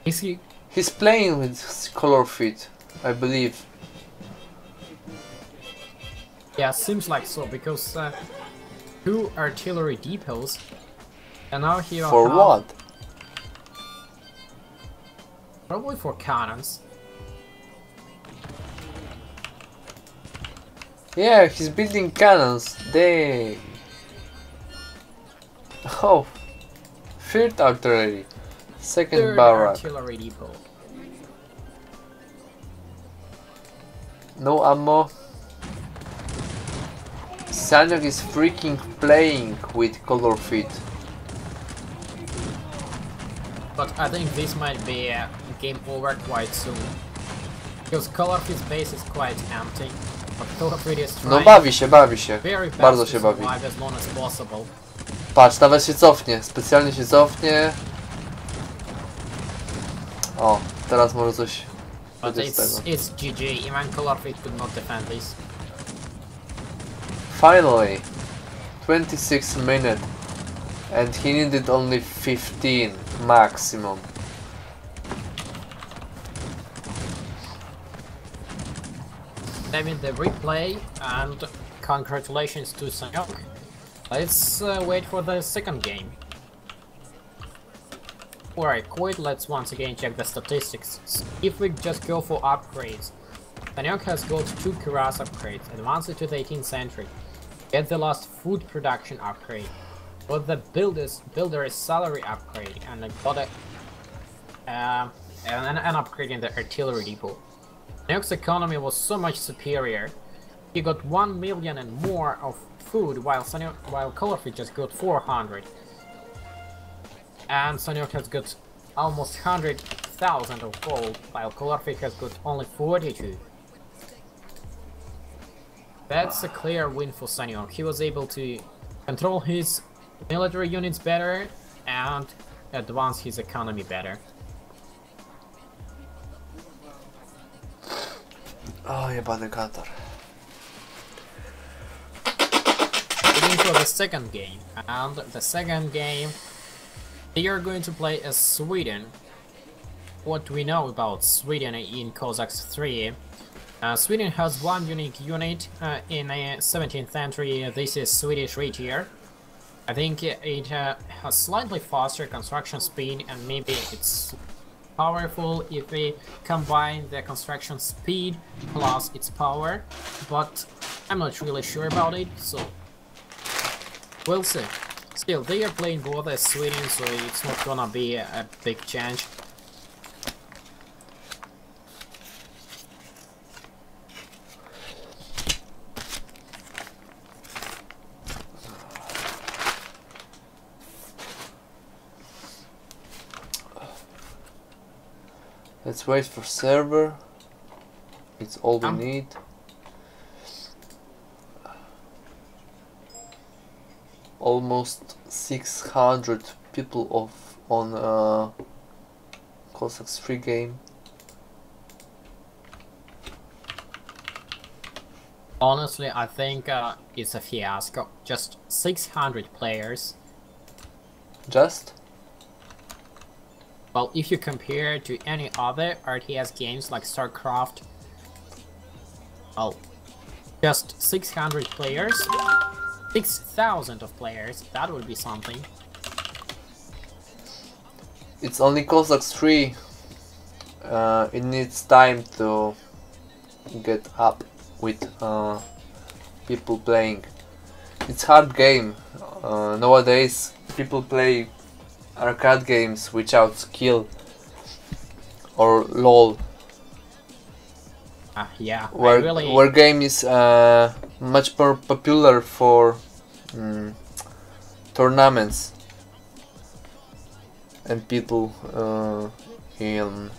Is he? He's playing with Colorfit, I believe. Yeah, seems like so, because 2 artillery depots, and now he will For have, what? probably for cannons. Yeah, he's building cannons. Dang. Oh, 3rd artillery, 2nd 3rd barrack. artillery depot. No ammo. Sanyok is freaking playing with Colorfit. But I think this might be a game over quite soon. Because Colorfit's base is quite empty. But Colorfit is No trying bawi się. very Bardzo fast się to bawi. survive as long as possible. Patrz, nawet się cofnie. Specjalnie się cofnie. O, teraz może coś But będzie z tego. it's GG, even Colorfit could not defend this. Finally, 26 minutes, and he needed only 15 maximum. Having the replay, and congratulations to Sanyok. Let's wait for the second game. Alright, quit, let's once again check the statistics. If we just go for upgrades, Sanyok has got 2 Kuras upgrades, advanced to the 18th century, get the last food production upgrade, got the builder's salary upgrade, and got an upgrade in the artillery depot. Sanyok's economy was so much superior. He got 1 million and more of food, while Colorfit just got 400. And Sanyok has got almost 100,000 of gold, while Colorfit has got only 42. That's a clear win for Sanyok. He was able to control his military units better and advance his economy better. O, jebany Katar. Waiting for the second game, and the second game they are going to play as Sweden. What we know about Sweden in Cossacks 3, Sweden has one unique unit in the 17th century. This is Swedish Rapier. I think it has slightly faster construction speed, and maybe it's powerful if we combine the construction speed plus its power, but I'm not really sure about it, so we'll see. Still, they are playing both as Sweden, so it's not gonna be a big change. Let's wait for server. It's all we need. Almost 600 people on Cossacks free game. Honestly, I think it's a fiasco. Just 600 players. Just? Well, if you compare to any other RTS games like StarCraft, well, just 600 players, 6,000 of players, that would be something. It's only Cossacks 3. It needs time to get up with people playing. It's hard game. Nowadays people play arcade games without skill or LOL. Yeah, where game is much more popular for tournaments and people in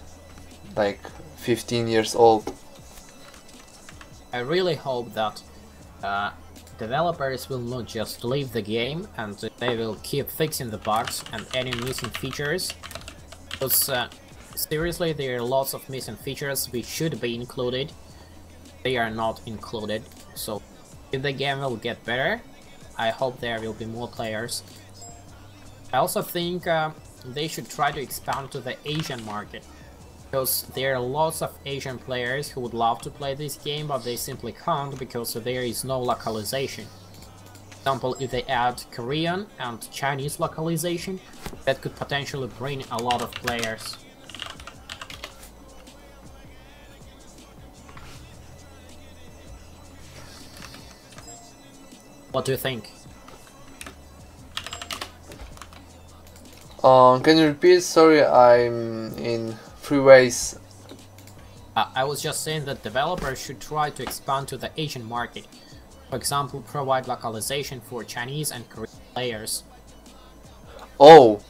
like 15 years old. I really hope that developers will not just leave the game and they will keep fixing the bugs and adding missing features, because seriously, there are lots of missing features which should be included. They are not included, so if the game will get better, I hope there will be more players. I also think they should try to expand to the Asian market, because there are lots of Asian players who would love to play this game, but they simply can't because there is no localization. For example, if they add Korean and Chinese localization, that could potentially bring a lot of players. What do you think? Can you repeat? Sorry, I'm in freeways. I was just saying that developers should try to expand to the Asian market. For example, provide localization for Chinese and Korean players. Oh,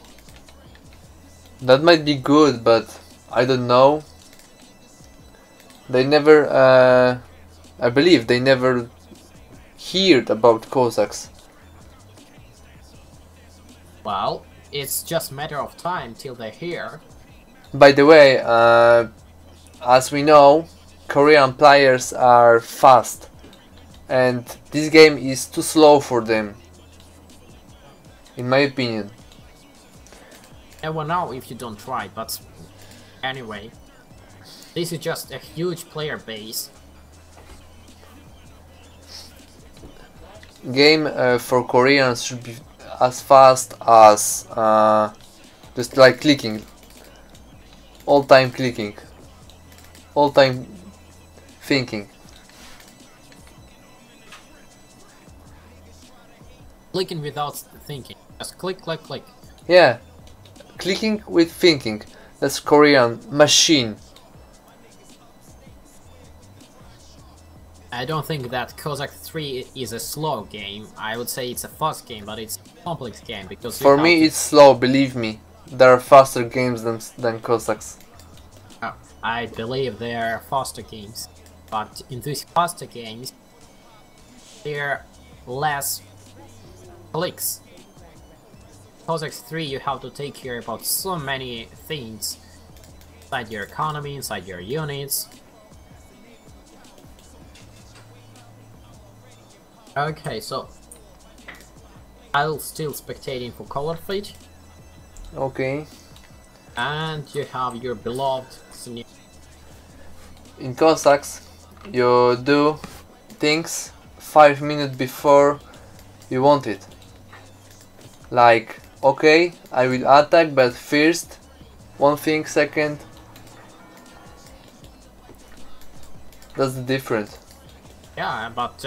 That might be good, but I don't know. They never, I believe they never heard about Cossacks. Well, it's just a matter of time till they're here. By the way, as we know, Korean players are fast, and this game is too slow for them, in my opinion. I will know if you don't try, but anyway, this is just a huge player base. Game for Koreans should be as fast as just like clicking, all time clicking, all time thinking. Clicking without thinking, just click, click, click. Yeah, clicking with thinking. That's Korean machine. I don't think that Kozak 3 is a slow game. I would say it's a fast game, but it's a complex game because For me, it's slow. Believe me, there are faster games than Cossacks. I believe there are faster games, but in these faster games, there are less clicks. Cossacks 3, you have to take care about so many things inside your economy, inside your units. Okay, so I'll still spectating for color feed, Okay. and you have your beloved scenario. In Cossacks, you do things 5 minutes before you want it. Like, okay, I will attack, but first, one thing, second. That's the difference. Yeah, but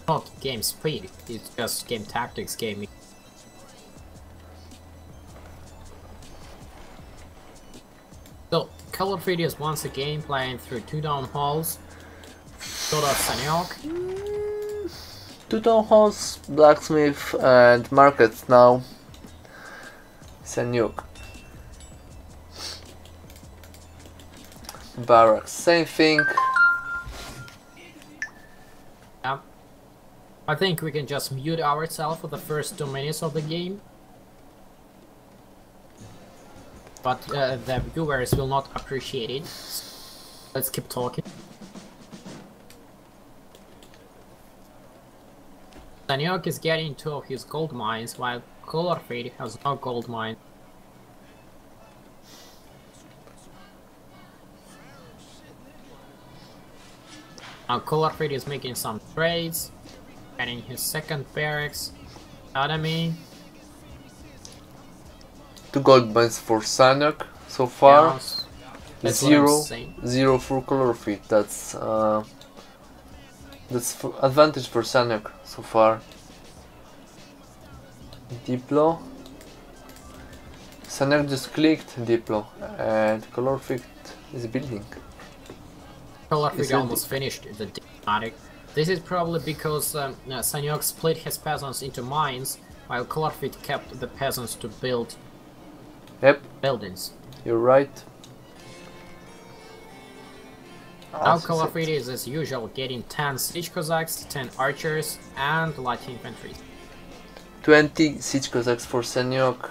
not game speed, it's just game tactics, game. So, color feed is once again playing through 2 down halls. Soda Sanyok. 2 town halls, blacksmith, and markets now. Sanyuk. Barracks, same thing. Yeah. I think we can just mute ourselves for the first 2 minutes of the game. But the viewers will not appreciate it. Let's keep talking. Sanyok is getting 2 of his gold mines, while Colorfade has no gold mine. Now Colorfade is making some trades, getting his second barracks, Academy. 2 gold mines for Sanyuk so far. Yes, that's what I'm saying. 0 for color feed. That's advantage for Sanyuk so far. Diplo. Sanyuk just clicked Diplo, and color feed is building. Colorfade almost finished the diplomatic. This is probably because Sanyok split his peasants into mines, while Colorfade kept the peasants to build buildings. You're right. Now Colorfade is as usual getting 10 siege Cossacks, 10 archers, and light infantry. 20 siege Cossacks for Sanyuk.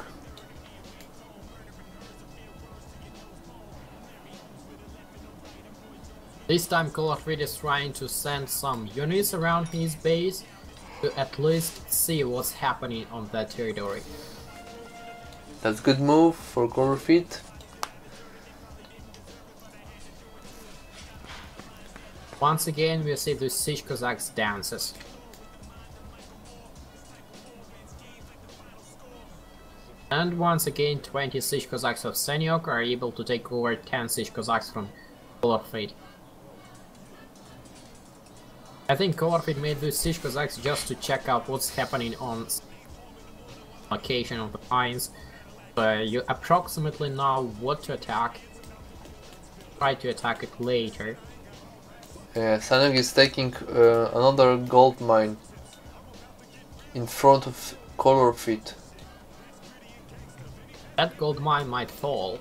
This time Colorfade is trying to send some units around his base to at least see what's happening on that territory. That's good move for color feed. Once again we see the siege Cossacks dances. And once again 20 siege Cossacks of Sanyok are able to take over 10 siege Cossacks from Colorfade. I think Colorfade made these siege Cossacks just to check out what's happening on location of the mines. You approximately know what to attack. Try to attack it later. Sanyuk is taking another gold mine in front of color feed. That gold mine might fall.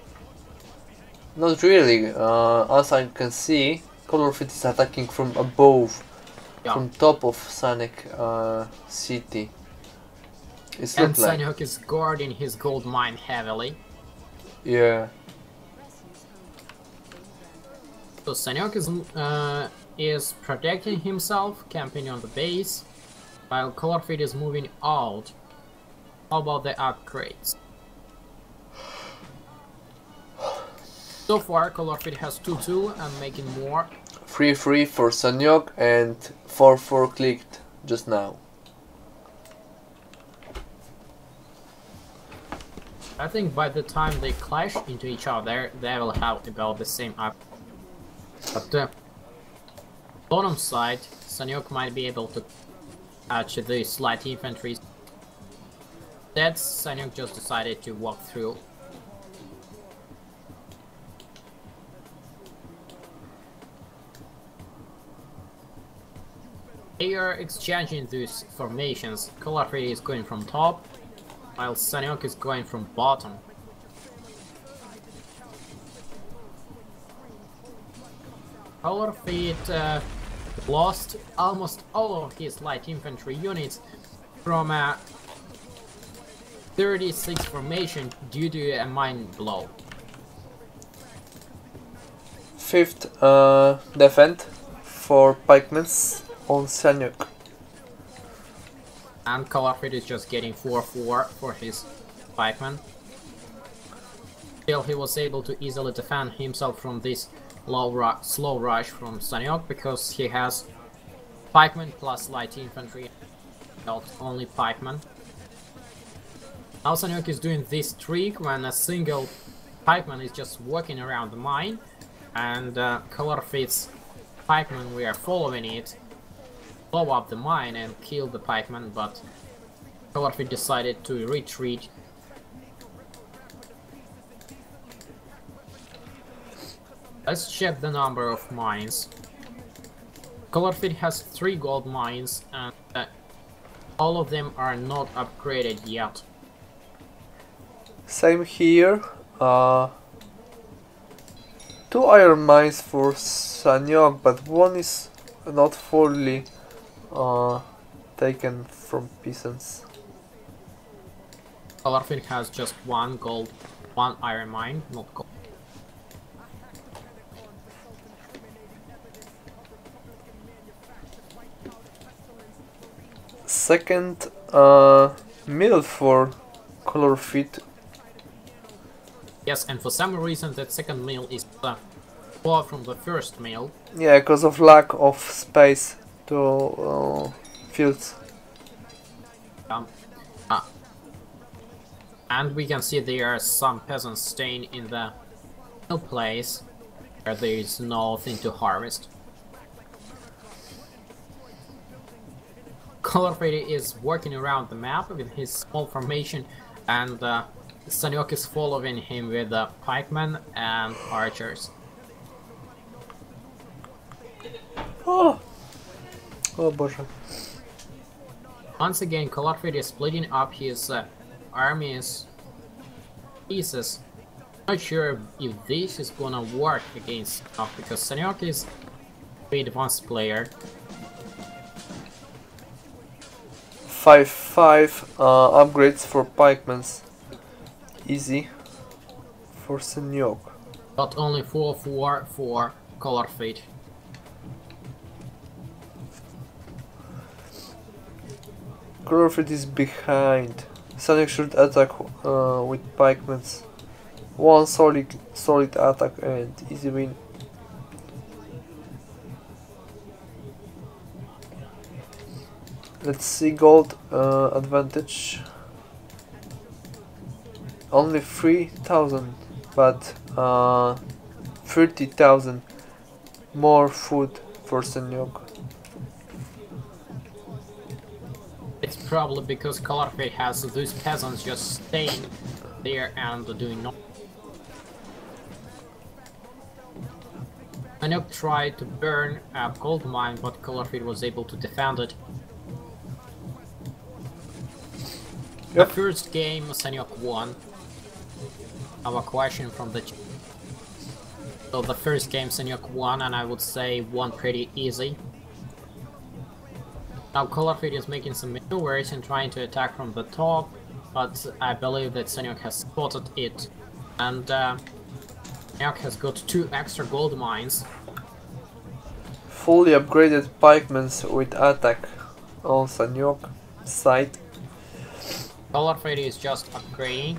Not really. As I can see, Colorfit is attacking from above, Yeah. from top of Sonic city. It's And look like. Sanyok is guarding his gold mine heavily. Yeah. So Sanyok is protecting himself, camping on the base, while Colorfit is moving out. How about the upgrades? So far, Colorfit has 2-2 and making more. 3-3 for Sanyok and 4-4 clicked just now. I think by the time they clash into each other, they will have about the same up. But the bottom side, Sanyok might be able to catch the slight infantry. That Sanyok just decided to walk through. They are exchanging these formations. Colorfit is going from top, while Sanyok is going from bottom. Colorfit lost almost all of his light infantry units from a 36 formation due to a mine blow. Fifth defend for pikemen's on Sanyok. And Colorfit is just getting 4-4 for his pikeman. Still, he was able to easily defend himself from this slow rush from Sanyok because he has pikeman plus light infantry, not only pikeman. Now Sanyok is doing this trick when a single pikeman is just walking around the mine, and Colorfit's pikemen, we are following it, blow up the mine and kill the pikeman, but Colorfit decided to retreat. Let's check the number of mines. Colorfit has 3 gold mines and all of them are not upgraded yet. Same here. 2 iron mines for Sanyok, but one is not fully taken from peasants. Colorfit has just 1 gold, 1 iron mine, not gold. Second mill for Colorfit. Yes, and for some reason that second mill is far from the first mill. Yeah, because of lack of space to fields. And we can see there are some peasants staying in the mill place where there is nothing to harvest. Colorfit is working around the map with his small formation, and Sanyok is following him with pikemen and archers. Oh Boże. Once again, Colorfit is splitting up his army's pieces. Not sure if this is gonna work against Sanyok, because Sanyok is a advanced player. 5-5 upgrades for pikemans. Easy for Sanyok. But only 4-4 for Colorfit. Colorfit is behind. Sanyok should attack with pikemans. One solid attack and easy win. Let's see gold advantage. Only 3,000, but 30,000 more food for Sanyok. It's probably because Colorfit has those peasants just staying there and doing nothing. Sanyok tried to burn a gold mine, but Colorfit was able to defend it. Yep. The first game, Sanyok won. have a question from the chat. So the first game Sanyok won, and I would say won pretty easy. Now Colorfit is making some maneuvers and trying to attack from the top, but I believe that Sanyok has spotted it, and Sanyok has got 2 extra gold mines. Fully upgraded pikemen with attack on Sanyok side. Colorfit is just upgrading,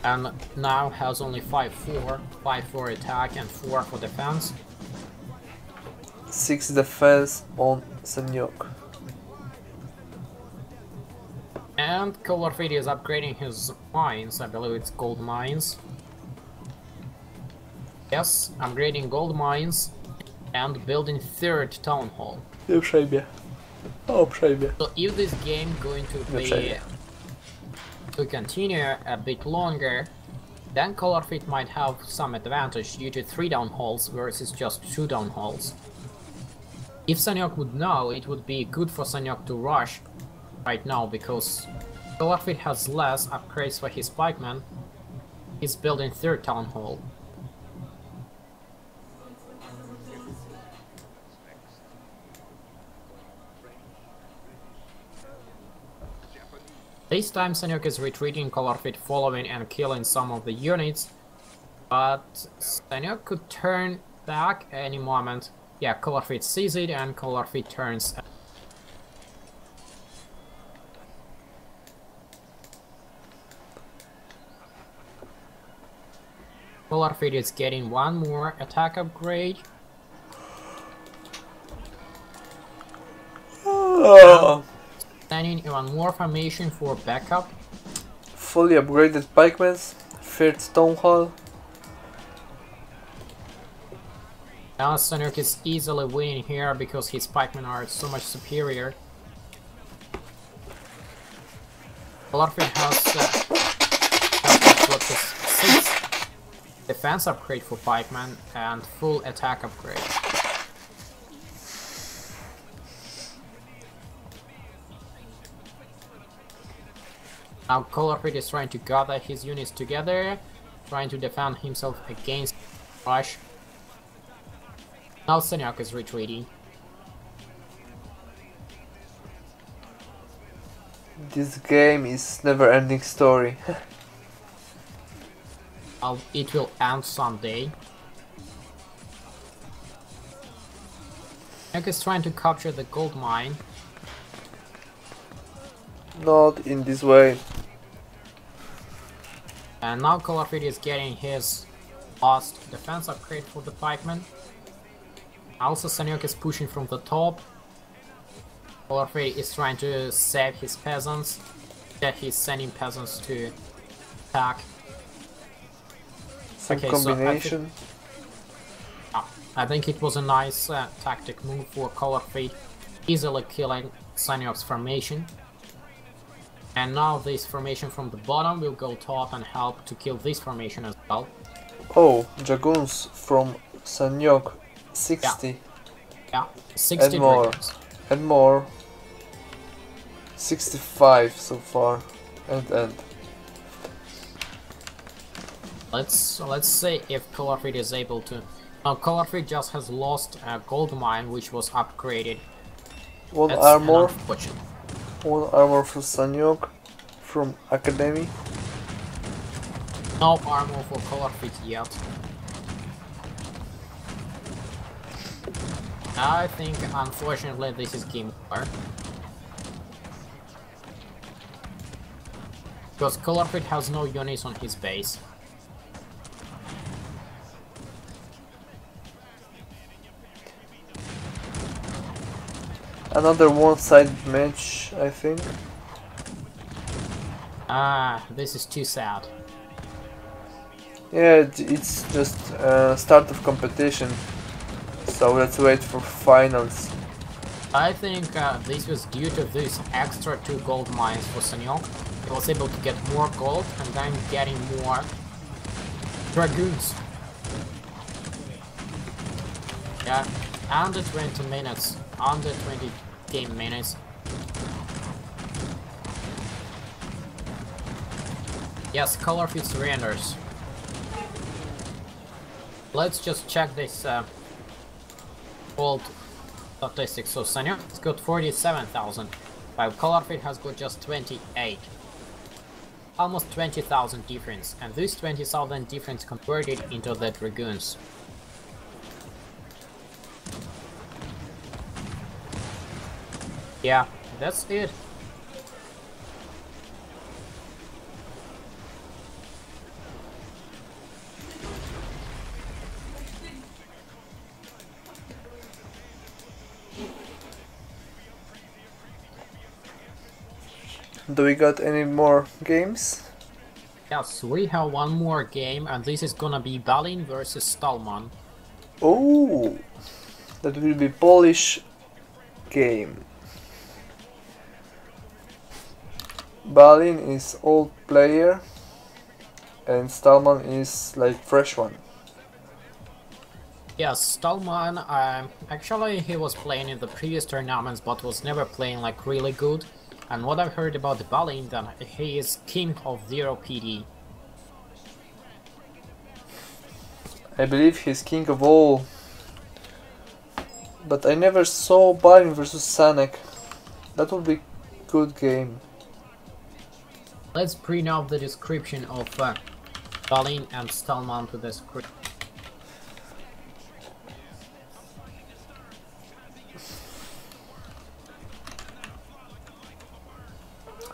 and now has only 5-4, 5 for attack and 4 for defense. 6 defense on Sanyok. And Colorfit is upgrading his mines, I believe it's gold mines. Yes, upgrading gold mines and building 3rd town hall. Uprzejmie. Uprzejmie. So if this game going to be to continue a bit longer, then Colorfit might have some advantage due to 3 down halls versus just 2 down halls. If Sanyok would know, it would be good for Sanyok to rush right now, because Colorfit has less upgrades for his pikemen. He's building 3rd town hall. This time Sanyok is retreating, Colorfit following and killing some of the units, but Sanyok could turn back any moment. Yeah, Colorfit sees it and Colorfit turns. Colorfit is getting 1 more attack upgrade. Sending even more formation for backup. Fully upgraded pikemen, 3rd town hall. Now Sanyok is easily winning here because his pikemen are so much superior. Colorfit has got his 6th defense upgrade for pikemen and full attack upgrade. Now Colorfit is trying to gather his units together, trying to defend himself against rush. Now Sanyok is retreating. This game is never-ending story. It will end someday. Sanyok is trying to capture the gold mine. Not in this way. And now Colorfit is getting his last defense upgrade for the pikemen. Also Sanyok is pushing from the top. Colorfit is trying to save his peasants. That he's sending peasants to attack. Some Okay, combination. So I think it was a nice tactic move for Colorfit, easily killing Sanyok's formation. And now this formation from the bottom will go top and help to kill this formation as well. Oh, dragoons from Sanyok, 60. Yeah, 60 And more. dragons. And more. 65 so far. And. Let's see if Colorfit is able to. Now Colorfit just has lost a gold mine which was upgraded. One That's armor. unfortunate. One armor for Sanyok from Academy. No armor for Colorfit yet. I think unfortunately this is game over. Because Colorfit has no units on his base. Another one-sided match, I think. Ah, this is too sad. Yeah, it's just start of competition. So let's wait for finals. I think this was due to this extra 2 gold mines for Sanyok. He was able to get more gold and then getting more dragoons. Yeah, under 20 minutes, under 20 game minutes. Yes, Colorfit surrenders. Let's just check this old statistics. So Sanya has got 47,000, while Colorfit has got just 28. Almost 20,000 difference, and this 20,000 difference converted into the dragoons. Yeah, that's it. Do we got any more games? Yes, we have one more game, and this is gonna be Balin versus Stallman. Oh, that will be Polish game. Balin is old player and Stallman is like fresh one. Yes, Stallman, actually he was playing in the previous tournaments but was never playing like really good. And what I've heard about Balin, that he is king of 0 PD. I believe he's king of all. But I never saw Balin versus Sanek. That would be good game. Let's bring up the description of Balin and Stallman to the screen.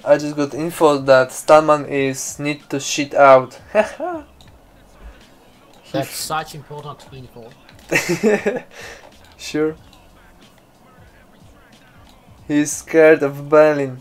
I just got info that Stallman is need to shit out. That's such important info. Sure. He's scared of Balin.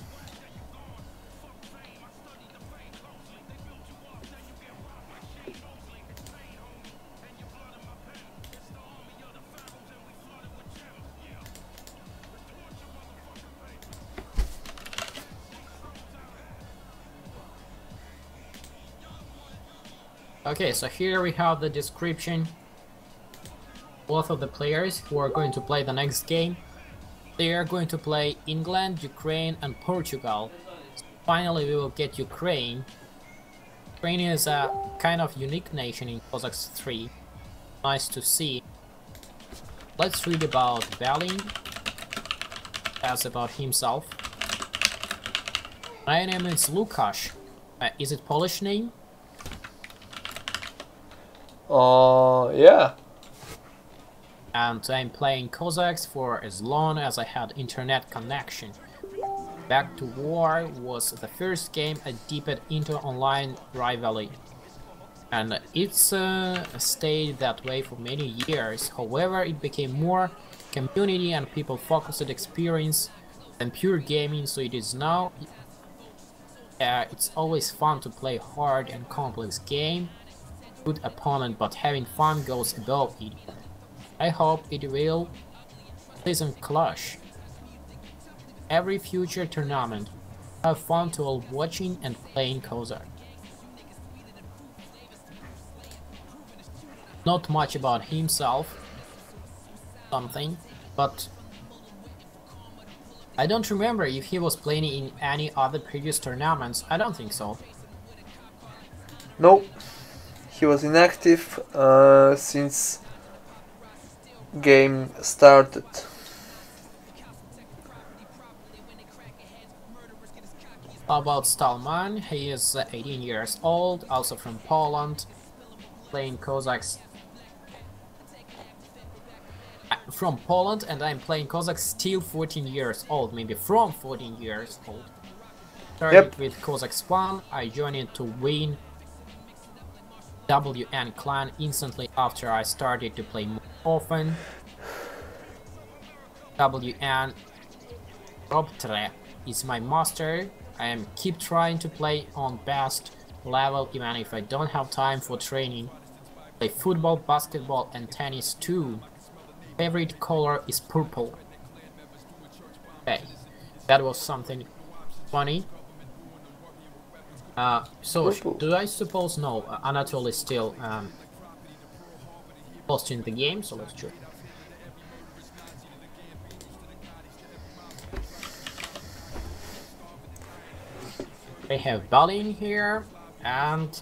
Okay, so here we have the description. Both of the players who are going to play the next game. They are going to play England, Ukraine and Portugal. Finally we will get Ukraine. Ukraine is a kind of unique nation in Cossacks 3. Nice to see. Let's read about Balin. As about himself. My name is Lukasz. Is it Polish name? Yeah. And I'm playing Cossacks for as long as I had internet connection. Back to War was the first game I deepened into online rivalry. And it's stayed that way for many years. However, it became more community and people focused experience than pure gaming, so it is now it's always fun to play hard and complex game. Good opponent, but having fun goes above it. I hope it will pleasant clash. Every future tournament, have fun to all watching and playing Kozak. Not much about himself, something, but I don't remember if he was playing in any other previous tournaments. I don't think so. Nope. He was inactive since game started. How about Stallman? He is 18 years old, also from Poland, playing Cossacks. From Poland, and I'm playing Cossacks still 14 years old, maybe from 14 years old. Started with Cossacks 1, I joined to win WN clan instantly after I started to play more often. WN Robtre is my master. I am keep trying to play on best level even if I don't have time for training. Play football, basketball and tennis too. Favorite color is purple. Okay, that was something funny. So do I suppose no? Anatol is still posting the game, so let's check. I have Balin here, and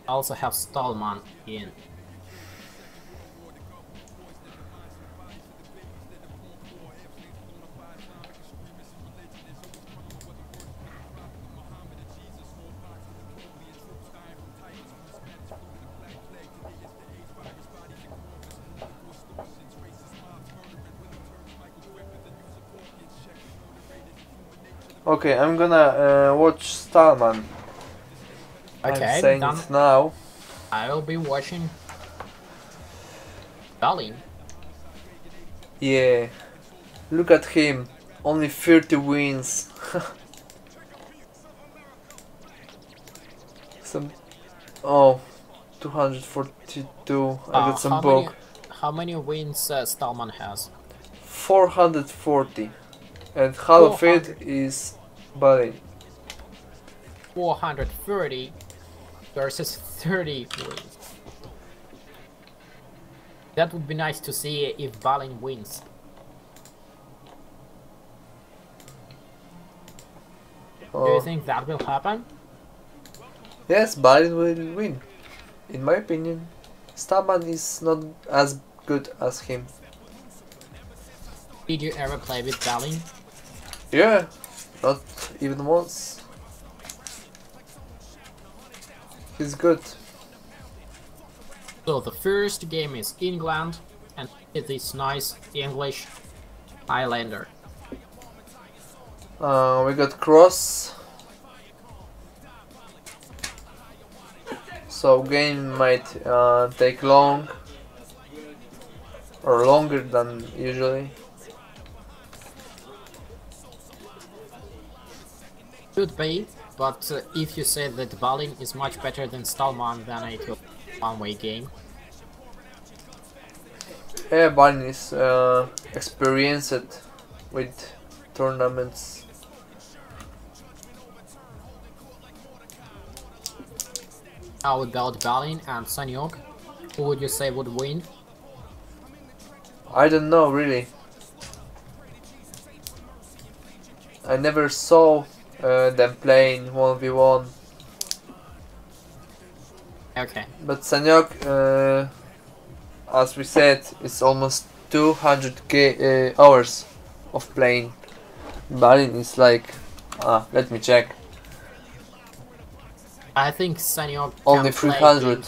also have Stallman in. Okay, I'm gonna watch Stallman. Okay, I'm saying then it now. I will be watching Balin. Yeah. Look at him. Only 30 wins. Some. Oh. 242. I got some bug. How many wins Stallman has? 440. And half of it is Balin. 430 versus 30 wins. That would be nice to see if Balin wins. Do you think that will happen? Yes, Balin will win. In my opinion, Stallman is not as good as him. Did you ever play with Balin? Yeah, not even once. He's good. So the first game is England, and it is nice English Highlander. We got cross. So game might take long. Or longer than usually. Could be, but if you say that Balin is much better than Stallman, then it will be a one-way game. Yeah, Baton is experienced with tournaments. How about Balin and Sanyok? Who would you say would win? I don't know really. I never saw them playing 1v1. Okay. But Sanyok, as we said, it's almost 200 hours of playing. Baton is like, let me check. I think Sanyok Only 300.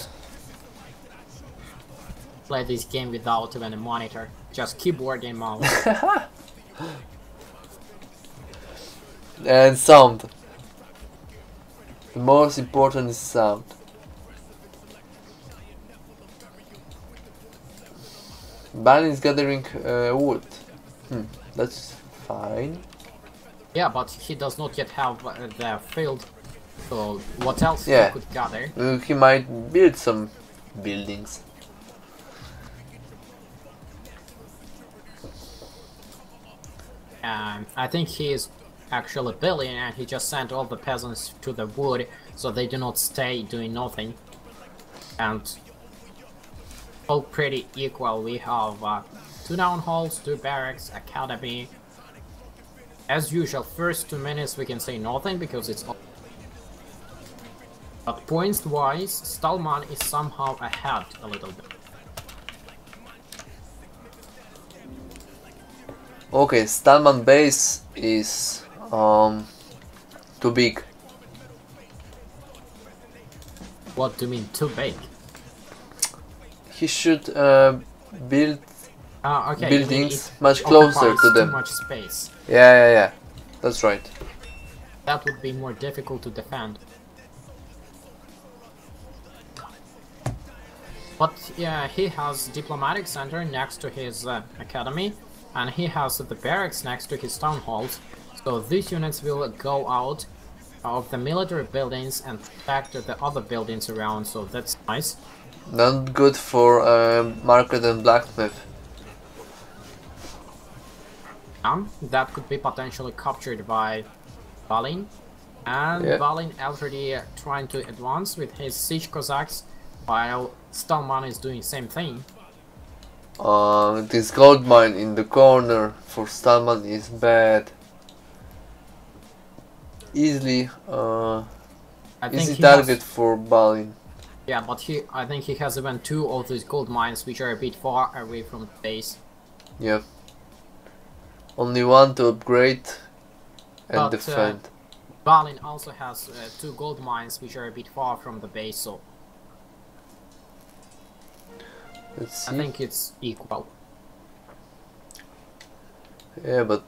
Play this game without even a monitor, just keyboard and mouse. And sound. The most important is sound. Baton is gathering wood. That's fine. Yeah, but he does not yet have the field, so what else Yeah. he could gather? He might build some buildings. I think he is actually building, and he just sent all the peasants to the wood so they do not stay doing nothing. And all pretty equal. We have 2 town halls, 2 barracks, academy. As usual, first 2 minutes we can say nothing because it's all. But points wise, Stallman is somehow ahead a little bit. Okay, Stallman base is too big. What do you mean too big? He should build Okay, buildings much closer to them. Too much space. Yeah. That's right. That would be more difficult to defend. But yeah, he has diplomatic center next to his academy, and he has the barracks next to his town halls. So these units will go out of the military buildings and protect the other buildings around. So that's nice. Not good for market and blacksmith. That could be potentially captured by Balin. And Yeah. Balin already trying to advance with his siege Cossacks, while Stallman is doing same thing. This gold mine in the corner for Stallman is bad. Easy target for Balin. Yeah, but I think he has even 2 of these gold mines which are a bit far away from the base. Yeah. Only one to upgrade and But, defend. Balin also has 2 gold mines which are a bit far from the base, so Let's see. I think it's equal. Yeah, but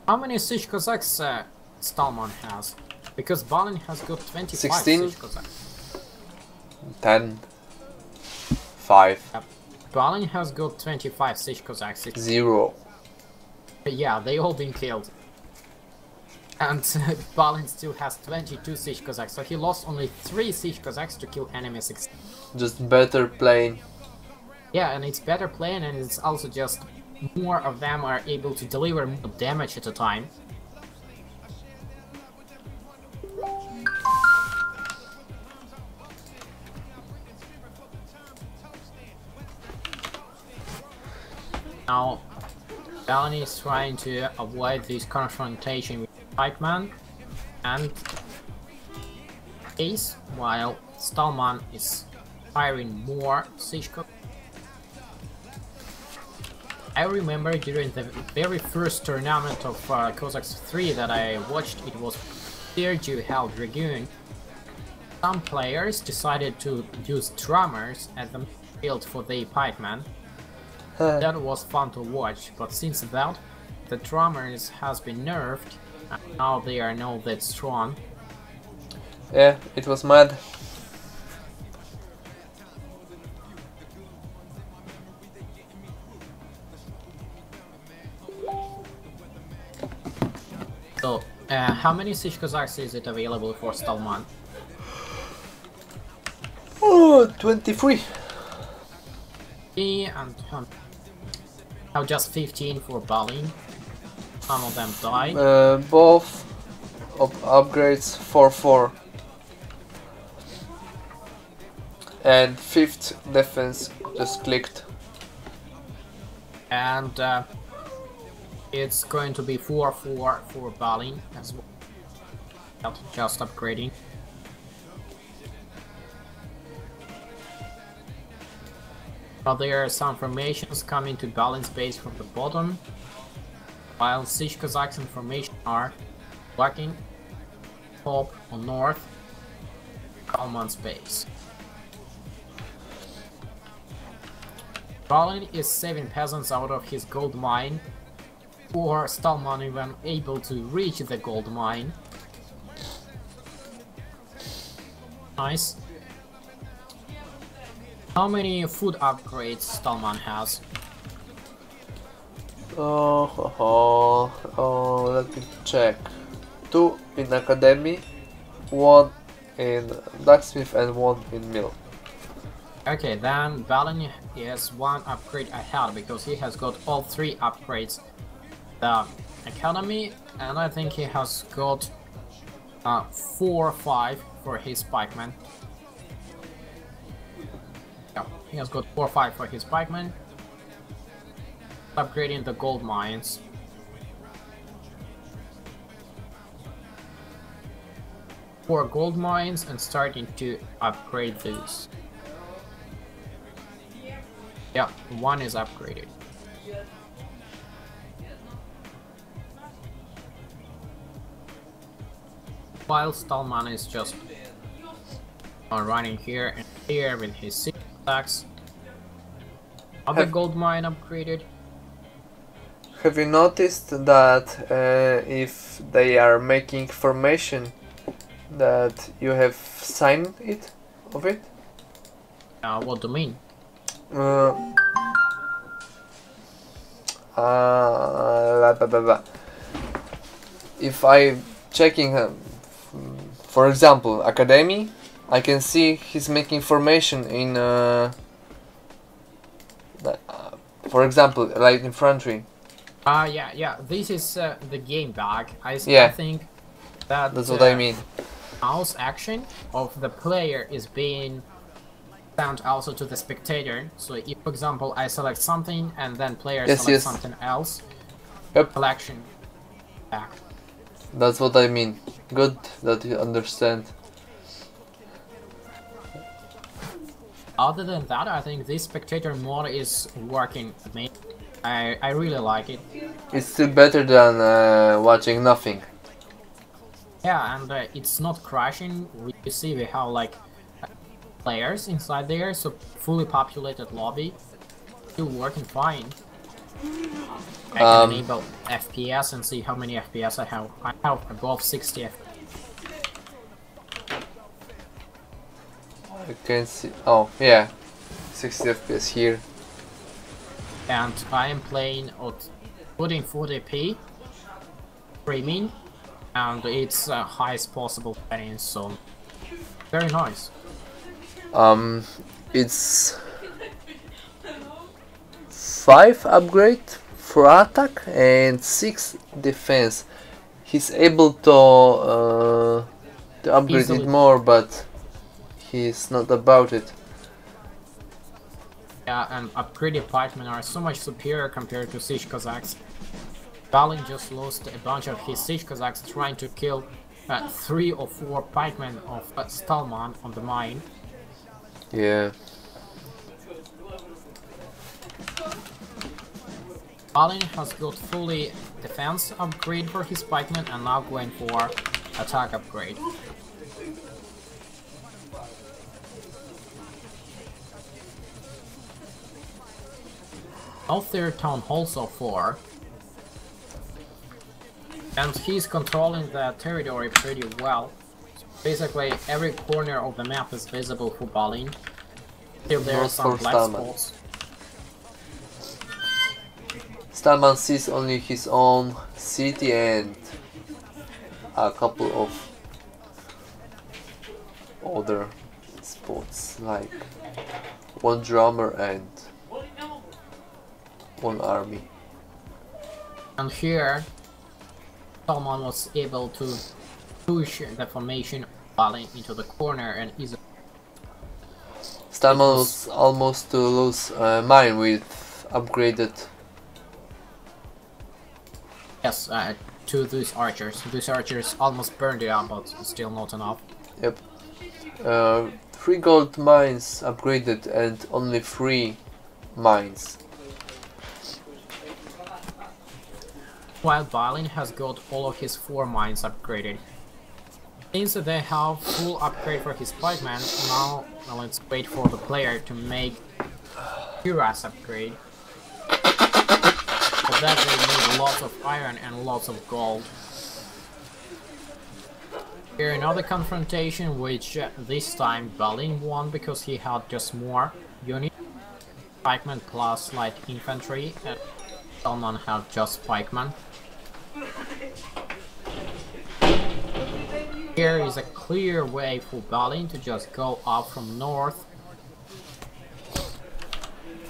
How many Siege Cossacks Stallman has? Because Balin has got 25 16? Siege Cossacks. 10. 5. Balin has got 25 Siege Cossacks. 0. Yeah, they all been killed. And Balin still has 22 Siege Cossacks, so he lost only 3 Siege Cossacks to kill enemy 6. Just better playing. Yeah, and it's better playing, and it's also just more of them are able to deliver more damage at a time. Now, Balin is trying to avoid this confrontation with Pikeman and Ace, while Stallman is firing more Siege Cossacks. I remember during the very first tournament of Cossacks 3 that I watched, it was Sergio held Dragoon. Some players decided to use drummers at the field for the pikeman. That was fun to watch, but since that, the drummers has been nerfed, and now they are not that strong. Yeah, it was mad. So, how many Siege Cossacks is it available for Stallman? Oh, 23. And now just 15 for Balin. Some of them die. Both upgrades 4-4. And 5th defense just clicked. And it's going to be 4-4 for Balin as well. Just upgrading. But there are some formations coming to Balin's base from the bottom, while Siege Cossacks in formation are blocking top on north, Kalman's base. Balin is saving peasants out of his gold mine, or Stallman even able to reach the gold mine. Nice. How many food upgrades Stallman has? Let me check. 2 in academy, 1 in blacksmith and 1 in mill. Okay, then Balin has 1 upgrade ahead because he has got all 3 upgrades. The academy, and I think he has got 4 or 5 for his pikeman. Yeah, he has got 4 or 5 for his pikeman. Upgrading the gold mines. For gold mines and starting to upgrade these. Yeah, 1 is upgraded. While Stallman is just running here and here with his 6 attacks. Other gold mine upgraded. Have you noticed that if they are making formation, that you have sign of it? What do you mean? If I checking, for example, academy, I can see he's making formation in, for example, light infantry. Yeah. This is the game bug. I think that's what I mean. Mouse action of the player is being sent also to the spectator. So if, for example, I select something and then player selects something else, selection back. That's what I mean. Good that you understand. Other than that, I think this spectator mode is working amazing. I really like it. It's still better than watching nothing. Yeah, and it's not crashing. You see we have like players inside there, so fully populated lobby. Still working fine. I can enable FPS and see how many FPS I have. I have above 60 FPS. I can see. Oh, yeah. 60 FPS here. And I am playing at 1440p streaming, and it's highest possible settings, so very nice. It's 5 upgrade for attack and 6 defense. He's able to upgrade Easily. it more, but he's not about it. Yeah, and upgraded pikemen are so much superior compared to siege Cossacks. Balin just lost a bunch of his siege Cossacks trying to kill 3 or 4 pikemen of Stallman on the mine. Yeah. Balin has got fully defense upgrade for his pikemen and now going for attack upgrade. All third town hall so far, and he's controlling the territory pretty well. Basically, every corner of the map is visible for Balin. Still there are Not some for black Stallman. spots. Stallman sees only his own city and a couple of other spots, like one drummer and one army. And here, Stallman was able to push the formation of Balin into the corner and easily. Stallman was almost to lose mine with upgraded. Yes, to these archers. These archers almost burned it up, but still not enough. Yep. 3 gold mines upgraded and only 3 mines. While Balin has got all of his 4 mines upgraded. Since they have full upgrade for his pikemen, now let's wait for the player to make Cuirass upgrade. For that they need lots of iron and lots of gold. Here another confrontation, which this time Balin won because he had just more units. Pikemen plus light infantry, and Stallman had just pikemen. Here is a clear way for Balin to just go up from north.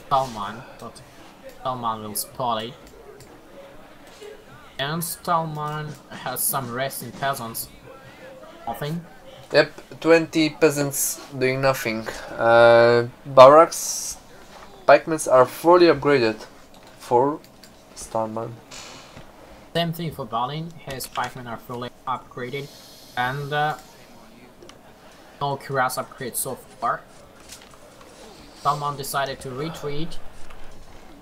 Stallman, but Stallman will spot it. And Stallman has some resting peasants. Nothing. Yep, 20 peasants doing nothing. Barracks, pikemen are fully upgraded for Stallman. Same thing for Balin, his pikemen are fully upgraded, and no cuirass upgrade so far. Stallman decided to retreat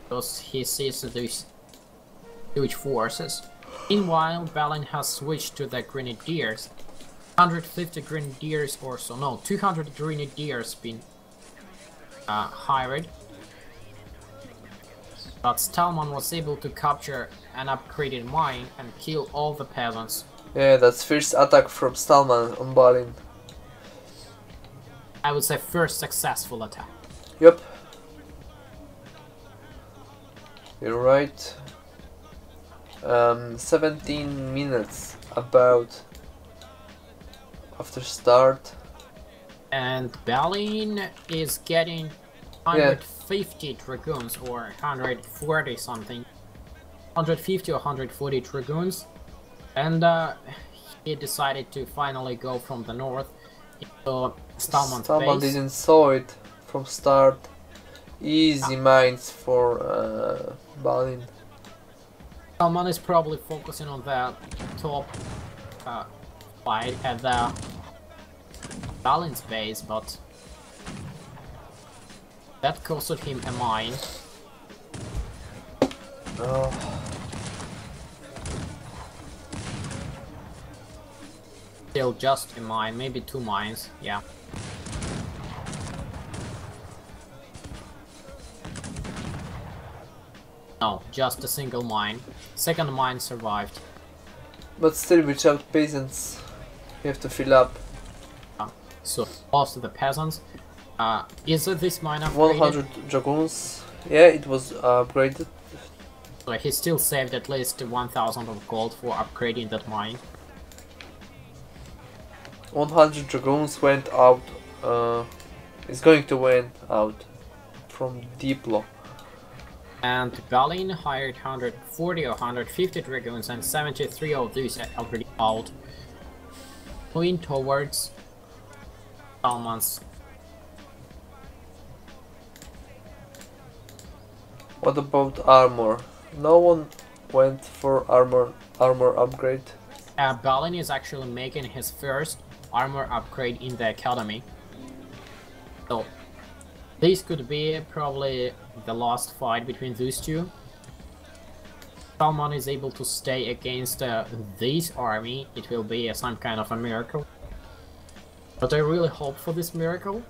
because he sees these huge forces. Meanwhile, Balin has switched to the grenadiers. 150 grenadiers or so, no, 200 grenadiers been hired. But Stallman was able to capture an upgraded mine and kill all the peasants. Yeah, that's first attack from Stallman on Balin. I would say first successful attack. Yep. You're right. 17 minutes about after start. And Balin is getting 150 dragoons or 140 something. 150 or 140 dragoons. And he decided to finally go from the north into Stallman's Stallman base. didn't saw it from start. Easy mines for Balin. Stallman is probably focusing on the top fight at the Balin's base, but that costed him a mine. Still just a mine, maybe 2 mines, yeah. No, just a single mine. Second mine survived. But still, without peasants, you have to fill up. So, lost the peasants. Is this mine upgraded? 100 dragoons. Yeah, it was upgraded. So he still saved at least 1000 of gold for upgrading that mine. 100 dragoons went out. Is going to went out from Diplo. And Balin hired 140 or 150 dragoons, and 73 of these are already out. Going towards Salman's. What about armor? No one went for armor upgrade. Balin is actually making his first armor upgrade in the academy. So this could be probably the last fight between these two. Salman is able to stay against this army. It will be some kind of a miracle. But I really hope for this miracle.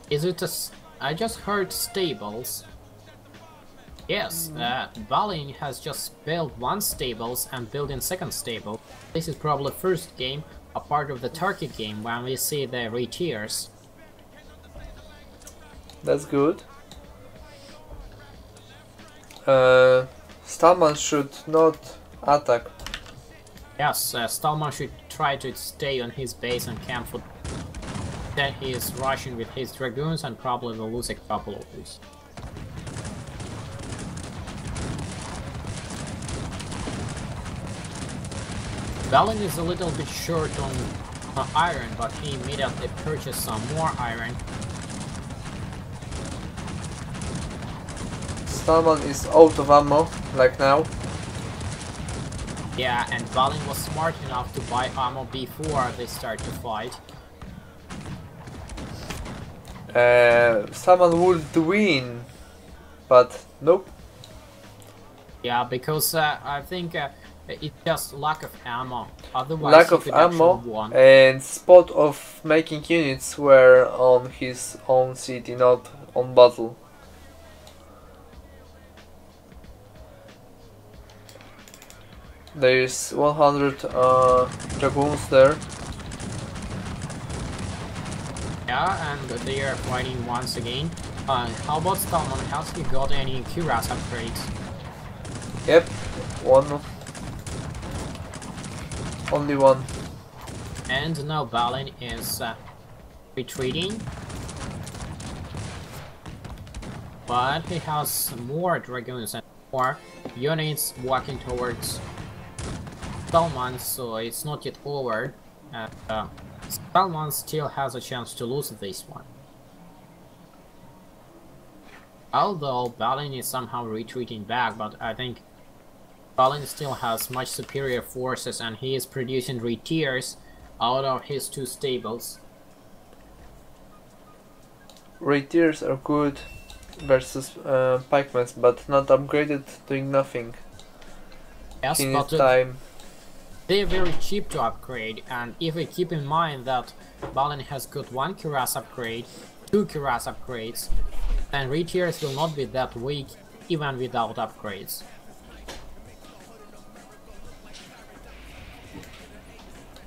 Is it a... I just heard stables. Yes, Balin has just built one stables and building second stable. This is probably first game, a part of the Turkey game when we see the retiers. That's good. Stallman should not attack. Yes, Stallman should try to stay on his base and camp for... Then he is rushing with his dragoons and probably will lose a couple of these. Balin is a little bit short on iron, but he immediately purchased some more iron. Stallman is out of ammo, like now. Yeah, and Balin was smart enough to buy ammo before they start to fight. Stallman would win, but nope. Yeah, because I think it's just lack of ammo. Otherwise, Lack he of could actually ammo won. and spot of making units were on his own city, not on battle. There is 100 dragoons there. Yeah, and they are fighting once again. How about Stallman? Has he got any cuirass upgrades? Yep, one. Only one. And now Balin is retreating. But he has more dragoons and more units walking towards Stallman, so it's not yet over. Stallman still has a chance to lose this one. Although Balin is somehow retreating back, but I think Balin still has much superior forces and he is producing retiers out of his two stables. Retiers are good versus pikemen, but not upgraded, doing nothing. Yes, in but time. they're very cheap to upgrade, and if we keep in mind that Balin has got one cuirass upgrade, two cuirass upgrades, then retiers will not be that weak even without upgrades.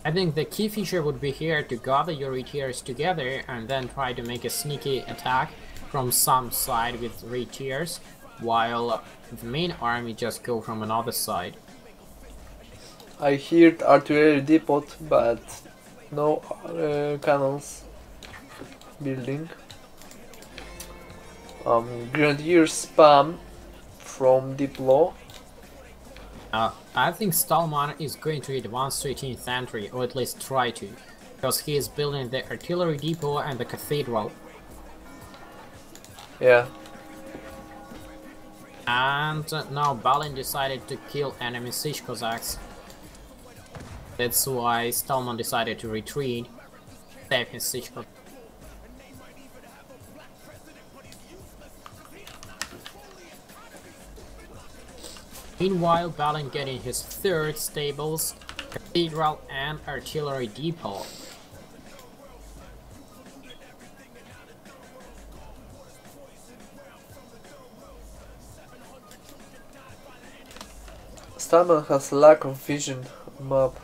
I think the key feature would be here to gather your retiers together and then try to make a sneaky attack from some side with retiers, while the main army just go from another side. I heard artillery depot, but no cannons building. Grenadier spam from Diplo. I think Stallman is going to advance to 18th century, or at least try to, because he is building the artillery depot and the cathedral. Yeah. And now Balin decided to kill enemy siege Cossacks. That's why Stallman decided to retreat, save his siege Cossacks. Meanwhile, Balin getting his third stables, cathedral and artillery depot. Stammen has lack of vision on map.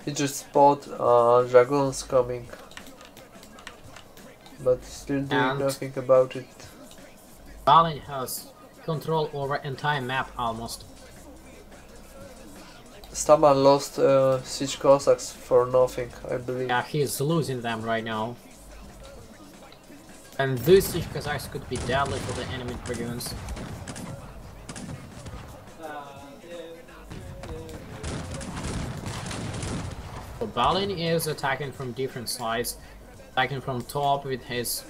He just spot dragoons coming, but still doing And nothing about it. Balin has control over entire map almost. Staman lost siege Cossacks for nothing, I believe. Yeah, he's losing them right now. And these siege Cossacks could be deadly for the enemy dragoons. So Balin is attacking from different sides, attacking from top with his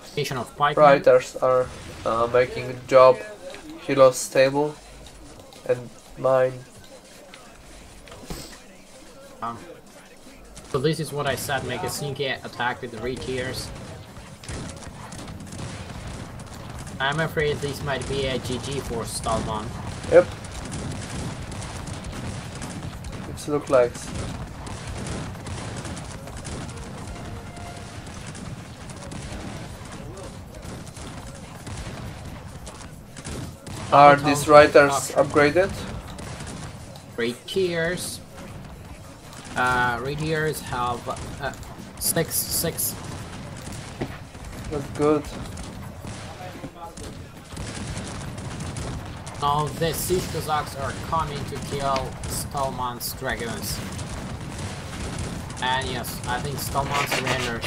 station of pikemen. Writers are making a job. He lost stable and mine. So this is what I said, make a sneaky attack with the retiers. I'm afraid this might be a GG for Stallman. Yep. It looks like. Are these writers upgraded? Retiers. Retiers have 6. That's good. Now the siege Cossacks are coming to kill Stallman's dragons. And yes, I think Stallman surrenders.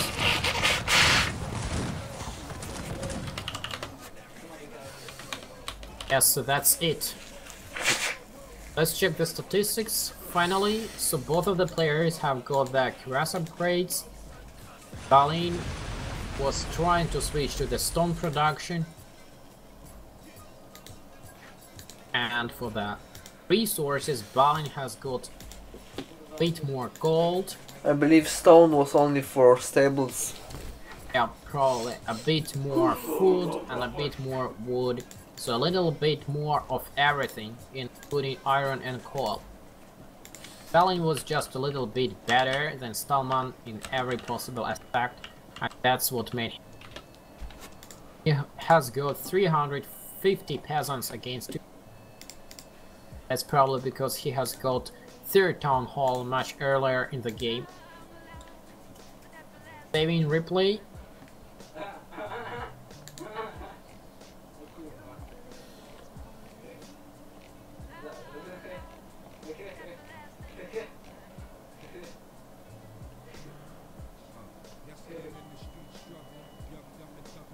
Yes, so that's it. Let's check the statistics finally. So both of the players have got the cuirass upgrades. Balin was trying to switch to the stone production. And for the resources, Balin has got a bit more gold. I believe stone was only for stables. Yeah, probably a bit more food and a bit more wood. So a little bit more of everything, including iron and coal. Balin was just a little bit better than Stallman in every possible aspect, and that's what made him. He has got 350 peasants against 2. That's probably because he has got 3rd town hall much earlier in the game. Saving replay.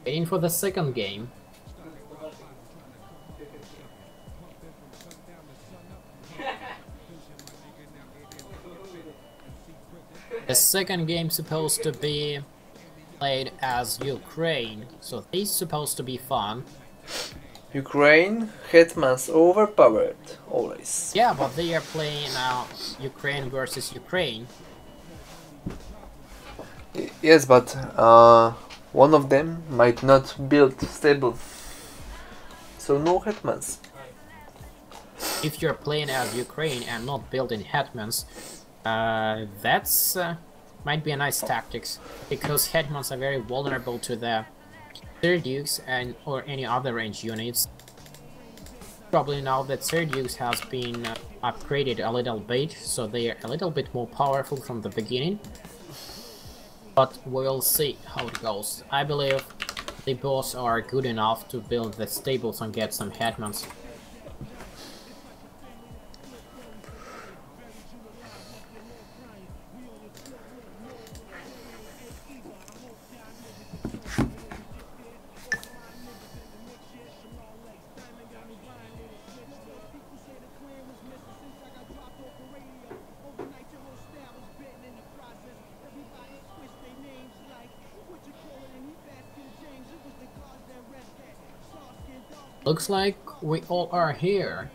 Waiting for the second game. The second game supposed to be played as Ukraine, so this is supposed to be fun. Ukraine, Hetman's overpowered, always. Yeah, but they are playing now Ukraine versus Ukraine. Yes, but one of them might not build stable. So no Hetmans. If you're playing as Ukraine and not building hetmans, that's might be a nice tactics, because hetmans are very vulnerable to the Serdukes and or any other range units. Probably now that Serdukes has been upgraded a little bit, so they are a little bit more powerful from the beginning. But we'll see how it goes. I believe the boss are good enough to build the stables and get some hetmans. Looks like we all are here.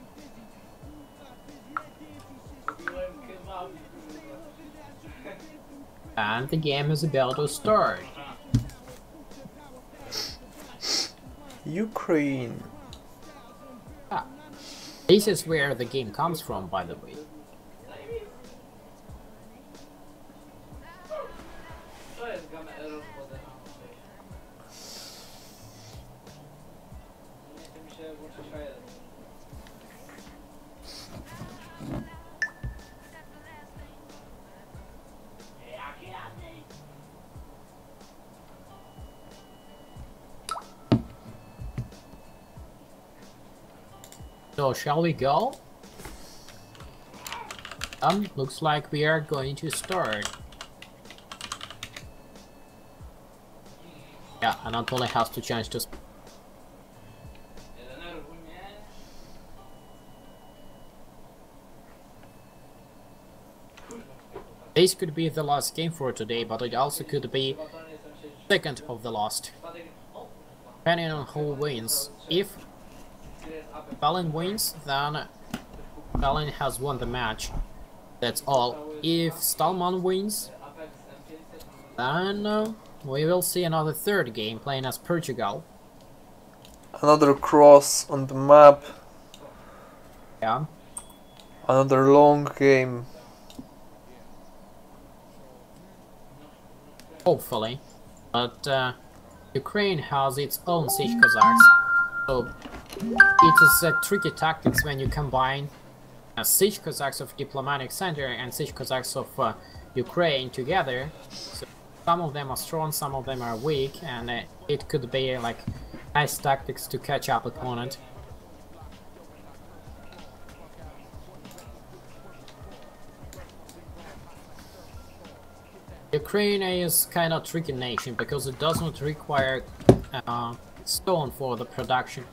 And the game is about to start. Ukraine. Ah, this is where the game comes from, by the way. So shall we go? Looks like we are going to start. Yeah, Anatoly has to change this. This could be the last game for today, but it also could be second of the last. Depending on who wins. If Baton wins, then Baton has won the match. That's all. If Stallman wins, then we will see another third game playing as Portugal. Another cross on the map. Yeah. Another long game. Hopefully. But Ukraine has its own siege Cossacks. So it is a tricky tactics when you combine siege Cossacks of diplomatic center and siege Cossacks of Ukraine together. So some of them are strong, some of them are weak, and it could be like nice tactics to catch up opponent. Ukraine is kind of tricky nation because it doesn't require stone for the production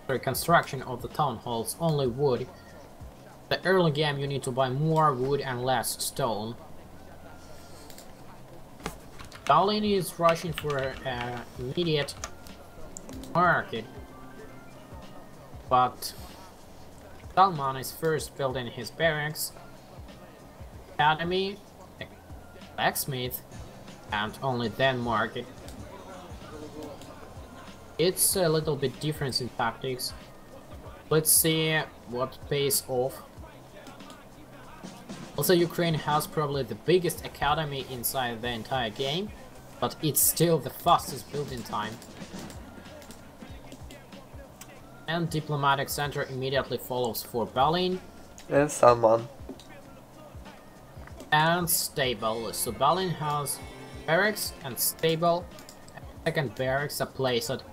or construction of the town halls, only wood. The early game you need to buy more wood and less stone. Baton is rushing for immediate market, but Salman is first building his barracks, academy, blacksmith, and only then market. It's a little bit different in tactics. Let's see what pays off. Also, Ukraine has probably the biggest academy inside the entire game, but it's still the fastest building time. And diplomatic center immediately follows for Baton And Salman. and stable. So Baton has barracks and stable. Second barracks are placed.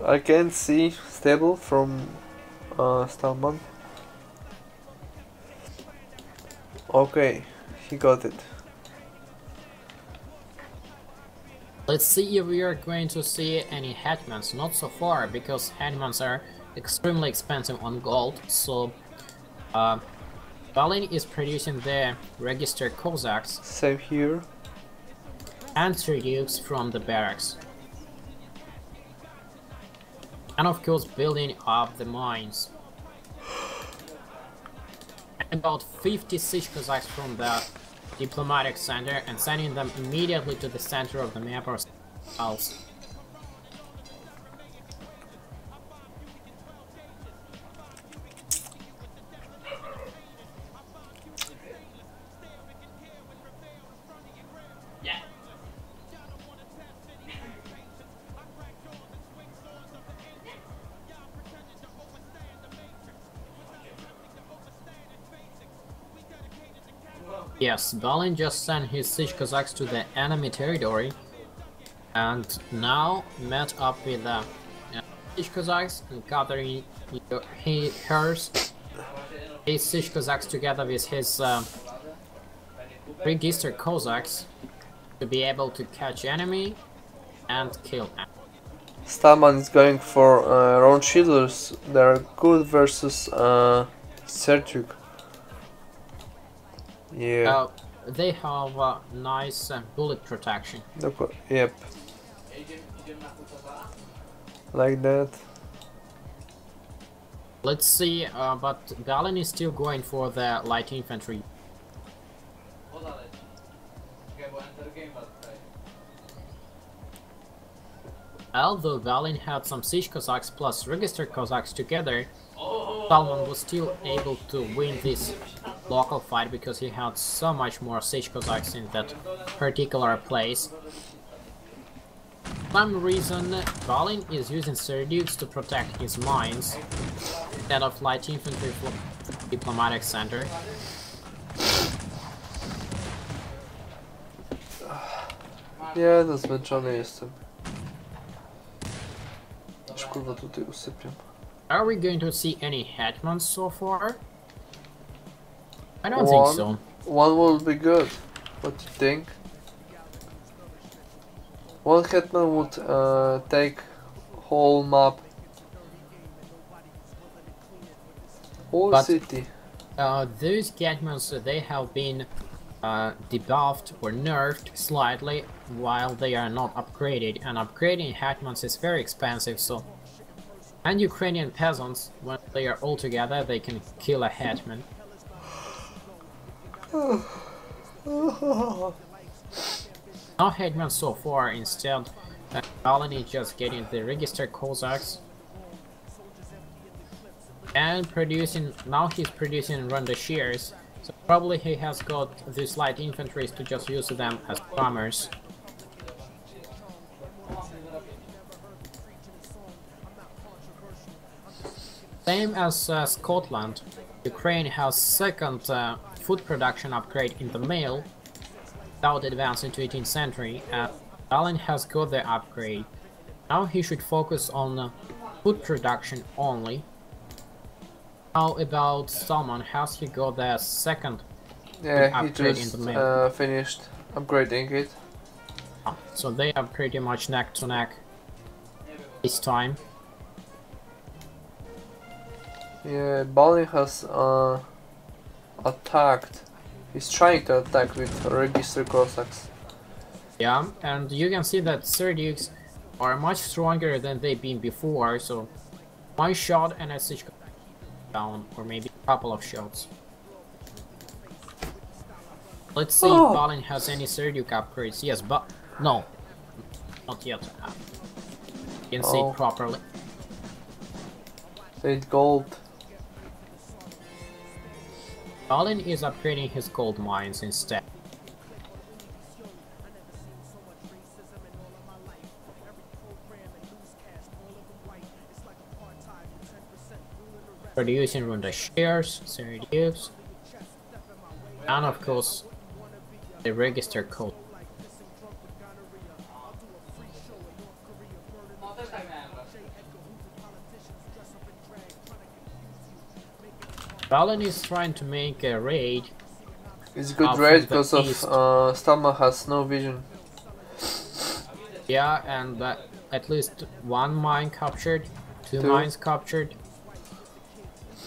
I can see stable from Salman. Okay, he got it. Let's see if we are going to see any hetmans. Not so far, because hetmans are extremely expensive on gold. So Baton is producing the registered Cossacks Same here. and tributes from the barracks. And of course building up the mines. About 50 siege Cossacks from the diplomatic center and sending them immediately to the center of the map or else. Yes, Baton just sent his siege Cossacks to the enemy territory and now met up with the siege Cossacks and gathering hers his siege Cossacks together with his registered Cossacks to be able to catch enemy and kill them. Stallman is going for round shielders. They're good versus Sergiuk. Yeah. They have nice bullet protection. Yep. Like that. Let's see, but Baton is still going for the light infantry. Although Baton had some siege Cossacks plus registered Cossacks together, Salman was still able to win this local fight because he had so much more siege Cossacks in that particular place. some reason, Balin is using Serdukes to protect his mines instead of light infantry for diplomatic center. Nie, zmęczony jestem. Aż kurwa tutaj usypiam. Are we going to see any hetmans so far? I don't think so. One will be good. What do you think? One hetman would take whole map. Whole But city. Those hetmans, they have been debuffed or nerfed slightly while they are not upgraded, and upgrading hetmans is very expensive, so and Ukrainian peasants, when they are all together, they can kill a hetman. No hetman so far, instead Balin is just getting the registered Cossacks and now he's producing Rondashirs. So probably he has got these light infantries to just use them as bombers. Same as Scotland, Ukraine has second food production upgrade in the mail without advancing to 18th century, and Balin has got the upgrade. Now he should focus on food production only. How about Salman? Has he got the second Yeah, he upgrade just in the mail? finished upgrading it. So they are pretty much neck to neck this time. Yeah, Balin has attacked. He's trying to attack with registered Cossacks. Yeah, and you can see that Serdukes are much stronger than they've been before, so one shot and a siege down, or maybe a couple of shots. Let's see if Balin has any Serduk upgrades. Yes, but no, not yet. You can see it properly. 8 gold. Balin is upgrading his gold mines instead. Producing Rondashirs, Serdukes, and of course the registered code. Balin is trying to make a raid. It's a good from raid the because of east. Stamma has no vision. Yeah, and at least one mine captured, two mines captured.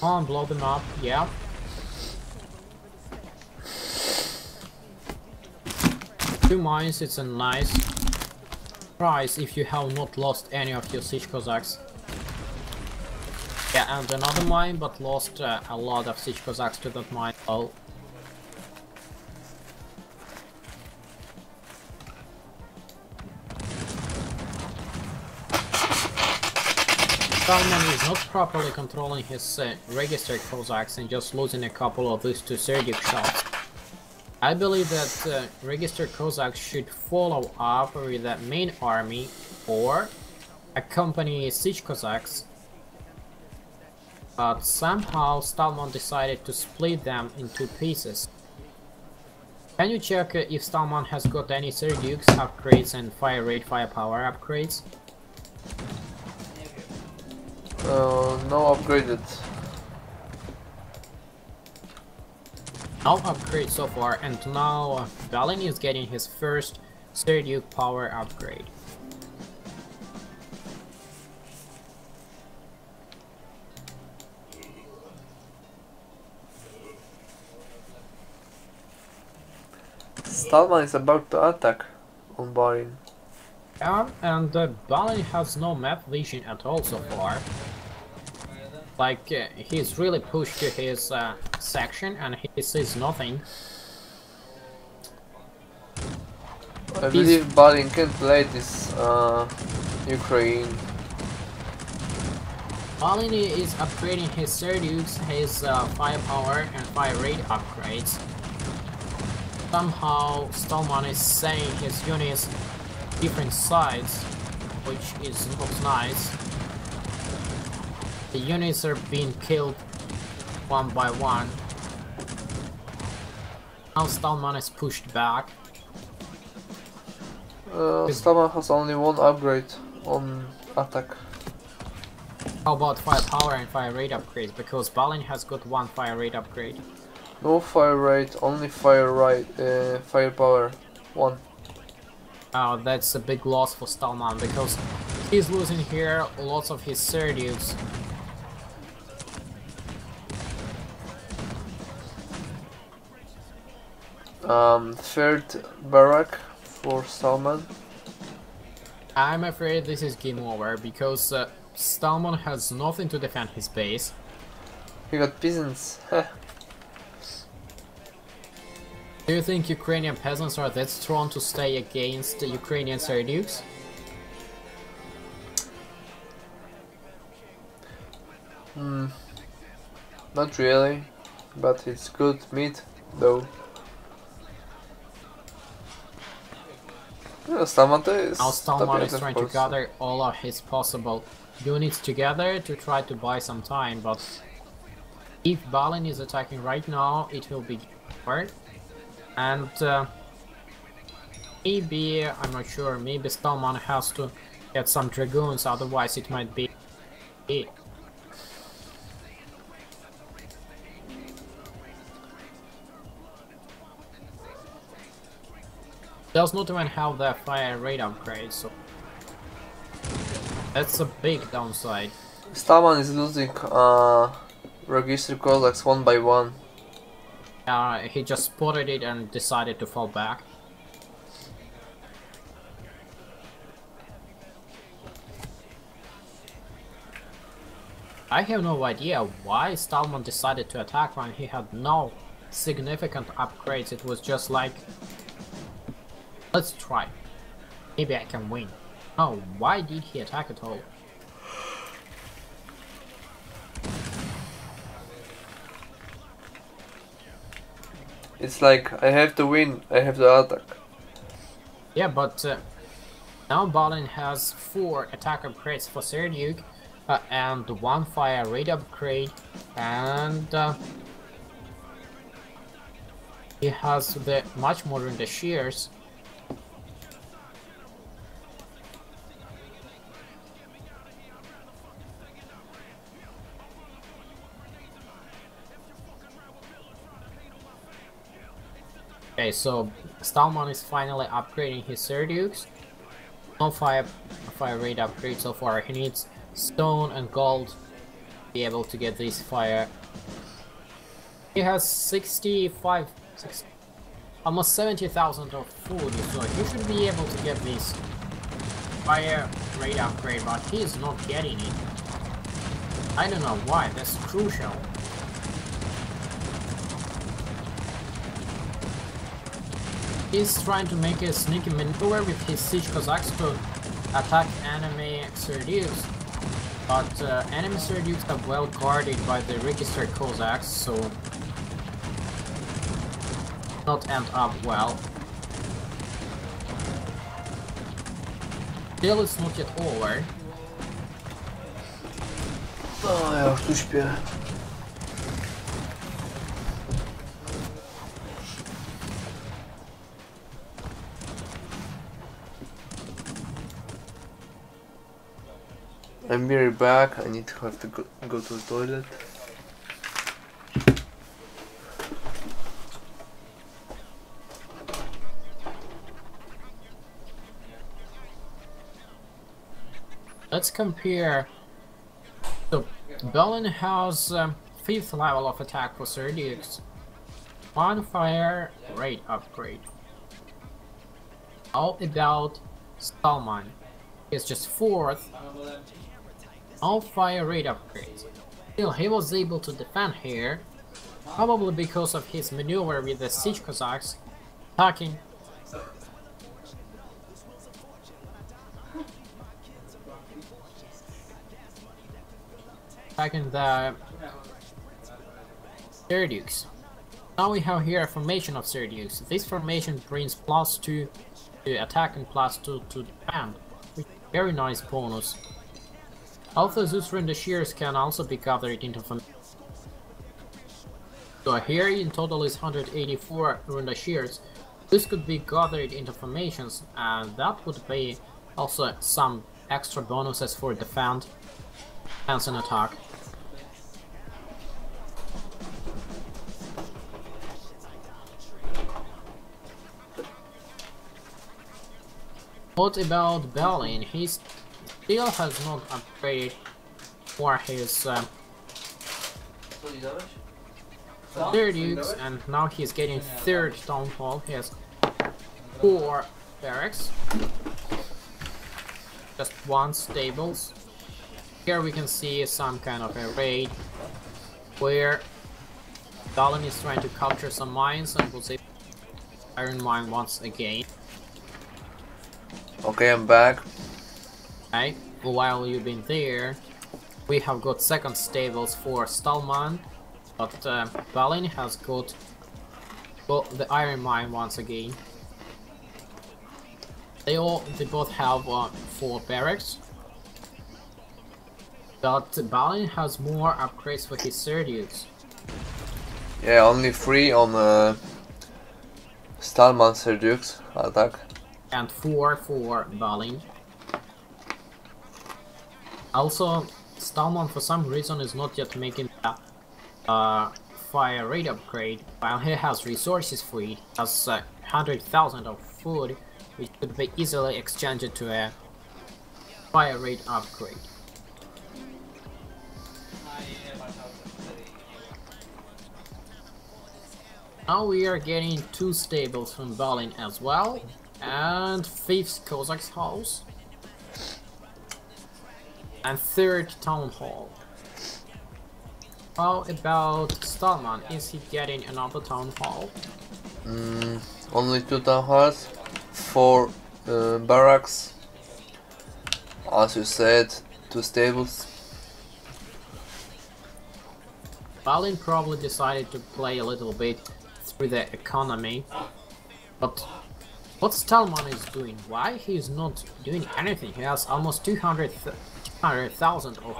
Oh, and blow them up, yeah. Two mines, it's a nice price if you have not lost any of your siege Cossacks. Yeah, and another mine, but lost a lot of siege Cossacks to that mine. Oh. Salman is not properly controlling his registered Cossacks and just losing a couple of these two Serduk shots. I believe that registered Cossacks should follow up with the main army or accompany siege Cossacks, but somehow Salman decided to split them in two pieces. Can you check if Salman has got any Serdukes upgrades and fire rate firepower upgrades? No upgraded. No upgrade so far, and now Balin is getting his first Serduk power upgrade. Stalman is about to attack on Balin. Yeah, and Balin has no map vision at all so far. Like, he's really pushed to his section and he sees nothing. I believe Balin can play this Ukraine. Balin is upgrading his Serdukes, his firepower and fire rate upgrades. Somehow Stallman is saying his units different sides. which is not nice. The units are being killed one by one. Now Stallman is pushed back. Stallman has only one upgrade on attack. How about firepower and fire rate upgrades? Because Balin has got one fire rate upgrade. No fire rate, only firepower. One. Oh, that's a big loss for Stallman because he's losing here lots of his Serdius. Third barrack for Stallman. I'm afraid this is game over because Stallman has nothing to defend his base. He got peasants. Do you think Ukrainian peasants are that strong to stay against the Ukrainian Serdukes? Not really, but it's good meat though. Yeah, Stallman is Now Stallman is of trying to course. gather all of his possible units together to try to buy some time, but if Balin is attacking right now, it will be hard. And maybe, I'm not sure, maybe Stallman has to get some dragoons, otherwise it might be it. Does not even have the fire rate upgrade, so that's a big downside. Stallman is losing registered Cossacks one by one. He just spotted it and decided to fall back. I have no idea why Stallman decided to attack when he had no significant upgrades. It was just like, let's try. Maybe I can win. Oh, why did he attack at all? It's like, I have to win, I have to attack. Yeah, but now Balin has 4 attack upgrades for Serduk and 1 fire rate upgrade, and he has the much more in the shears. Okay, so Stallman is finally upgrading his Serdukes. No fire rate upgrade so far. He needs stone and gold to be able to get this fire. He has almost 70,000 of food, so he should be able to get this fire rate upgrade, but he is not getting it. I don't know why, that's crucial. He's trying to make a sneaky maneuver with his siege Cossacks to attack enemy Serdukes, but enemy Serdukes are well guarded by the registered Cossacks, so not end up well. Still, it's not yet over. O, ja już tu śpię. I'm be right back. I need to have to go to the toilet. Let's compare. So, Balin has 5th level of attack for Serdukes. 1 fire rate upgrade. How about Stallman? He's just 4th. No fire rate upgrades. Still, he was able to defend here, probably because of his maneuver with the siege Cossacks attacking. Attacking the Serdukes. Now we have here a formation of Serdukes. This formation brings +2 to attack and +2 to defend, which is Very nice bonus. Also, those random shares can also be gathered into formations. So here in total is 184 random shares. This could be gathered into formations, and that would be also some extra bonuses for defense and attack. What about Baton? He still has not upgraded for his third dukes, and now he's getting third town hall. He has 4 barracks, just 1 stables. Here we can see some kind of a raid where Baton is trying to capture some mines and will say iron mine once again. Okay, I'm back. Okay, while you've been there, we have got second stables for Stallman, but Baton has got the iron mine once again. They both have 4 barracks, but Baton has more upgrades for his third use. Yeah, only 3 on Stallman Serduk's attack. And 4 for Baton. Also, Stallman for some reason is not yet making the fire rate upgrade, while he has resources for it, has 100,000 of food, which could be easily exchanged to a fire rate upgrade. Now we are getting 2 stables from Baton as well, and 5th Cossacks house, and 3rd town hall. How about Stallman? Is he getting another town hall? Only 2 town halls, 4 barracks, as you said, 2 stables. Baton probably decided to play a little bit through the economy, but what Stallman is doing? Why he is not doing anything? He has almost 200,000 of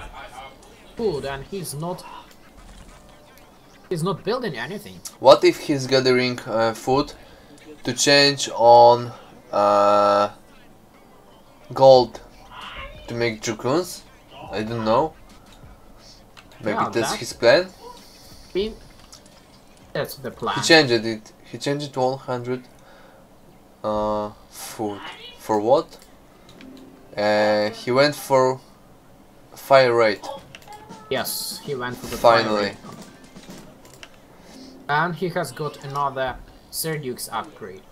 food, and he's not building anything. What if he's gathering food to change on gold to make dragoons? I don't know. Maybe Yeah, that's his plan. That's the plan. He changed it. He changed it to 100 food. For what? He went for fire rate. Yes, he went for the Finally. fire rate. And he has got another Serduk's upgrade.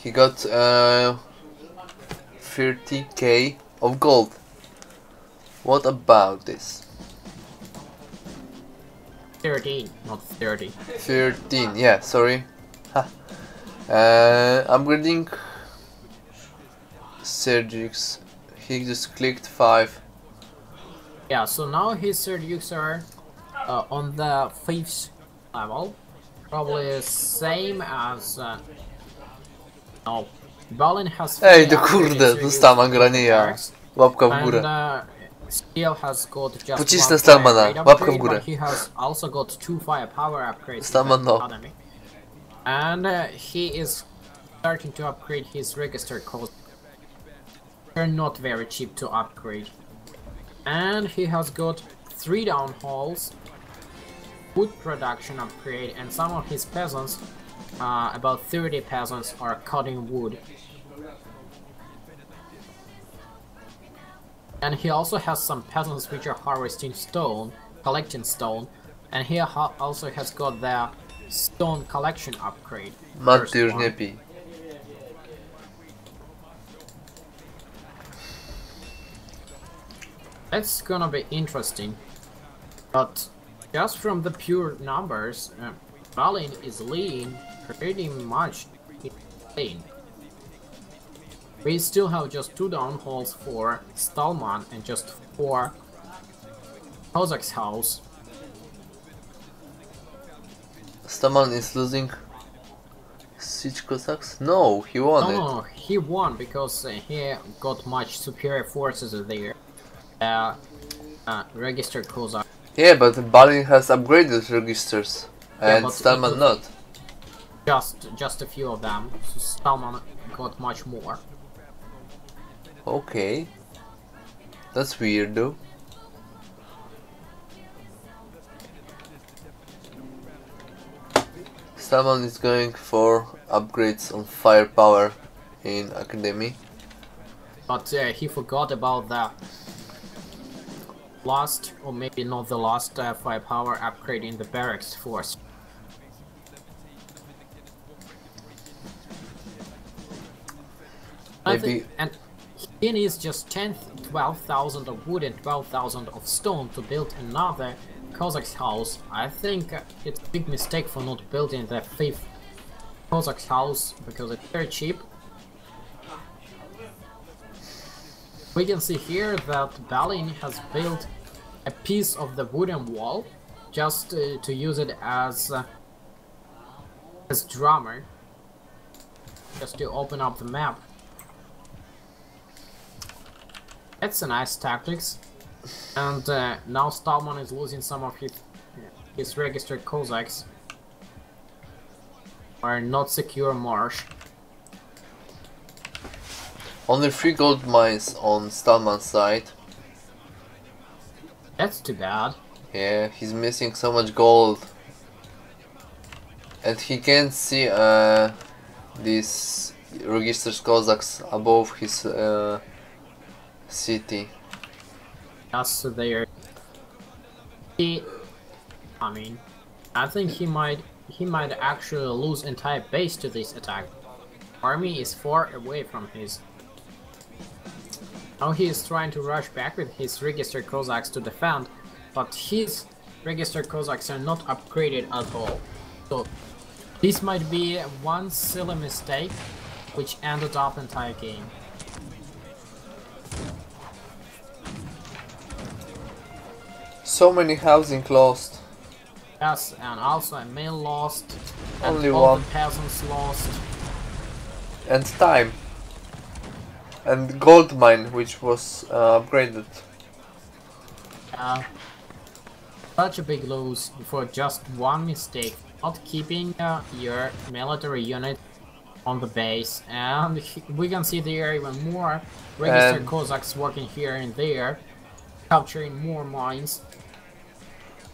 He got 30k of gold. What about this? 13, not 30. 13, yeah, sorry. Upgrading Serduk's. He just clicked 5. Yeah, so now his Serduk's are on the 5th level. Probably same as... no, Baton has... Ej, do kurde, dostała grania. Łapka w górę. Still has got just Pocisnę one Stallmana, fire rate łapkę w upgrade, górę. but he has also got 2 firepower upgrades. Stallman, no. And he is starting to upgrade his registered costs. They're not very cheap to upgrade. And he has got 3 down halls, wood production upgrade, and some of his peasants, about 30 peasants, are cutting wood. And he also has some peasants which are harvesting stone, collecting stone, and he also has got the stone collection upgrade. Maty już nie pij. That's gonna be interesting, but just from the pure numbers, Baton is leading pretty much insane. We still have just 2 down halls for Stallman and just 4 Cossacks house. Stallman is losing Siege Cossacks? No, he won it. No, he won because he got much superior forces there. Registered Kozak. Yeah, but Balin has upgraded registers, Yeah, and but Stallman not. Just a few of them. So Stallman got much more. Okay. That's weird though. Stallman is going for upgrades on firepower in Academy. But he forgot about the last, or maybe not the last firepower upgrade in the barracks force. Maybe. And he needs just 12,000 of wood and 12,000 of stone to build another Cossacks house. I think it's a big mistake for not building the 5th Cossacks house because it's very cheap. We can see here that Balin has built a piece of the wooden wall just to use it as drummer, just to open up the map. That's a nice tactics, and now Stallman is losing some of his registered Cossacks. Are not secure marsh. Only 3 gold mines on Stallman's side. That's too bad. Yeah, he's missing so much gold. And he can't see these registered Cossacks above his city. That's there. I mean, I think he might actually lose entire base to this attack. Army is far away from his. Now he is trying to rush back with his registered Cossacks to defend, but his registered Cossacks are not upgraded at all. So this might be one silly mistake which ended up entire game. So many housing lost. Yes, and also a mill lost. Only and all one. the peasants lost. And time. And gold mine, which was upgraded. Such a big lose for just one mistake, not keeping your military unit on the base. And we can see there even more registered Cossacks working here and there, capturing more mines.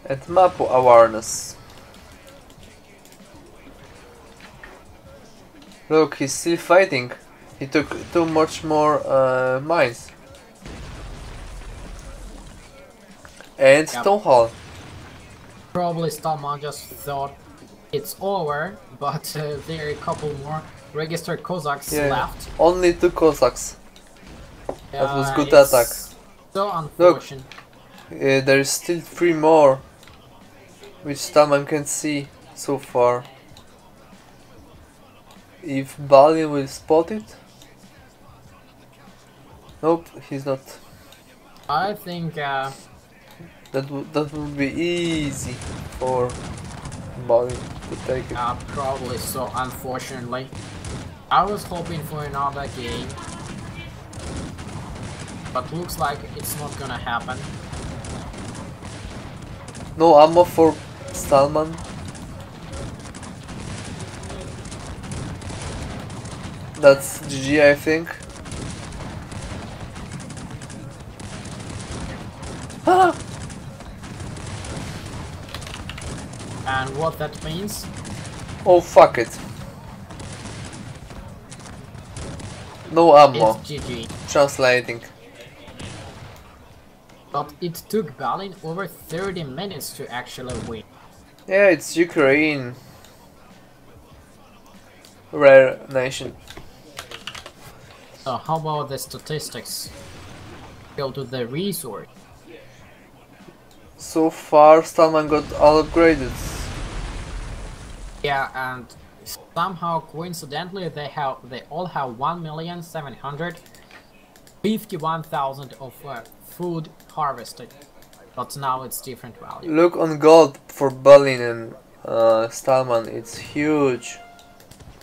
And map awareness. Look, he's still fighting. He took too much more mines. And Yep. stone hall. Probably Stallman just thought it's over, but there are a couple more registered Cossacks left. Only 2 Cossacks. That was good It's attack. So unfortunate. There is still 3 more, which Stallman can see so far. If Balin will spot it? Nope, he's not. I think That would be easy for Balin to take it. probably so, unfortunately. I was hoping for another game, but looks like it's not gonna happen. No ammo for Stallman. That's GG, I think. Ah! And what that means? Oh fuck it. No ammo. It's GG. Translating. But it took Balin over 30 minutes to actually win. Yeah, it's Ukraine. Rare nation. So how about the statistics? Go to the resource. So far, Stallman got all upgraded. Yeah, and somehow coincidentally they all have 1,751,000 of food harvested, but now it's different value. Look on gold for Balin and Stallman, it's huge.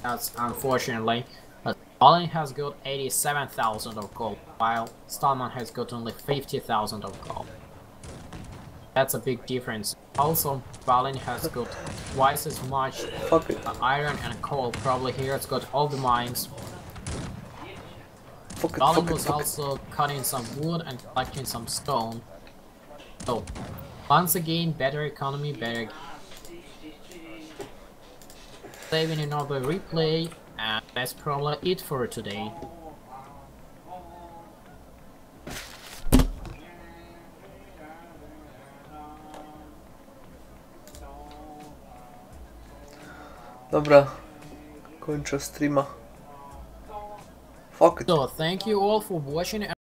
That's unfortunately. But Balin has got 87,000 of gold, while Stallman has got only 50,000 of gold. That's a big difference. Also, Balin has got twice as much Fuck it. iron and coal. Probably here it's got all the mines. Fuck it, Balin fuck it, was fuck it. also cutting some wood and collecting some stone. So, once again, better economy, better. Saving another replay, and that's probably it for today. Dobra. Kończę streama. Fuck it. So, thank you all for watching,